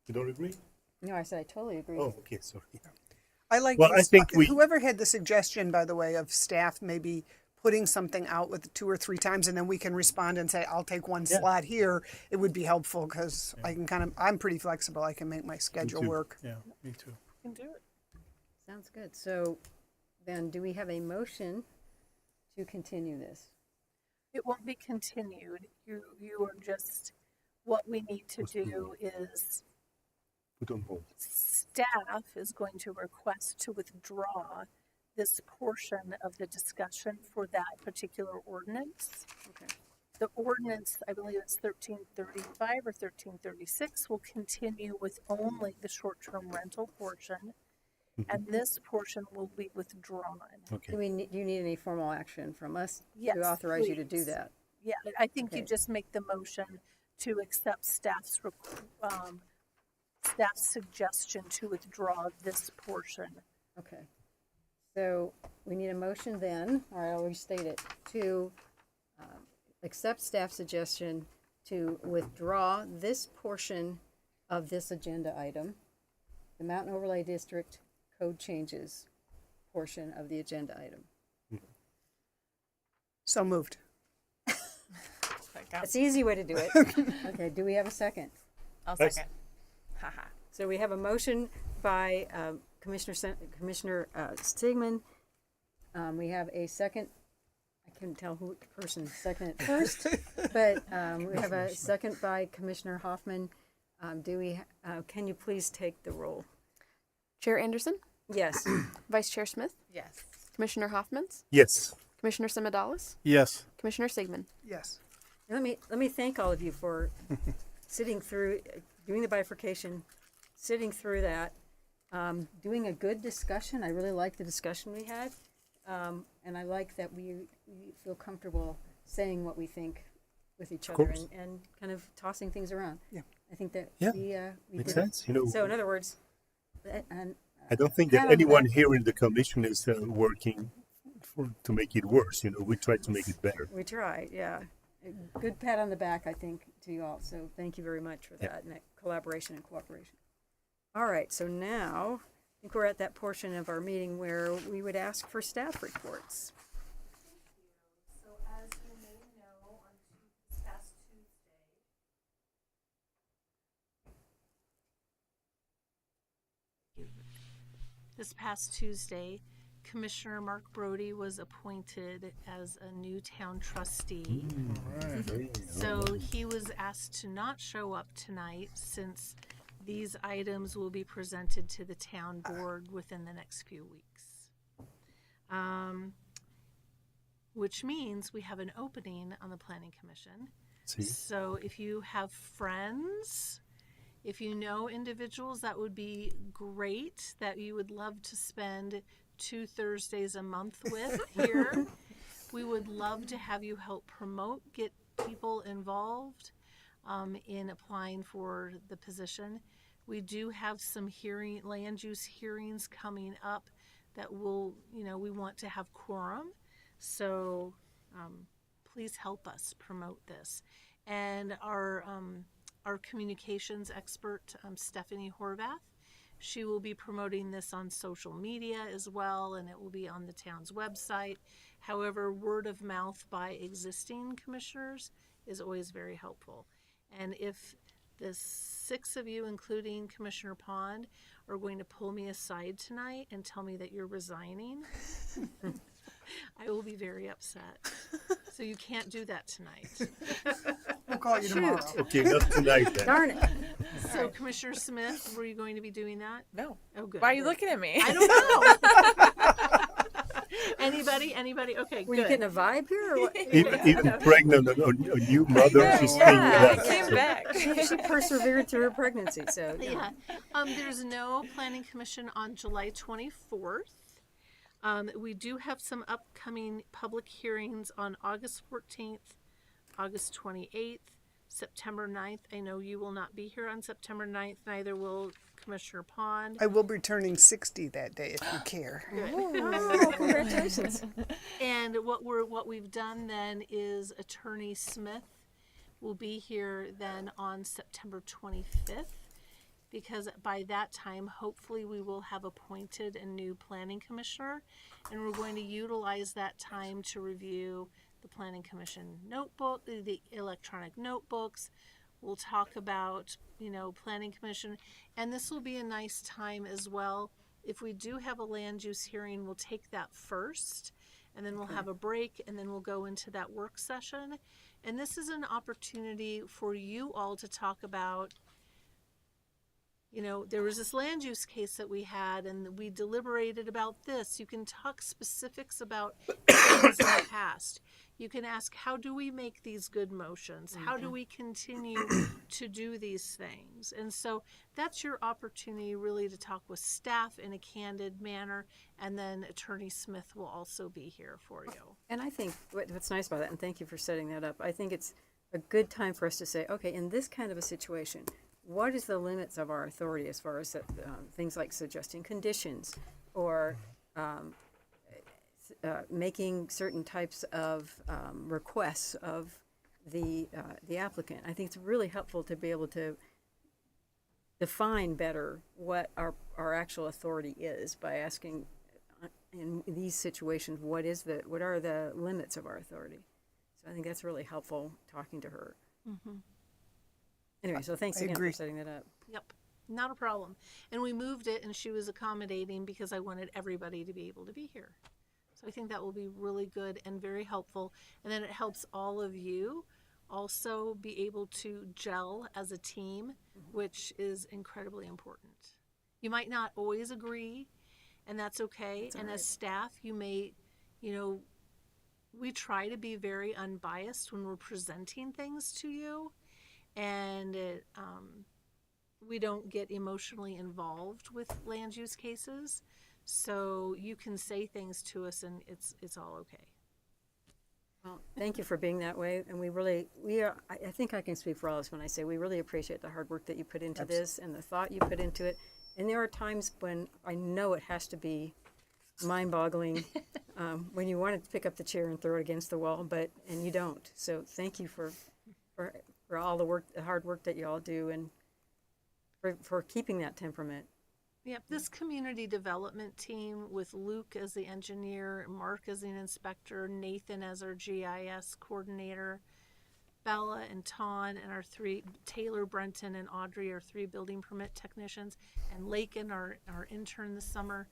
you don't agree? No, I said I totally agree. Oh, okay, sorry. I like Well, I this- think we- whoever had the suggestion, by the way, of staff maybe putting something out with 2 or 3 times, and then we can respond and say, I'll take one Yeah. slot here. It would be helpful because I can I'm pretty flexible. I can make my schedule too. work. Yeah, me too. We can do it. Sounds good. So then do we have a motion to continue this? It won't be continued. You are just, what we need to do is Put on hold. staff is going to request to withdraw this portion of the discussion for that particular ordinance. Okay. The ordinance, I believe it's 1335 or 1336, will continue with only the short-term rental portion, and this portion will be withdrawn. Okay. Do you need any formal action from us Yes, to authorize you to do please. that? Yeah, I think you Okay. just make the motion to accept staff's suggestion to withdraw this portion. Okay. So we need a motion then, or I'll restate it, to accept staff suggestion to withdraw this portion of this agenda item, the Mountain Overlay District code changes portion of the agenda item. So moved. That's the easy way to do it. Okay, do we have a second? I'll Yes. second. Haha. So we have a motion by Commissioner Stigman. We have a second. I couldn't tell who person seconded it first, but we have a second by Commissioner Hoffman. Can you please take the roll? Chair Anderson, Yes. Vice Chair Smith, Yes. Commissioner Hoffmans, Yes. Commissioner Simodalis, Yes. Commissioner Sigmund. Yes. Let me thank all of you for sitting through, doing the bifurcation, sitting through that, doing a good discussion. I really like the discussion we had, and I like that we feel comfortable saying what we think with each other course. and kind of tossing things around. Yeah. I think that Yeah, we Makes did. sense. You know, So in other words, and I don't think pat that on the anyone back. here in the commission is working to make it worse. You know, we try to make it better. We tried, yeah. A good pat on the back, I think, to you all. So thank you very much for Yeah. that and that collaboration and cooperation. All right, so now I think we're at that portion of our meeting where we would ask for staff reports. So as you may know, on this past Tuesday, Commissioner Mark Brody was appointed as a new town trustee. So he was asked to not show up tonight since these items will be presented to the town board within the next few weeks. Which means we have an opening on the planning commission. See? So if you have friends, if you know individuals that would be great, that you would love to spend 2 Thursdays a month with here, we would love to have you help promote, get people involved in applying for the position. We do have some land use hearings coming up that will, we want to have quorum. So please help us promote this. And our communications expert, Stephanie Horvath, she will be promoting this on social media as well, and it will be on the town's website. However, word of mouth by existing commissioners is always very helpful. And if the 6 of you, including Commissioner Pond, are going to pull me aside tonight and tell me that you're resigning, I will be very upset. So you can't do that tonight. We'll call you tomorrow. Okay, not tonight then. Darn it. So Commissioner Smith, were you going to be doing that? No. Oh, good. Why are you looking at me? I don't know. Anybody? Okay, Were you good. getting a vibe here or what? Even pregnant, a new mother, she's staying Yeah, with I us. came so- back. She persevered through her pregnancy, so. Yeah. There's no planning commission on July 24th. We do have some upcoming public hearings on August 14th, August 28th, September 9th. I know you will not be here on September 9th, neither will Commissioner Pond. I will be turning 60 that day if you care. Oh, congratulations. And what we've done then is Attorney Smith will be here then on September 25th, because by that time, hopefully we will have appointed a new planning commissioner, and we're going to utilize that time to review the planning commission notebook, the electronic notebooks. We'll talk about, planning commission, and this will be a nice time as well. If we do have a land use hearing, we'll take that first, and then we'll have a break, and then we'll go into that work session. And this is an opportunity for you all to talk about you know, there was this land use case that we had and we deliberated about this. You can talk specifics about things in the past. You can ask, how do we make these good motions? How do we continue to do these things? And so that's your opportunity really to talk with staff in a candid manner. And then Attorney Smith will also be here for you. And I think what's nice about that, and thank you for setting that up, I think it's a good time for us to say, okay, in this kind of a situation, what is the limits of our authority as far as things like suggesting conditions or making certain types of requests of the applicant? I think it's really helpful to be able to define better what our actual authority is by asking in these situations what are the limits of our authority. So I think that's really helpful talking to her. Mm-hmm. Anyway, so thanks again for setting that up. Yep, not a problem. And we moved it and she was accommodating because I wanted everybody to be able to be here. So I think that will be really good and very helpful. And then it helps all of you also be able to gel as a team, which is incredibly important. You might not always agree, and that's okay. And as staff, you may, you know, we try to be very unbiased when we're presenting things to you. And we don't get emotionally involved with land use cases, so you can say things to us and it's all okay. Well, thank you for being that way, and I think I can speak for all of us when I say we really appreciate the hard work that you put into this and the thought you put into it. And there are times when I know it has to be mind-boggling when you want to pick up the chair and throw it against the wall, and you don't. So thank you for all the hard work that you all do, and for keeping that temperament. Yep, this community development team with Luke as the engineer, Mark as the inspector, Nathan as our GIS coordinator, Bella and Ton and our Taylor, Brenton, and Audrey, our 3 building permit technicians, and Lakin, our intern this summer.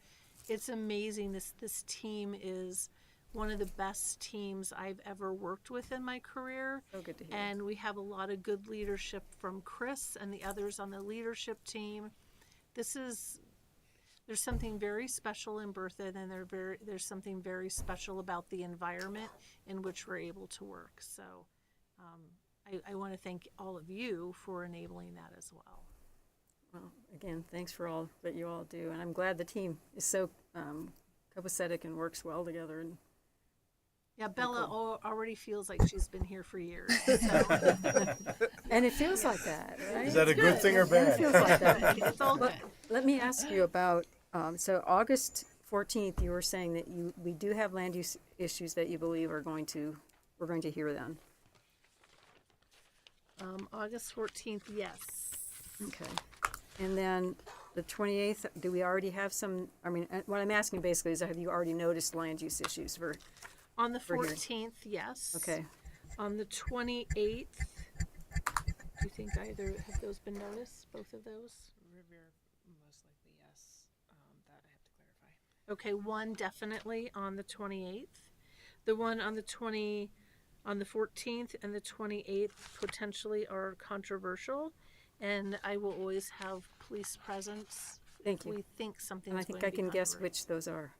It's amazing. This team is one of the best teams I've ever worked with in my career. So good to hear. And we have a lot of good leadership from Chris and the others on the leadership team. There's something very special in Berthoud, and there's something very special about the environment in which we're able to work. So I want to thank all of you for enabling that as well. Well, again, thanks for all that you all do, and I'm glad the team is so copacetic and works well together. And yeah, Bella already feels like she's been here for years. So. And it feels like that, right? Is that a good thing or bad? It feels like that. It's all good. Let me ask you about, so August 14th, you were saying that we do have land use issues that you believe we're going to hear then. August 14th, yes. Okay. And then the 28th, do we already have some, I mean, what I'm asking basically is, have you already noticed land use issues for? On the hearing? 14th, yes. Okay. On the 28th, do you think either have those been noticed, both of those? Revere, most likely yes. That I have to clarify. Okay, one definitely on the 28th. The one on the 14th and the 28th potentially are controversial, and I will always have police presence. Thank you. We think something's And I think I can guess which those are.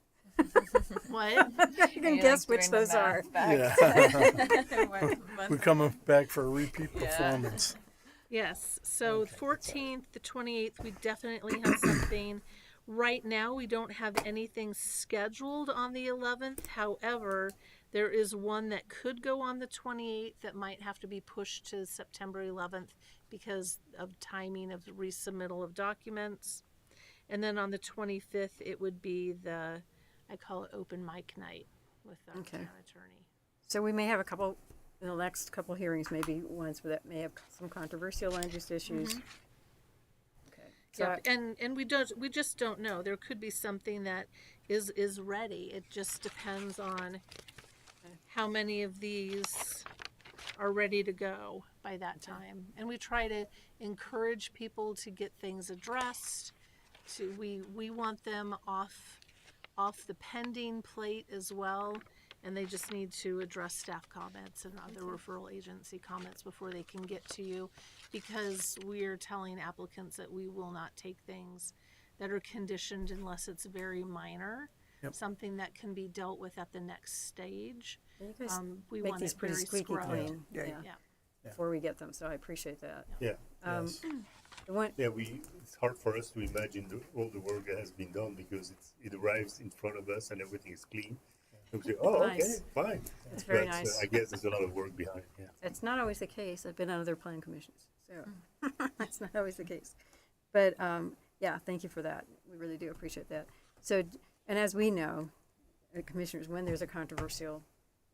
What? I can guess which those are. Yeah. We're coming back for a repeat performance. Yes, so 14th, the 28th, we definitely have something. Right now, we don't have anything scheduled on the 11th. However, there is one that could go on the 28th that might have to be pushed to September 11th because of timing of the resubmittal of documents. And then on the 25th, it would be I call it open mic night with our town attorney. So we may have in the next couple hearings, maybe ones that may have some controversial land use issues. Okay. So Yeah, and we just don't know. There could be something that is ready. It just depends on how many of these are ready to go by that time. And we try to encourage people to get things addressed. We want them off the pending plate as well. and they just need to address staff comments and other referral agency comments before they can get to you, because we are telling applicants that we will not take things that are conditioned unless it's very minor, something that can be dealt with at the next stage. You guys We make want these it pretty very squeaky scrubbed. clean. Yeah. Yeah. Before we get them, so I appreciate that. Yeah. Yes. The one, It's hard for us to imagine all the work that has been done because it arrives in front of us and everything is clean. And we say, oh, okay, Nice. fine. It's very But, nice. I guess there's a lot of work behind. Yeah. It's not always the case. I've been on other plan commissions, so that's not always the case. But yeah, thank you for that. We really do appreciate that. So, and as we know, commissioners, when there's a controversial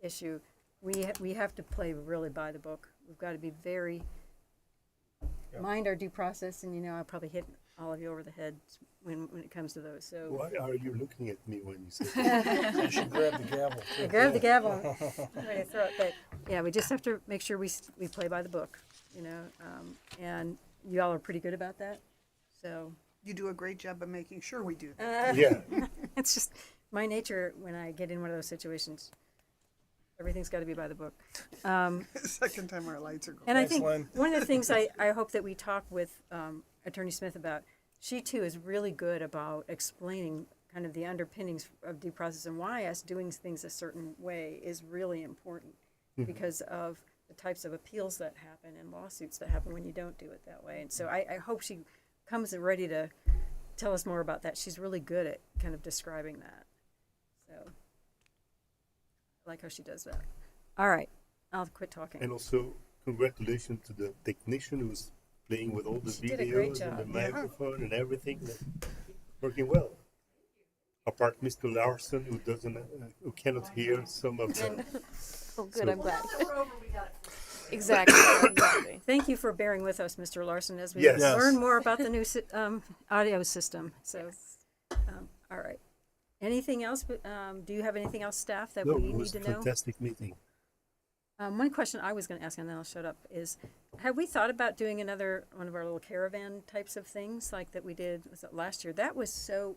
issue, we have to play really by the book. We've got to be very mind our due process, and I'll probably hit all of you over the head when it comes to those. So Why are you looking at me when you say that? You should grab the gavel. I too. grab the gavel, I'm ready to throw it. But yeah, we just have to make sure we play by the book, and you all are pretty good about that. So You do a great job of making sure we do that. Yeah. it's just my nature when I get in one of those situations. Everything's got to be by the book. Second time our lights are going. And I Thanks, think Lynn. one of the things I hope that we talk with Attorney Smith about, she too is really good about explaining kind of the underpinnings of due process and why us doing things a certain way is really important because of the types of appeals that happen and lawsuits that happen when you don't do it that way. And so I hope she comes ready to tell us more about that. She's really good at kind of describing that. So I like how she does that. All right, I'll quit talking. And also, congratulations to the technician who's playing with all the She did a great videos and the job. microphone and everything. Working well. Apart Mr. Larson, who cannot hear some of the. Oh, good. So- I'm glad. We're over, we got it. Exactly. Exactly. Thank you for bearing with us, Mr. Larson, as we Yes. learn more about the new audio system. So, all right. Anything else? Do you have anything else, staff, that No, we it need was to a know? fantastic meeting. One question I was going to ask, and then I'll shut up, is have we thought about doing another one of our little caravan types of things like that we did was it last year? That was so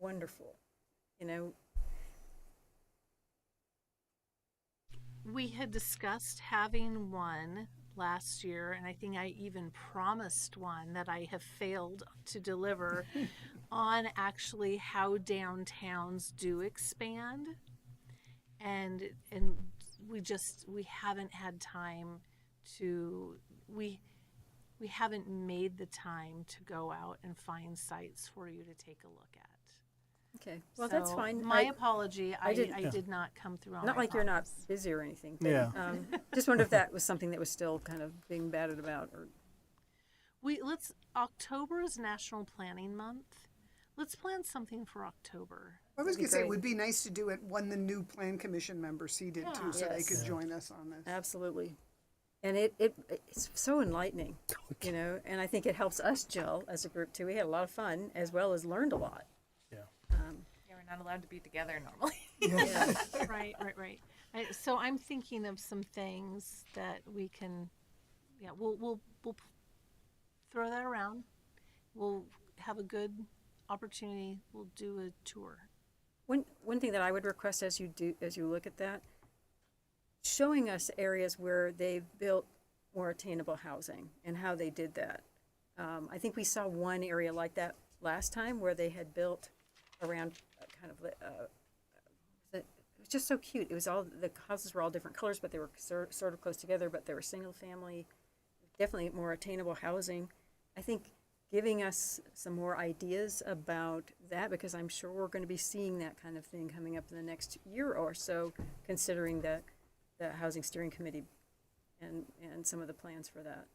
wonderful. We had discussed having one last year, and I think I even promised one that I have failed to deliver on actually how downtowns do expand. And we haven't had time to we haven't made the time to go out and find sites for you to take a look at. Okay, well, that's So, fine. My apology, I didn't- did not come through on Not my like you're not promise. busy or anything. But, Yeah. just wondered if that was something that was still kind of being batted about. Or October is National Planning Month. Let's plan something for October. I was That'd be going to say, it great. would be nice to do it when the new plan commission members see it too, so they Yes. could join us on this. Absolutely. And it's so enlightening, and I think it helps us gel as a group too. We had a lot of fun as well as learned a lot. Yeah. Yeah, we're not allowed to be together normally. Yeah. Right. So I'm thinking of some things that we can, we'll throw that around. We'll have a good opportunity. We'll do a tour. One thing that I would request as you look at that, showing us areas where they've built more attainable housing and how they did that. I think we saw one area like that last time where they had built around kind of it was just so cute. It was all the houses were all different colors, but they were sort of close together. But they were single family, definitely more attainable housing. I think giving us some more ideas about that, because I'm sure we're going to be seeing that kind of thing coming up in the next year or so, considering the Housing Steering Committee and some of the plans for that.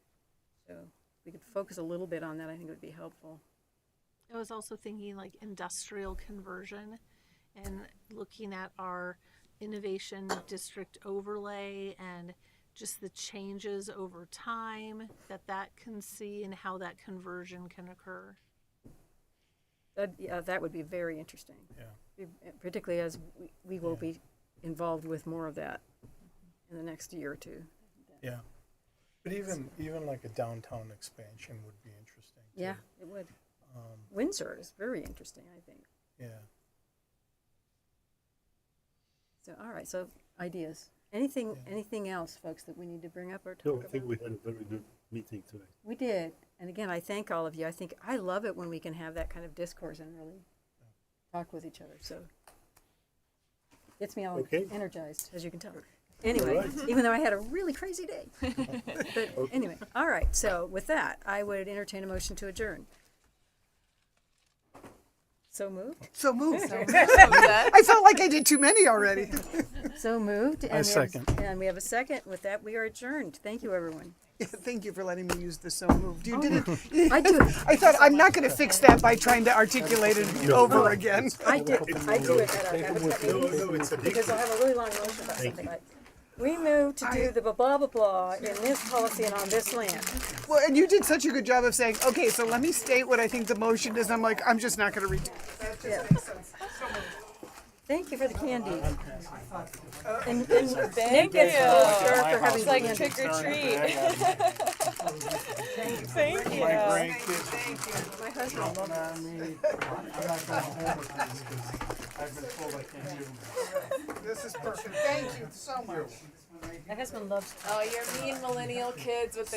So if we could focus a little bit on that, I think it would be helpful. I was also thinking like industrial conversion and looking at our innovation district overlay and just the changes over time that can see and how that conversion can occur. That would be very interesting. Yeah. Particularly as we will be involved with more of that in the next year or two. Yeah. But even like a downtown expansion would be interesting. Too. Yeah, it would. Windsor is very interesting, I think. Yeah. So, all right, so ideas. Anything else, folks, that we need to bring up or talk No, I about? think we had a very good meeting today. We did. And again, I thank all of you. I love it when we can have that kind of discourse and really talk with each other. So gets me all Okay. energized, as you can tell. Anyway, even though I had a really crazy day. But anyway, all right. So with that, I would entertain a motion to adjourn. So moved. So moved. I felt like I did too many already. So moved. And second. And we have a second. With that, we are adjourned. Thank you, everyone. Thank you for letting me use the so moved. You did it. I do it. I thought I'm not going to fix that by trying to articulate it over again. I do it at our habitat meetings No, it's a big because I'll have a really long motion about something like, we move to do the blah, blah, blah, blah in this policy and on this land. Well, and you did such a good job of saying, okay, so let me state what I think the motion is. I'm like, I'm just not going to redo it. That just makes sense. So moved. Thank you for the candy. And Thank Nick gets you. full share for having It's like candy. trick or treat. Thank you. My husband loves it. This is perfect. Thank you so much. My husband loves Oh, you're mean millennial kids with their